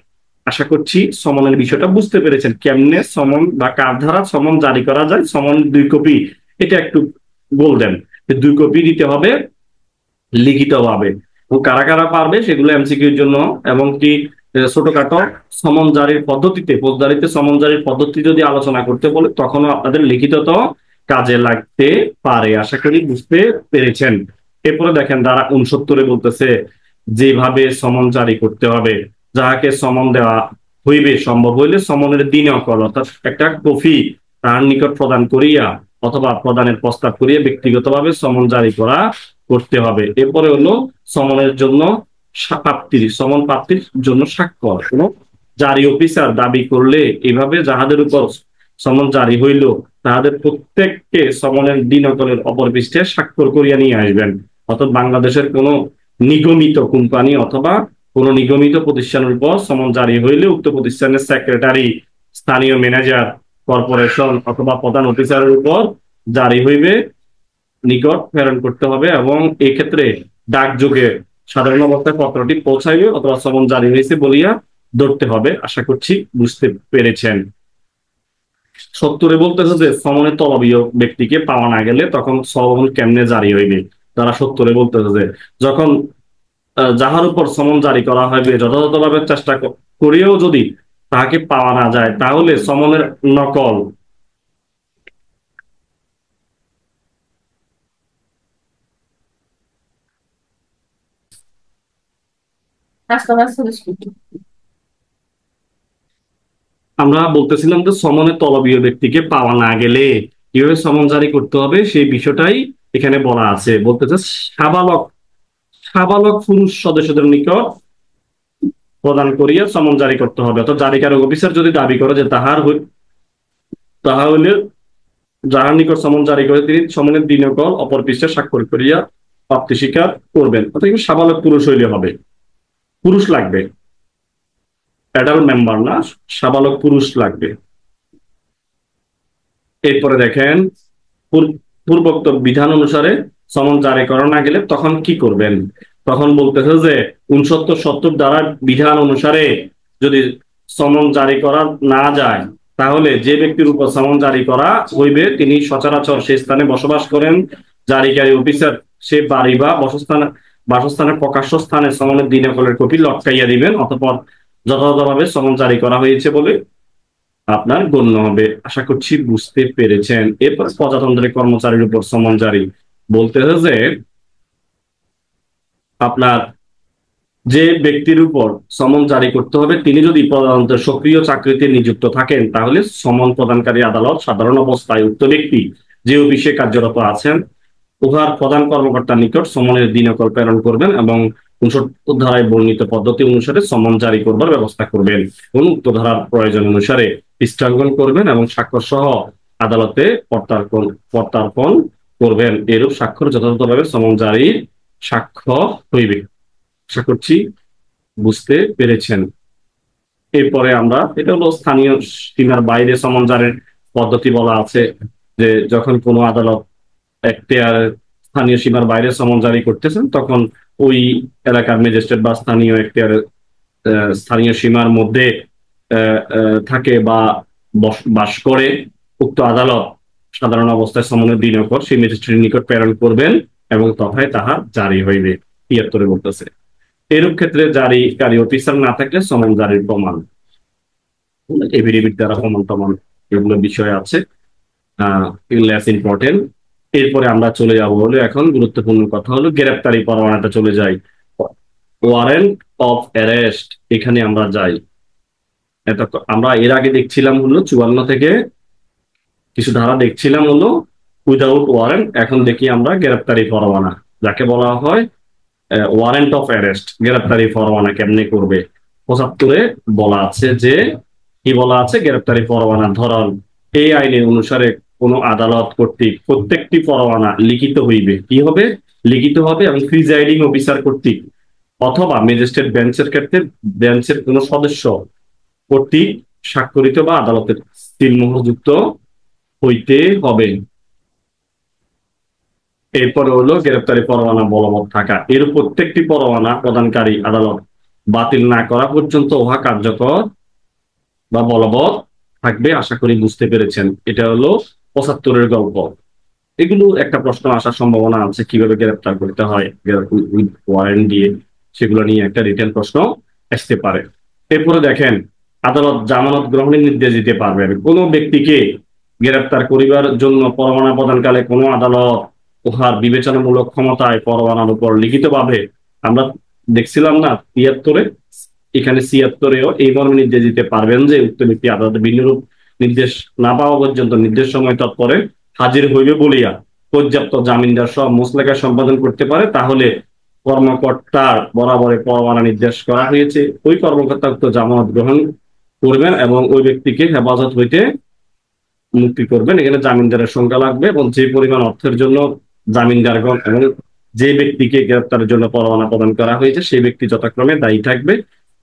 আশা করছি সমনের বিষয়টা বুঝতে পেরেছেন, কেমনে সমন বা কার ধারা সমন জারি করা যায়। সমন 2 কপি, এটা একটু বলবেন, 2 কপি দিতে হবে লিখিতভাবে। কারা কারা পারবে সেগুলো এমসিকিউর জন্য, এবং কি ছোটখাটো সমন জারির পদ্ধতিতে, ফৌজদারিতে সমন জারির পদ্ধতি যদি আলোচনা করতে বলে তখনও আপনাদের লিখিত তো কাজে লাগতে পারে। আশা করি বুঝতে পেরেছেন। এরপরে দেখেন ধারা 69-এ বলতেছে, যেভাবে সমন জারি করতে হবে, যাহাকে সমন দেওয়া হইবে সম্ভব হইলে সমনের দিনকল অর্থাৎ একটা কপি তার নিকট প্রদান করিয়া অথবা প্রদানের প্রস্তাব করিয়া ব্যক্তিগতভাবে সমন জারি করতে হবে। এরপরে হলো সমনের জন্য সমন প্রাপ্তির জন্য স্বাক্ষর। কোন জারি অফিসার দাবি করলে এভাবে যাহাদের উপর সমন জারি হইল তাহাদের প্রত্যেককে সমনের দিনকলের অপর পৃষ্ঠে স্বাক্ষর করিয়া নিয়ে আসবেন। অর্থাৎ বাংলাদেশের কোন নিগমিত কোম্পানি অথবা কোন নিগমিত প্রতিষ্ঠানের উপর সমন জারি হইলে উক্ত প্রতিষ্ঠানের সেক্রেটারি, স্থানীয় ম্যানেজার, কর্পোরেশন অথবা প্রধান অফিসারের উপর জারি হইবে নিকট প্রেরণ করতে হবে, এবং এক্ষেত্রে ডাকযোগে সাধারণ অবস্থায় পত্রটি পৌঁছাইবে অথবা সমন জারি হয়েছে বলিয়া ধরতে হবে। আশা করছি বুঝতে পেরেছেন। 70-এ বলতেছে যে সমনের তলবীয় ব্যক্তিকে পাওয়া না গেলে তখন সমন কেমনে জারি হইবে। তারা 70-এ বলতেছে যে যখন যাহার উপর সমন জারি করা হইবে যথাযথভাবে চেষ্টা করিয়েও যদি তাহাকে পাওয়া না যায়, তাহলে সমনের নকল আমরা বলতেছিলাম যে সমনের তলবীয় ব্যক্তিকে পাওয়া না গেলে কিভাবে সমন জারি করতে হবে সেই বিষয়টাই এখানে বলা আছে। বলতেছে সাবালক সাবালক পুরুষ সদস্যদের নিকট প্রদান করিয়া সমন জারি করতে হবে। অর্থাৎ জারিকারক অফিসার যদি দাবি করে যে তাহা হইলে যাহার নিকট সমন জারি করে তিনি সমনের দিনকল অপর পৃষ্ঠে স্বাক্ষর করিয়া প্রাপ্তি স্বীকার করবেন। অর্থাৎ সাবালক পুরুষ হইলে হবে, পুরুষ লাগবে, অ্যাডাল্ট মেম্বার না, সাবালক পুরুষ লাগবে। এরপরে দেখেন পূর্বোক্ত বিধান অনুসারে সমন জারি করা না গেলে তখন কি করবেন। তখন বলতেছে যে 69-70 দ্বারা বিধান অনুসারে যদি সমন জারি করা না যায় তাহলে যে ব্যক্তির উপর সমন জারি করা হইবে তিনি সচরাচর সেই স্থানে বসবাস করেন, জারিকারী অফিসার সে বাড়ি বা বাসস্থানের প্রকাশ্য স্থানে সমনের দিনাকলের কপি লটকাইয়া দিবেন, অতঃপর যথাযথভাবে সমন জারি করা হয়েছে বলে আপনার গণ্য হবে। আশা করছি বুঝতে পেরেছেন। এরপর প্রজাতন্ত্রের কর্মচারীর উপর সমন জারি বলতে যে আপনার যে ব্যক্তির উপর সমন জারি করতে হবে তিনি যদি প্রজাতন্ত্রের সক্রিয় চাকরিতে নিযুক্ত থাকেন তাহলে সমন প্রদানকারী আদালত সাধারণ অবস্থায় উক্ত ব্যক্তি যে অফিসে কার্যরত আছেন উহার প্রধান কর্মকর্তার নিকট সমনের দিনকল প্রেরণ করবেন এবং 69 ধারায় বর্ণিত পদ্ধতি অনুসারে সমন জারি করবার ব্যবস্থা করবেন এবং উক্ত ধারার প্রয়োজন অনুসারে স্থগন করবেন এবং স্বাক্ষর সহ আদালতে প্রত্যার্পণ করবেন। এরূপ স্বাক্ষর যথাযথভাবে সমন জারির সাক্ষ্য হইবে। আশা করছি বুঝতে পেরেছেন। এরপরে আমরা এটা হলো স্থানীয় সীমার বাইরে সমন জারির পদ্ধতি বলা আছে যে যখন কোনো আদালত এখতিয়ার স্থানীয় সীমার বাইরে সমন জারি করতেছেন তখন ওই এলাকার ম্যাজিস্ট্রেট বা স্থানীয় এখতিয়ার স্থানীয় সীমার মধ্যে থাকে বা বাস করে উক্ত আদালত সাধারণ অবস্থায় সমনের দিনকর সেই ম্যাজিস্ট্রেটের নিকট প্রেরণ করবেন এবং তথায় তাহা জারি হইবে। 73 বলতেছে এরূপ ক্ষেত্রে জারিকারী অফিসার না থাকলে সমন জারির প্রমাণ এফিডেভিট দ্বারা প্রমাণ টমান এগুলো বিষয় আছে, এগুলো ইম্পর্টেন্ট। এরপরে আমরা চলে যাব হলো এখন গুরুত্বপূর্ণ কথা হলো গ্রেপ্তারি পরোয়ানাটা চলে যাই। ওয়ারেন্ট অফ অ্যারেস্ট এখানে আমরা যাই। আমরা এর আগে দেখছিলাম হলো 54 থেকে কিছু ধারা দেখছিলাম হলো উইদাউট ওয়ারেন্ট, এখন দেখি আমরা গ্রেপ্তারি পরোয়ানা যাকে বলা হয় ওয়ারেন্ট অফ অ্যারেস্ট। গ্রেপ্তারি পরোয়ানা কেমনে করবে 75-এ বলা আছে যে কি বলা আছে গ্রেপ্তারি পরোয়ানার ধরন এই আইনের অনুসারে কোন আদালত কর্তৃক প্রত্যেকটি পরোয়ানা লিখিত হইবে, কি হবে লিখিত হবে এবং প্রিজাইডিং অফিসার কর্তৃক অথবা ম্যাজিস্ট্রেট বেঞ্চের ক্ষেত্রে বেঞ্চের কোন সদস্য কর্তৃক স্বাক্ষরিত বা আদালতের সিলমোহরযুক্ত হইতে হবে। এরপরে হলো গ্রেপ্তারি পরোয়ানা বলবৎ থাকা। এর প্রত্যেকটি পরোয়ানা প্রদানকারী আদালত বাতিল না করা পর্যন্ত উহা কার্যকর বা বলবৎ থাকবে। আশা করি বুঝতে পেরেছেন। এটা হলো 75-এর গল্প। এগুলো একটা প্রশ্ন আসার সম্ভাবনা আছে কিভাবে গ্রেপ্তার করতে হয় ওয়ারেন্ট দিয়ে, সেগুলো নিয়ে একটা রিটেন প্রশ্ন আসতে পারে। এরপরে দেখেন আদালত জামানত গ্রহণের নির্দেশ দিতে পারবেন। কোনো ব্যক্তিকে গ্রেপ্তার করিবার জন্য পরোয়ানা প্রদানকালে কোনো আদালত উহার বিবেচনামূলক ক্ষমতায় পরোয়ানার উপর লিখিতভাবে আমরা দেখছিলাম না 73-এ, এখানে 76-এও এই মর্মে নির্দেশ দিতে পারবেন যে উক্ত ব্যক্তি আদালতে ভিন্নরূপ নির্দেশ না পাওয়া পর্যন্ত নির্দেশ সময় তৎপরে হাজির হইবে বলিয়া পর্যাপ্ত জামিনদার সহ মোসলেকা সম্পাদন করতে পারে। তাহলে কর্মকর্তার বরাবরে পরোয়ানা নির্দেশ করা হয়েছে ওই কর্মকর্তা উক্ত জামানত গ্রহণ করবেন এবং ওই ব্যক্তিকে হেফাজত হইতে মুক্তি করবেন। এখানে জামিনদারের সংখ্যা লাগবে এবং যে পরিমাণ অর্থের জন্য জামিনদারগণ এবং যে ব্যক্তিকে গ্রেপ্তারের জন্য পরোয়ানা প্রদান করা হয়েছে সেই ব্যক্তি যথাক্রমে দায়ী থাকবে।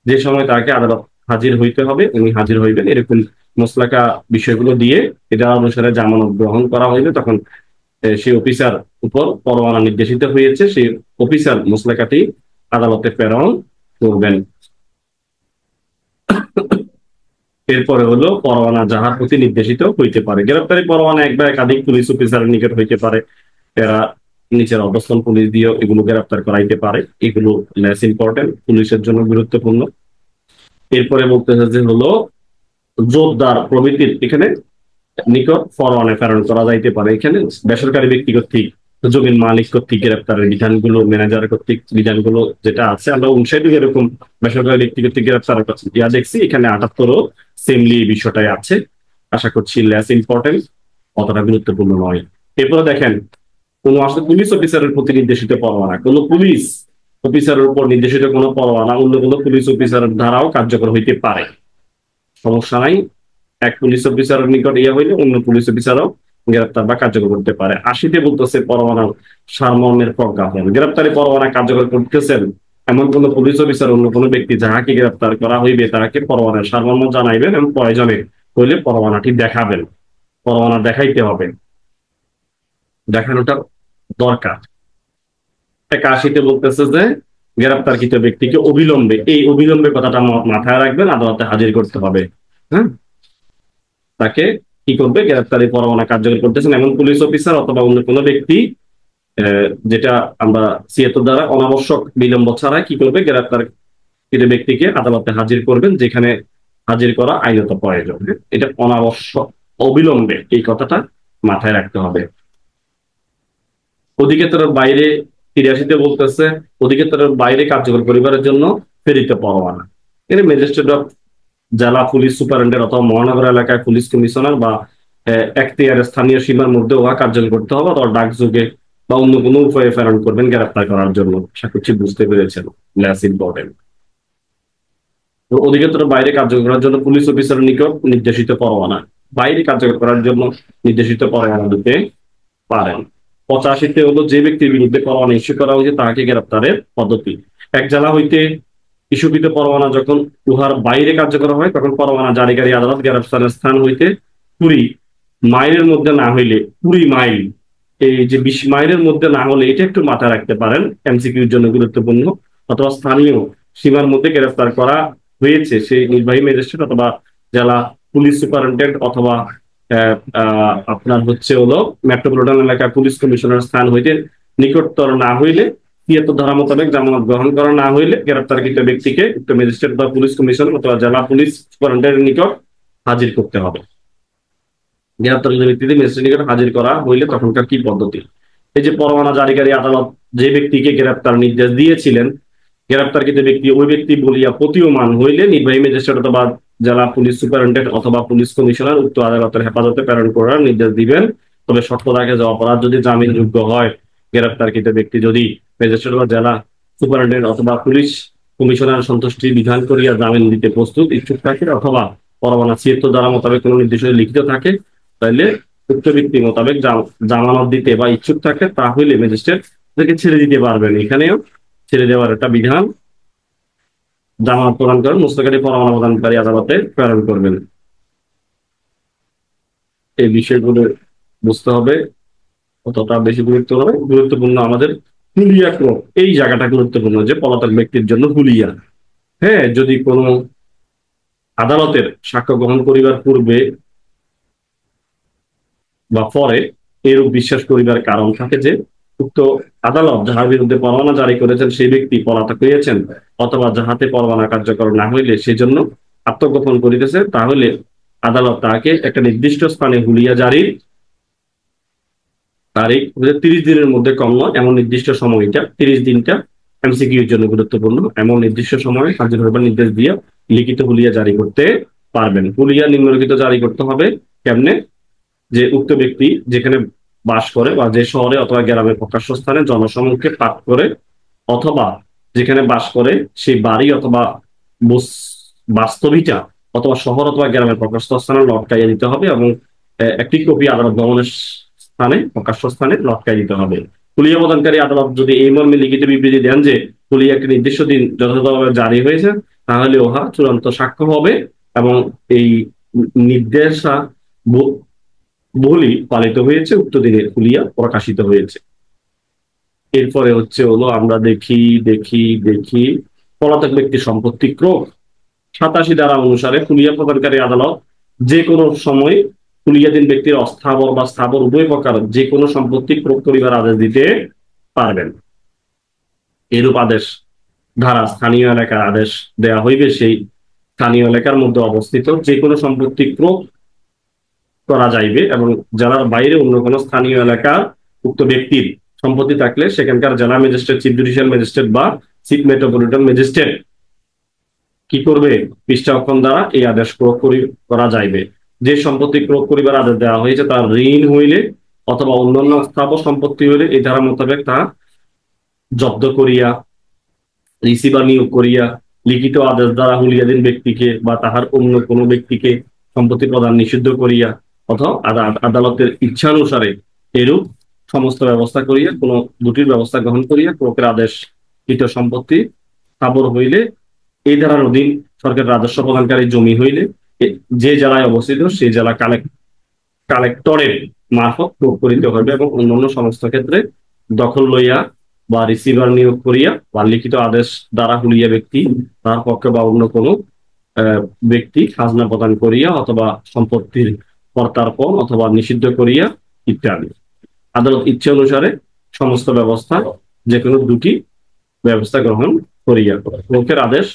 যে সময় তাকে আদালত হাজির হইতে হবে উনি হাজির হইবেন। এরকম মোসলাকা বিষয়গুলো দিয়ে এটা অনুসারে জামানত গ্রহণ করা হইবে। তখন সেই অফিসার উপর পরোয়ানা নির্দেশিত হয়েছে সেই অফিসার মোসলাকাটি আদালতে প্রেরণ করবেন। এরপরে হলো পরোয়ানা যাহার প্রতি নির্দেশিত হইতে পারে। গ্রেপ্তারি পরোয়ানা এক বা একাধিক পুলিশ অফিসারের নিকট হইতে পারে। এরা নিচের অবস্থান পুলিশ দিয়ে এগুলো গ্রেপ্তার করাইতে পারে। এগুলো লেস ইম্পর্টেন্ট, পুলিশের জন্য গুরুত্বপূর্ণ। এরপরে বলতে যে হলো জোরদার প্রভৃতির এখানে নিকট পরোয়ানা প্রেরণ করা যাইতে পারে। এখানে বেসরকারি ব্যক্তি কর্তৃক জমির মালিক কর্তৃক গ্রেপ্তারের বিধানগুলো, ম্যানেজার কর্তৃক বিধানগুলো যেটা আছে, আমরা 59 এরকম বেসরকারি ব্যক্তি কর্তৃক গ্রেপ্তারের দেখছি, এখানে 78ও সেমলি এই বিষয়টাই আছে। আশা করছি লেস ইম্পর্টেন্ট, অতটা গুরুত্বপূর্ণ নয়। এরপরে দেখেন, কোন আসলে পুলিশ অফিসারের প্রতি নির্দেশিত পরোয়ানা, কোন পুলিশ অফিসারের উপর নির্দেশিত কোনো পরোয়ানা অন্য কোনো পুলিশ অফিসারের দ্বারাও কার্যকর হইতে পারে, সমস্যা নাই। এক পুলিশ অফিসারের নিকট ইয়ে হইলে অন্য পুলিশ অফিসারও গ্রেপ্তার বা কার্যকর করতে পারে। 80তে বলতেছে পরোয়ানার সারমর্মের প্রজ্ঞাপন, গ্রেপ্তারি পরোয়ানা কার্যকর করতেছেন এমন কোন পুলিশ অফিসার অন্য কোনো ব্যক্তি যাহাকে গ্রেপ্তার করা হইবে তাহাকে পরোয়ানার সারমর্ম জানাইবেন এবং প্রয়োজনে হইলে পরোয়ানাটি দেখাবেন। পরোয়ানা দেখাইতে হবে, দেখানোটা দরকার। 81তে বলতেছে যে গ্রেপ্তারকৃত ব্যক্তিকে অবিলম্বে, এই অবিলম্বে কথাটা মাথায় রাখবেন, আদালতে হাজির করতে হবে। হ্যাঁ, তাকে কি করবে, গ্রেপ্তারি পরোয়ানা কার্যকর করতেছেন এমন পুলিশ অফিসার অথবা অন্য কোনো ব্যক্তি, যেটা আমরা 76 দ্বারা অনাবশ্যক বিলম্ব ছাড়া কি করবে, গ্রেপ্তারকৃত ব্যক্তিকে আদালতে হাজির করবেন, যেখানে হাজির করা আইনত প্রয়োজন। এটা অনাবশ্যক, অবিলম্বে, এই কথাটা মাথায় রাখতে হবে। অধিক্ষেত্রের বাইরে 83তে বলতেছে অধিক্ষেত্রের বাইরে কার্যকর করিবার জন্য প্রেরিত পরোয়ানা। এখানে ম্যাজিস্ট্রেট অফ জেলা পুলিশ সুপারিনটেন্ডেন্ট অথবা মহানগর এলাকায় পুলিশ কমিশনার বা এখতিয়ারের স্থানীয় সীমার মধ্যে উহা কার্যকর করতে হবে, অথবা ডাকযোগে বা অন্য কোনো উপায়ে প্রেরণ করবেন গ্রেপ্তার করার জন্য। আশা করছি বুঝতে পেরেছেন, লেস ইম্পর্টেন্ট। অধিক্ষেত্রের বাইরে কার্যকর করার জন্য পুলিশ অফিসারের নিকট নির্দেশিত পরোয়ানা, বাইরে কার্যকর করার জন্য নির্দেশিত পরোয়ানা দিতে পারেন। 85তে হলো যে ব্যক্তির বিরুদ্ধে পরোয়ানা ইস্যু করা হয়েছে তাহাকে গ্রেপ্তারের পদ্ধতি। এক জেলা হইতে ইস্যুকৃত পরোয়ানা যখন উহার বাইরে কার্যকর হয় তখন পরোয়ানা জারিকারী আদালত গ্রেপ্তারের স্থান হইতে 20 মাইলের মধ্যে না হইলে, 20 মাইল, এই যে 20 মাইলের মধ্যে না হলে, এটা একটু মাথায় রাখতে পারেন, এমসিকিউর জন্য গুরুত্বপূর্ণ, অথবা স্থানীয় সীমার মধ্যে গ্রেফতার করা হয়েছে সেই নির্বাহী ম্যাজিস্ট্রেট অথবা জেলা পুলিশ সুপারিনটেন্ডেন্ট অথবা আপনার হচ্ছে হলো মেট্রোপলিটন এলাকার পুলিশ কমিশনার স্থান হইতে নিকটতর না হইলে, 73 ধারা মোতাবেক জামানত গ্রহণ করা না হইলে গ্রেপ্তারকৃত ব্যক্তিকে উক্ত ম্যাজিস্ট্রেট বা পুলিশ কমিশনার অথবা জেলা পুলিশ সুপারিনটেন্ডেন্টের নিকট হাজির করতে হবে। গ্রেপ্তারকৃত ব্যক্তিকে ম্যাজিস্ট্রেট নিকট হাজির করা হইলে তখনকার কি পদ্ধতি? এই যে পরোয়ানা জারিকারী আদালত যে ব্যক্তিকে গ্রেপ্তার নির্দেশ দিয়েছিলেন, গ্রেপ্তারকৃত ব্যক্তি ওই ব্যক্তি বলিয়া প্রতীয়মান হইলে নির্বাহী ম্যাজিস্ট্রেট অথবা জেলা পুলিশ সুপারিনটেন্ডেন্ট অথবা পুলিশ কমিশনার উক্ত আদালতের হেফাজতে প্রেরণ করার নির্দেশ দিবেন। তবে শর্ত থাকে যে অপরাধ যদি জামিনযোগ্য হয়, গ্রেপ্তারকৃত ব্যক্তি যদি ম্যাজিস্ট্রেট বা জেলা সুপারিনটেন্ডেন্ট অথবা পুলিশ কমিশনার সন্তুষ্টি বিধান করিয়া জামিন দিতে প্রস্তুত ইচ্ছুক থাকে, অথবা পরোয়ানা 76 ধারা মোতাবেক কোনো নির্দেশ লিখিত থাকে, তাহলে উক্ত ব্যক্তি মোতাবেক জামানত দিতে বা ইচ্ছুক থাকে, তাহলে ম্যাজিস্ট্রেট তাকে ছেড়ে দিতে পারবেন। এখানেও ছেড়ে দেওয়ার একটা বিধান, জামানত প্রদান করেন মুস্তকারী পরোয়ানা প্রদানকারী আদালতে প্রেরণ করবেন। এই বিষয়গুলো বুঝতে হবে, কতটা বেশি গুরুত্বপূর্ণ আমাদের হুলিয়া ক্রম, এই জায়গাটা গুরুত্বপূর্ণ যে পলাতক ব্যক্তির জন্য হুলিয়া। হ্যাঁ, যদি কোনো আদালতের সাক্ষ্য গ্রহণ করিবার পূর্বে বা পরে এরূপ বিশ্বাস করিবার কারণ থাকে যে উক্ত আদালত যাহার বিরুদ্ধে পরোয়ানা জারি করেছেন সেই ব্যক্তি পলাতক হইয়াছেন, অথবা যাহাতে পরোয়ানা কার্যকর না হইলে সেই জন্য আত্মগোপন করিতেছে, তাহলে আদালত তাকে একটা নির্দিষ্ট স্থানে হুলিয়া জারির তারিখ 30 দিনের মধ্যে কম নয় এমন নির্দিষ্ট সময়টা, 30 দিনটা এমসিকিউর জন্য গুরুত্বপূর্ণ, এমন নির্দিষ্ট সময়ে হাজির হইবার নির্দেশ দিয়ে লিখিত হুলিয়া জারি করতে পারবেন। হুলিয়া নিম্নলিখিত জারি করতে হবে কেমনে? যে উক্ত ব্যক্তি যেখানে বাস করে বা যে শহরে অথবা গ্রামের প্রকাশ্য স্থানে জনসমক্ষে পাঠ করে, অথবা যেখানে বাস করে সেই বাড়ি অথবা বাস্তবিটা অথবা শহর অথবা গ্রামের প্রকাশ্য স্থানে লটকাইয়া দিতে হবে, এবং একটি কপি আদালত ভবনের স্থানে, প্রকাশ্য স্থানে লটকাই দিতে হবে। হুলিয়া প্রদানকারী আদালত যদি এই মর্মে লিখিত বিবৃতি দেন যে হুলিয়া একটি নির্দিষ্ট দিন যথাযথভাবে জারি হয়েছে, তাহলে উহা চূড়ান্ত সাক্ষ্য হবে এবং এই নির্দেশা বলি পালিত হয়েছে, উক্ত দিনে হুলিয়া প্রকাশিত হয়েছে। এরপরে হচ্ছে হলো আমরা দেখি দেখি দেখি পলাতক ব্যক্তির সম্পত্তি ক্রয়। 87 ধারা অনুসারে হুলিয়া প্রদানকারী আদালত যে কোনো সময় হুলিয়াধীন ব্যক্তির অস্থাবর বা স্থাবর উভয় প্রকার যে কোনো সম্পত্তি ক্রয় করিবার আদেশ দিতে পারবেন। এরূপ আদেশ ধারা স্থানীয় এলাকার আদেশ দেয়া হইবে সেই স্থানীয় এলাকার মধ্যে অবস্থিত যে কোনো সম্পত্তি ক্রয় করা যাইবে, এবং জেলার বাইরে অন্য কোনো স্থানীয় এলাকার উক্ত ব্যক্তির সম্পত্তি থাকলে সেখানকার জেলা ম্যাজিস্ট্রেট, চিফ জুডিশিয়াল ম্যাজিস্ট্রেট বা চিফ মেট্রোপলিটন ম্যাজিস্ট্রেট কি করবে? পৃষ্ঠাক্ষণ দ্বারা এই আদেশ প্রয়োগ করা যাইবে। যে সম্পত্তি প্রয়োগ করিবার আদেশ দেওয়া হয়েছে তার ঋণ হইলে অথবা অন্যান্য স্থাবর সম্পত্তি হইলে এই ধারা মোতাবেক তা জব্দ করিয়া, রিসিভার নিয়োগ করিয়া, লিখিত আদেশ দ্বারা হুলিয়াধীন ব্যক্তিকে বা তাহার অন্য কোনো ব্যক্তিকে সম্পত্তি প্রদান নিষিদ্ধ করিয়া অথবা আদালতের ইচ্ছানুসারে এরূপ সমস্ত ব্যবস্থা করিয়া কোনো দুটির ব্যবস্থা গ্রহণ করিয়া ক্রোকের আদেশ কৃত সম্পত্তি স্থাবর হইলে এই ধারার অধীন সরকার রাজস্ব প্রদানকারী জমি হইলে যে জেলায় অবস্থিত সেই জেলা কালেক্টরের মারফত প্রয়োগ করিতে হইবে এবং অন্যান্য সমস্ত ক্ষেত্রে দখল লইয়া বা রিসিভার নিয়োগ করিয়া বা লিখিত আদেশ দ্বারা হুলিয়া ব্যক্তি তার পক্ষে বা অন্য কোনো ব্যক্তি খাজনা প্রদান করিয়া অথবা সম্পত্তির প্রত্যার্পণ অথবা নিষিদ্ধ করিয়া ইত্যাদি। আদালত ইচ্ছে অনুসারে সমস্ত ব্যবস্থা যে কোনো দুটি ব্যবস্থা গ্রহণ করিয়া লোকের আদেশ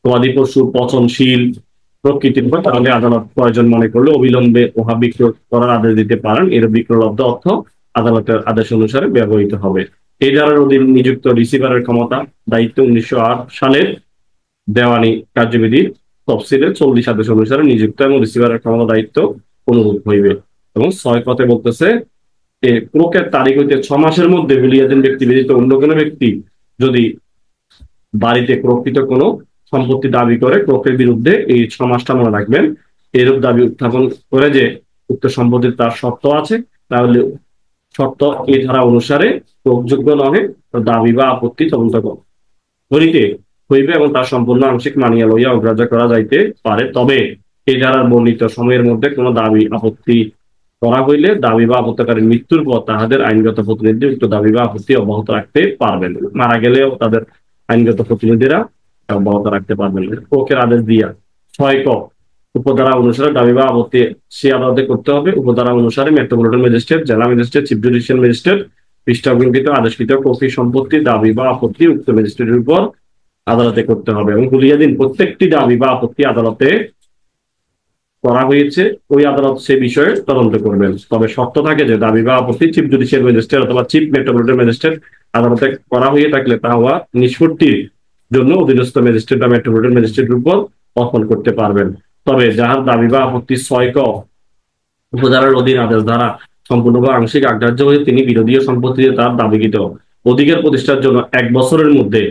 গবাদি পশু পচনশীল প্রকৃতির উপর তাহলে আদালত প্রয়োজন মনে করলে অবিলম্বে উহা বিক্রয় করার আদেশ দিতে পারেন। এর বিক্রয়লব্ধ অর্থ আদালতের আদেশ অনুসারে ব্যবহৃত হবে। এই ধারার অধীন নিযুক্ত রিসিভারের ক্ষমতা দায়িত্ব 1908 সালের দেওয়ানি কার্যবিধির তফসিলে 40 আদেশ অনুসারে নিযুক্ত এবং রিসিভারের ক্ষমতা দায়িত্ব অনুরূপ হইবে। এবং 6 কথে বলতেছে ক্রোকের তারিখ হইতে 6 মাসের মধ্যে হুলিয়াধীন ব্যক্তি ব্যতীত অন্য কোনো ব্যক্তি যদি বাড়িতে ক্রোকৃত কোনো সম্পত্তি দাবি করে ক্রোকের বিরুদ্ধে এই 6 মাসটা মনে রাখবেন। এরূপ দাবি উত্থাপন করে যে উক্ত সম্পত্তির তার শর্ত আছে, তাহলে শর্ত এই ধারা অনুসারে প্রয়োগযোগ্য নহে দাবি বা আপত্তি তদন্ত করিতে হইবে এবং তার সম্পূর্ণ আংশিক মানিয়া লইয়া অগ্রাহ্য করা যাইতে পারে। তবে এই ধারার বর্ণিত সময়ের মধ্যে কোনো দাবি আপত্তি করা হইলে দাবি বা আপত্তিকারীর মৃত্যুর পর তাহাদের আইনগত প্রতিনিধি উক্ত দাবি বা আপত্তি অব্যাহত রাখতে পারবেন। মারা গেলেও তাদের আইনগত প্রতিনিধিরা অব্যাহত রাখতে পারবেন। ক্রোকের আদেশ দিয়া 6 ক উপধারা অনুসারে দাবি বা আপত্তি সে আদালতে করতে হবে। উপধারা অনুসারে মেট্রোপলিটন ম্যাজিস্ট্রেট, জেলা ম্যাজিস্ট্রেট, চিফ জুডিশিয়াল ম্যাজিস্ট্রেট পৃষ্ঠাঙ্কিত আদেশকৃত ক্রোকের সম্পত্তি দাবি বা আপত্তি উক্ত ম্যাজিস্ট্রেটের উপর আদালতে করতে হবে এবং হুলিয়াধীন প্রত্যেকটি দাবি বা আপত্তি আদালতে করা হয়েছে ওই আদালত সে বিষয়ে তদন্ত করবেন। তবে শর্ত থাকে যে দাবি বা আপত্তি চিফ জুডিশিয়াল ম্যাজিস্ট্রেট অথবা চিফ মেট্রোপলিটন ম্যাজিস্ট্রেট আদালতে করা হয়ে থাকলে তা হওয়া নিষ্পত্তির জন্য অধীনস্থ ম্যাজিস্ট্রেট বা মেট্রোপলিটন ম্যাজিস্ট্রেটের উপর অর্পণ করতে পারবেন। তবে যাহার দাবি বা আপত্তি 6 ক উপধারার অধীন আদেশ দ্বারা সম্পূর্ণ বা আংশিক অগ্রাহ্য হয়ে তিনি বিরোধী সম্পত্তিতে তার দাবিকৃত অধিকার প্রতিষ্ঠার জন্য 1 বছরের মধ্যে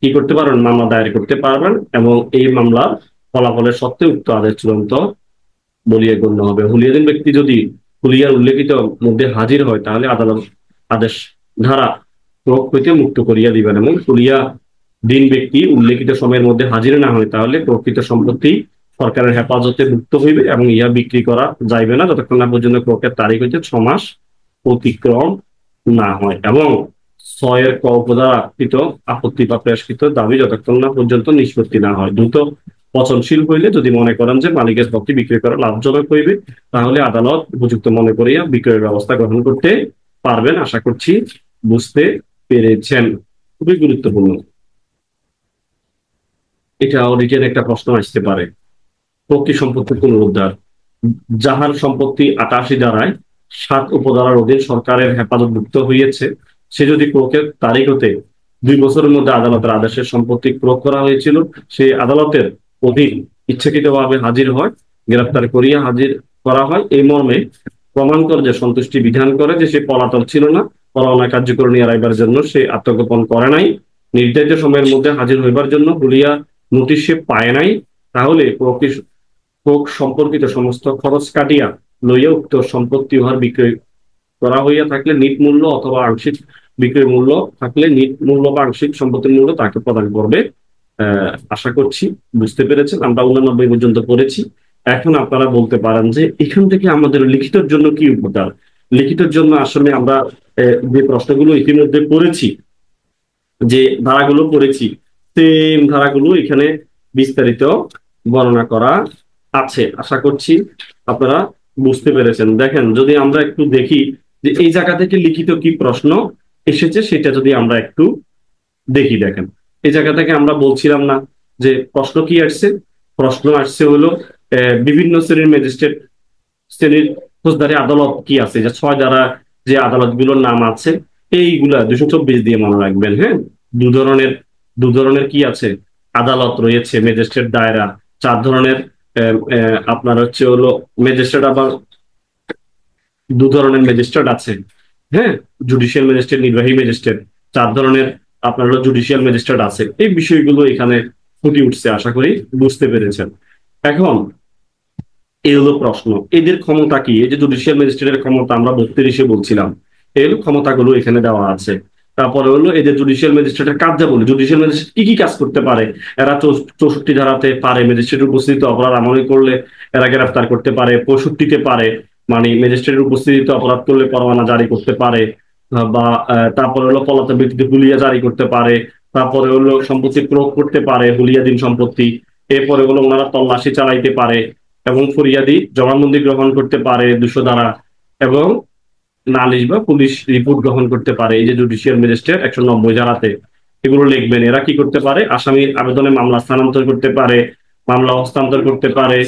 কি করতে পারবেন? মামলা দায়ের করতে পারবেন এবং এই মামলার ফলাফলের সত্ত্বে উক্ত আদেশ চূড়ান্ত বলিয়া গণ্য হবে। হুলিয়াধীন ব্যক্তি যদি হুলিয়ার উল্লেখিত মধ্যে হাজির হয় তাহলে আদালত আদেশ ধারা প্রয়োগ হইতে মুক্ত করিয়া দিবেন এবং হুলিয়া দিন ব্যক্তি উল্লেখিত সময়ের মধ্যে হাজির না হয় তাহলে প্রকৃত সম্পত্তি সরকারের হেফাজতে মুক্ত হইবে এবং ইহা বিক্রি করা যাইবে না যতক্ষণ না পর্যন্ত ক্রোকের তারিখ হইতে 6 মাস অতিক্রম না হয় এবং 6 ক উপধারা কৃত আপত্তি বা পেশকৃত দাবি যতক্ষণ না পর্যন্ত নিষ্পত্তি না হয়। দ্রুত পচনশীল হইলে যদি মনে করেন যে মালিকের পক্ষে বিক্রয় করা লাভজনক হইবে তাহলে আদালত উপযুক্ত মনে করিয়া বিক্রয়ের ব্যবস্থা গ্রহণ করতে পারবেন। আশা করছি বুঝতে পেরেছেন। খুবই গুরুত্বপূর্ণ। এটা রিটেন একটা প্রশ্ন আসতে পারে। প্রকৃতি সম্পত্তি পুনরুদ্ধার যাহার সম্পত্তি 88 ধারায় 7 উপধারার অধীন সরকারের হেফাজতভুক্ত হইয়াছে সে যদি ক্রোকের তারিখ হতে 2 বছরের মধ্যে আদালতের আদেশের সম্পত্তি ক্রোক করা হয়েছিল সে আদালতের অধীন ইচ্ছাকৃতভাবে হাজির হয়, গ্রেফতার করিয়া হাজির করা হয় এই মর্মে প্রমাণ করে যে সন্তুষ্টি বিধান করে যে সে পলাতক ছিল না, পরোয়ানা কার্যকর নিয়ে রাখবার জন্য সে আত্মগোপন করে নাই, নির্ধারিত সময়ের মধ্যে হাজির হইবার জন্য হুলিয়া নোটিশ সে পায় নাই, তাহলে ক্রোক সম্পর্কিত সমস্ত খরচ কাটিয়া লইয়া উক্ত সম্পত্তি উহার বিক্রয় করা হইয়া থাকলে নিট মূল্য অথবা আংশিক বিক্রয় মূল্য থাকলে নিট মূল্য বা আংশিক সম্পত্তির মূল্য তাকে প্রদান করবে। আশা করছি বুঝতে পেরেছেন। আমরা 89 পর্যন্ত পড়েছি। এখন আপনারা বলতে পারেন যে এখান থেকে আমাদের লিখিতর জন্য কি উপকার? লিখিতর জন্য আসলে আমরা যে প্রশ্নগুলো ইতিমধ্যে পড়েছি, যে ধারাগুলো পড়েছি, সেম ধারাগুলো এখানে বিস্তারিত বর্ণনা করা আছে। আশা করছি আপনারা বুঝতে পেরেছেন। দেখেন, যদি আমরা একটু দেখি যে এই জায়গা থেকে লিখিত কি প্রশ্ন এসেছে সেটা যদি আমরা একটু দেখি। দেখেন, এই জায়গা থেকে আমরা বলছিলাম না যে প্রশ্ন কি আসছে? প্রশ্ন আসছে হলো বিভিন্ন শ্রেণীর ম্যাজিস্ট্রেট শ্রেণীর ফৌজদারি আদালত কি আছে, যে 6 ধারা যে আদালতগুলোর নাম আছে এইগুলা 224 দিয়ে মনে রাখবেন। হ্যাঁ, দু ধরনের কি আছে, আদালত রয়েছে, ম্যাজিস্ট্রেট দায়রা। 4 ধরনের আপনার হচ্ছে হলো ম্যাজিস্ট্রেট, আবার 2 ধরনের ম্যাজিস্ট্রেট আছে। হ্যাঁ, জুডিশিয়াল ম্যাজিস্ট্রেট, নির্বাহী ম্যাজিস্ট্রেট। 4 ধরনের আপনার হলো জুডিশিয়াল ম্যাজিস্ট্রেট আছে। এই বিষয়গুলো এখানে ফুটে উঠছে, আশা করি বুঝতে পেরেছেন। এখন এই হলো প্রশ্ন, এদের ক্ষমতা কি? এই যে জুডিশিয়াল ম্যাজিস্ট্রেটের ক্ষমতা আমরা 32-এ বলছিলাম, এই হলো ক্ষমতাগুলো এখানে দেওয়া আছে। তারপরে হলো এদের জুডিশিয়াল ম্যাজিস্ট্রেটের কার্যাবলী, জুডিশিয়াল ম্যাজিস্ট্রেট কি কি কাজ করতে পারে। এরা 64 ধারাতে পারে ম্যাজিস্ট্রেটের উপস্থিতিতে অপরাধ আমল করলে এরা গ্রেফতার করতে পারে। 65-তে পারে, মানে ম্যাজিস্ট্রেটের উপস্থিতিতে অপরাধ করলে পরোয়ানা জারি করতে পারে, বা তারপরে হলো পলাতক ব্যক্তিতে হুলিয়া জারি করতে পারে। তারপরে হলো সম্পত্তি প্রয়োগ করতে পারে, হুলিয়াধীন সম্পত্তি। এরপরে হলো ওনারা তল্লাশি চালাইতে পারে এবং ফরিয়াদি জবানবন্দি গ্রহণ করতে পারে 200 ধারা, এবং নালিশ বা পুলিশ রিপোর্ট গ্রহণ করতে পারে। এই যে জুডিশিয়াল ম্যাজিস্ট্রেট 190 ধারাতে এগুলো লিখবেন। এরা কি করতে পারে? আসামির আবেদনে মামলা স্থানান্তর করতে পারে, মামলা হস্তান্তর করতে পারে।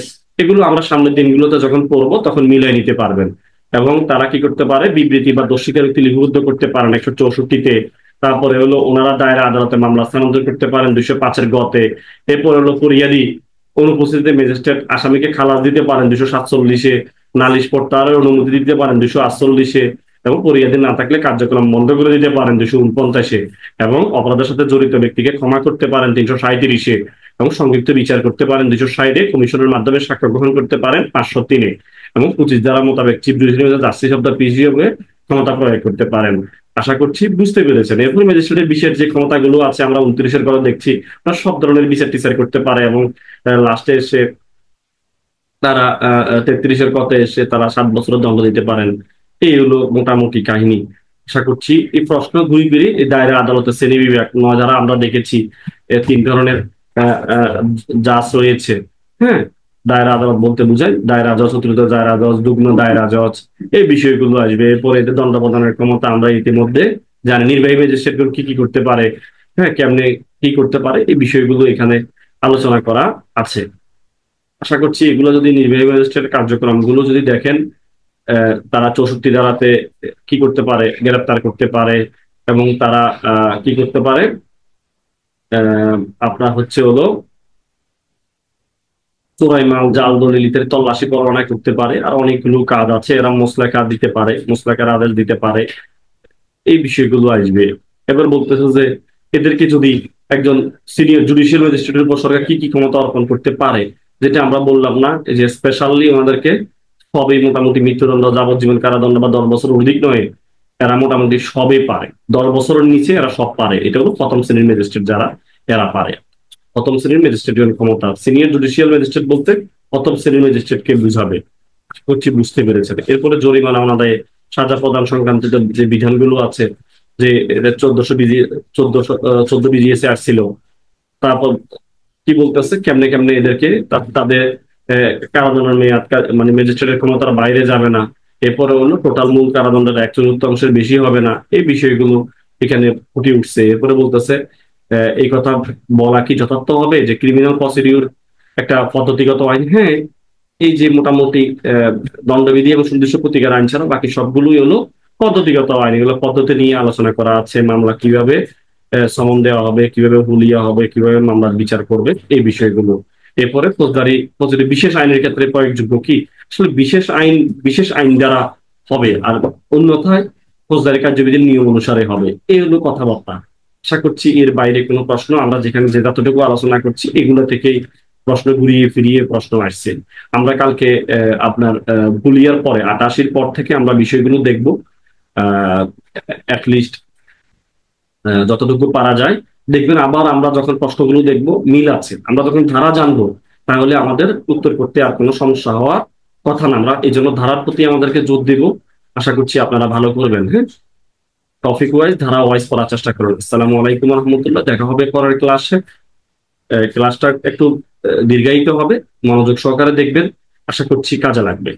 এগুলো আমরা সামনের দিনগুলোতে যখন পড়বো তখন মিলিয়ে নিতে পারবেন। এবং তারা কি করতে পারে? বিবৃতি বা দোষ স্বীকারোক্তি লিপিবদ্ধ করতে পারেন 164-তে। তারপরে হলো ওনারা দায়রা আদালতে মামলা স্থানান্তর করতে পারেন 205-এর গতে। এরপর হলো ফরিয়াদি অনুপস্থিতিতে ম্যাজিস্ট্রেট আসামিকে খালাস দিতে পারেন 247-এ। নালিশ প্রত্যাহারের অনুমতি দিতে পারেন 248-এ। এবং ফরিয়াদি না থাকলে কার্যক্রম বন্ধ করে দিতে পারেন 249-এ। এবং অপরাধের সাথে জড়িত ব্যক্তিকে ক্ষমা করতে পারেন 337-এ। এবং সংক্ষিপ্ত বিচার করতে পারেন 260-এ। কমিশনের মাধ্যমে সাক্ষ্য গ্রহণ করতে পারেন 503-এ। এবং 25 ধারা মোতাবেক chief judicial justice of the piece হিসেবে ক্ষমতা প্রয়োগ করতে পারেন। আশা করছি বুঝতে পেরেছেন। এরপর ম্যাজিস্ট্রেটের বিশেষ যে ক্ষমতাগুলো আছে আমরা 29-এর ঘরে দেখছি, তারা সব ধরনের বিচার টিচার করতে পারে। এবং লাস্টে এসে তারা 33-এর পথে এসে তারা 7 বছরের দণ্ড দিতে পারেন। এই হলো মোটামুটি কাহিনী। আশা করছি এই প্রশ্ন ঘুরি ফিরি এই দায়রা আদালতের শ্রেণী বিভাগ যারা আমরা দেখেছি 3 ধরনের জাজ রয়েছে। হ্যাঁ, দায়রা আদালত বলতে বোঝায় দায়রা জজ, অতিরিক্ত দায়রা জজ, যুগ্ম দায়রা জজ, এই বিষয়গুলো আসবে। এরপরে এদের দণ্ড প্রদানের ক্ষমতা আমরা ইতিমধ্যে জানি। নির্বাহী ম্যাজিস্ট্রেট কি কি করতে পারে, হ্যাঁ, কেমনে কি করতে পারে, এই বিষয়গুলো এখানে আলোচনা করা আছে। আশা করছি এগুলো যদি নির্বাহী ম্যাজিস্ট্রেটের কার্যক্রম গুলো যদি দেখেন, তারা 64 ধারাতে কি করতে পারে? গ্রেপ্তার করতে পারে। এবং তারা কি করতে পারে? আহ, আপনার হচ্ছে হলো চোরাই মাল, জাল দলিল ইত্যাদি তল্লাশি পরোয়ানা করতে পারে। আর অনেকগুলো কাজ আছে, এরা মোসলেকা দিতে পারে, মোসলেকার আদেশ দিতে পারে। এই বিষয়গুলো আসবে। এবার বলতেছে যে এদেরকে যদি একজন সিনিয়র জুডিশিয়াল ম্যাজিস্ট্রেটের উপর সরকার কি কি ক্ষমতা অর্পণ করতে পারে, যেটা আমরা বললাম না, যে স্পেশালি ওনাদেরকে সবই মোটামুটি মৃত্যুদণ্ড, যাবজ্জীবন কারাদণ্ড বা 10 বছর অধিক নয়, এরা মোটামুটি সবই পারে। 10 বছরের নিচে এরা সব পারে। এটা হলো প্রথম শ্রেণীর ম্যাজিস্ট্রেট যারা, এরা পারে। প্রথম শ্রেণীর ম্যাজিস্ট্রেটের ক্ষমতা। সিনিয়র জুডিশিয়াল ম্যাজিস্ট্রেট বলতে প্রথম শ্রেণীর ম্যাজিস্ট্রেটকে বুঝাবে। করছি বুঝতে পেরেছেন। এরপরে জরিমানা অনাদায়ে সাজা প্রদান সংক্রান্ত যে বিধানগুলো আছে, যে এটা 14 বিজিএস আসছিল। তারপর কি বলতেছে, কেমনে কেমনে এদেরকে তাদের কারাদণ্ডের মেয়াদ, মানে ম্যাজিস্ট্রেটের ক্ষমতার বাইরে যাবে না। এরপরে হলো টোটাল মূল কারাদণ্ডের 1/4 বেশি হবে না। এই বিষয়গুলো এখানে ফুটে উঠছে। এরপরে বলতেছে এই কথা বলা কি যথার্থ হবে যে ক্রিমিনাল প্রসিডিউর একটা পদ্ধতিগত আইন? হ্যাঁ, এই যে মোটামুটি দণ্ডবিধি এবং সুনির্দিষ্ট প্রতিকার আইন ছাড়া বাকি সবগুলোই হলো পদ্ধতিগত আইন। এগুলো পদ্ধতি নিয়ে আলোচনা করা আছে। মামলা কিভাবে সমন দেওয়া হবে, কিভাবে হুলিয়া হবে, কিভাবে মামলার বিচার করবে, এই বিষয়গুলো। এরপরে ফৌজদারি বিশেষ আইনের ক্ষেত্রে প্রয়োগযোগ্য কি? আসলে বিশেষ আইন দ্বারা হবে, আর অন্যথায় ফৌজদারি কার্যবিধির নিয়ম অনুসারে হবে। এই হলো কথাবার্তা। আশা করছি এর বাইরে কোনো প্রশ্ন, আমরা যেখানে যে যতটুকু আলোচনা করছি এগুলো থেকেই প্রশ্ন ঘুরিয়ে ফিরিয়ে প্রশ্ন আসছে। আমরা কালকে আপনার হুলিয়ার পরে 88-র পর থেকে আমরা বিষয়গুলো দেখবো। অ্যাটলিস্ট যতটুকু পারা যায় দেখবেন। আবার আমরা যখন প্রশ্নগুলো দেখবো মিল আছে, আমরা যখন ধারা জানবো, তাহলে আমাদের উত্তর করতে আর কোনো সমস্যা হওয়ার কথা না। আমরা এই জন্য ধারার প্রতি আমাদেরকে জোর দেব। আশা করছি আপনারা ভালো করবেন। হ্যাঁ, টপিক ওয়াইজ, ধারা ওয়াইজ পড়ার চেষ্টা করুন। আসসালামু আলাইকুম রহমতুল্লাহ। দেখা হবে পরের ক্লাসে। ক্লাসটা একটু দীর্ঘায়িত হবে, মনোযোগ সহকারে দেখবেন। আশা করছি কাজে লাগবে।